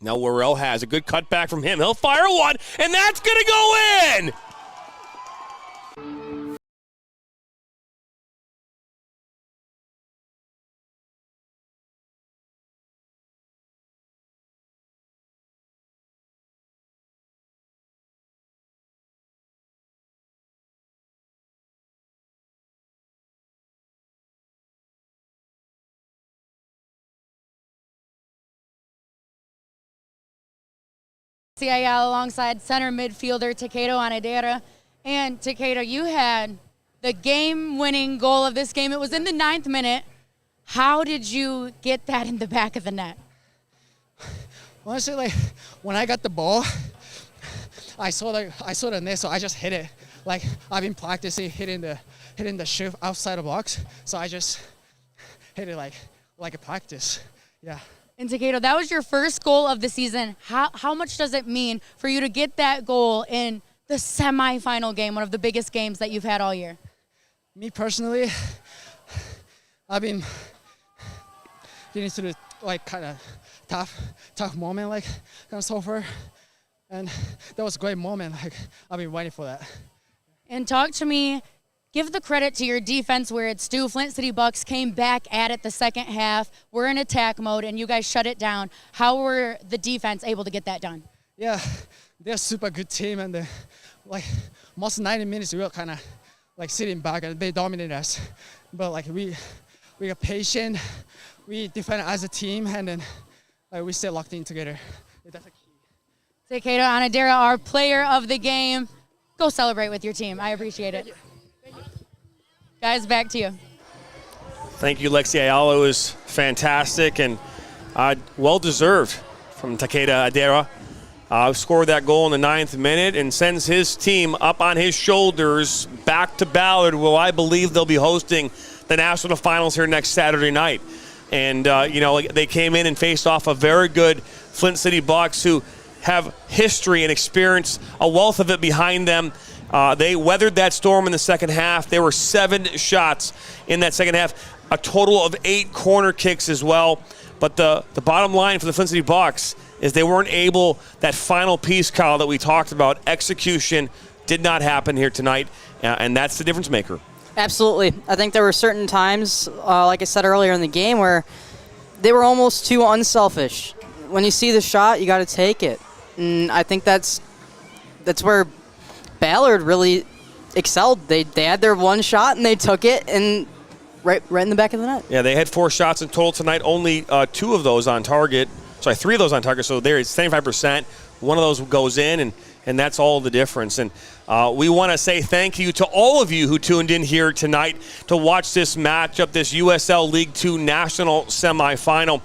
Now Worrell has a good cutback from him. He'll fire one, and that's going to go in! CIL alongside center midfielder Takedo Anadera. And Takedo, you had the game-winning goal of this game. It was in the 9th minute. How did you get that in the back of the net? Honestly, like when I got the ball, I saw the net, so I just hit it. Like I've been practicing hitting the shoe outside the box, so I just hit it like a practice. Yeah. And Takedo, that was your first goal of the season. How much does it mean for you to get that goal in the semifinal game, one of the biggest games that you've had all year? Me personally, I've been getting through the kind of tough moment so far, and that was a great moment. I've been waiting for that. And talk to me. Give the credit to your defense where it's due. Flint City Bucks came back at it the second half. We're in attack mode, and you guys shut it down. How were the defense able to get that done? Yeah, they're a super good team, and most 90 minutes we were kind of sitting back, and they dominated us. But we are patient. We defend as a team, and then we stay locked in together. That's a key. Takedo Anadera, our player of the game. Go celebrate with your team. I appreciate it. Guys, back to you. Thank you, Lexi Ayala. It was fantastic and well-deserved from Takeda Adera. Scored that goal in the 9th minute and sends his team up on his shoulders back to Ballard, where I believe they'll be hosting the national finals here next Saturday night. And, they came in and faced off a very good Flint City Bucks who have history and experience, a wealth of it behind them. They weathered that storm in the second half. There were 7 shots in that second half, a total of 8 corner kicks as well. But the bottom line for the Flint City Bucks is they weren't able, that final piece, Kyle, that we talked about, execution did not happen here tonight, and that's the difference maker. Absolutely. I think there were certain times, like I said earlier in the game, where they were almost too unselfish. When you see the shot, you got to take it. And I think that's where Ballard really excelled. They had their one shot and they took it and right in the back of the net. Yeah, they had 4 shots in total tonight. Only 2 of those on target. Sorry, 3 of those on target. So there it's 75%. One of those goes in, and that's all the difference. And we want to say thank you to all of you who tuned in here tonight to watch this matchup, this USL League 2 national semifinal.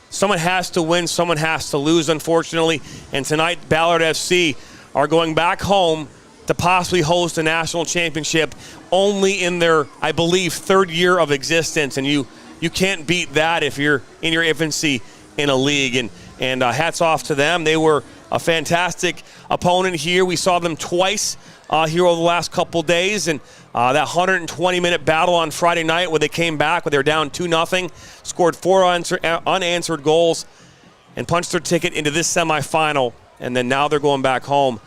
Someone has to win, someone has to lose, unfortunately. And tonight, Ballard FC are going back home to possibly host a national championship only in their, I believe, 3rd year of existence. And you can't beat that if you're in your infancy in a league. And hats off to them. They were a fantastic opponent here. We saw them twice here over the last couple days, and that 120-minute battle on Friday night where they came back, where they were down 2-0, scored 4 unanswered goals, and punched their ticket into this semifinal, and then now they're going back home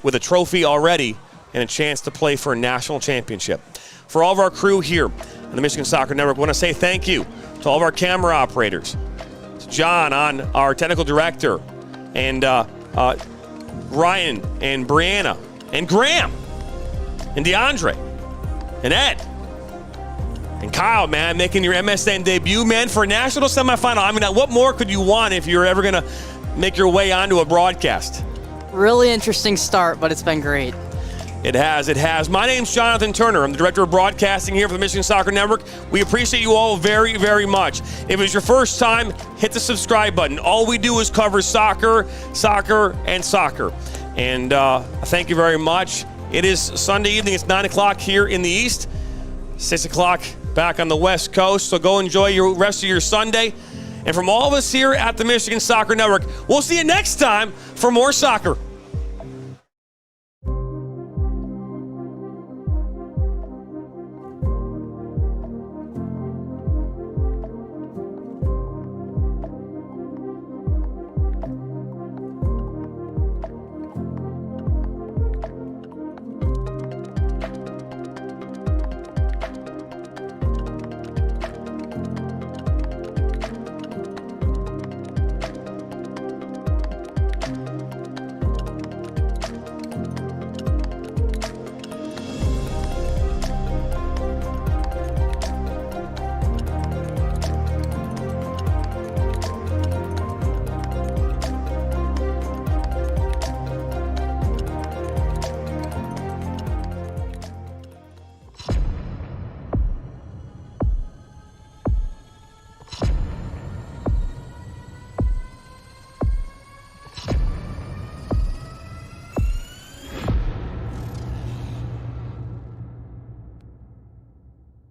with a trophy already and a chance to play for a national championship. For all of our crew here on the Michigan Soccer Network, I want to say thank you to all of our camera operators, to John, our technical director, and Ryan and Brianna and Graham and DeAndre and Ed and Kyle, man, making your MSN debut, man, for a national semifinal. I mean, what more could you want if you're ever going to make your way onto a broadcast? Really interesting start, but it's been great. It has. My name's Jonathan Turner. I'm the Director of Broadcasting here for the Michigan Soccer Network. We appreciate you all very, very much. If it's your first time, hit the subscribe button. All we do is cover soccer, and soccer. And thank you very much. It is Sunday evening. It's 9 o'clock here in the East, 6 o'clock back on the West Coast. So go enjoy your rest of your Sunday. And from all of us here at the Michigan Soccer Network, we'll see you next time for more soccer.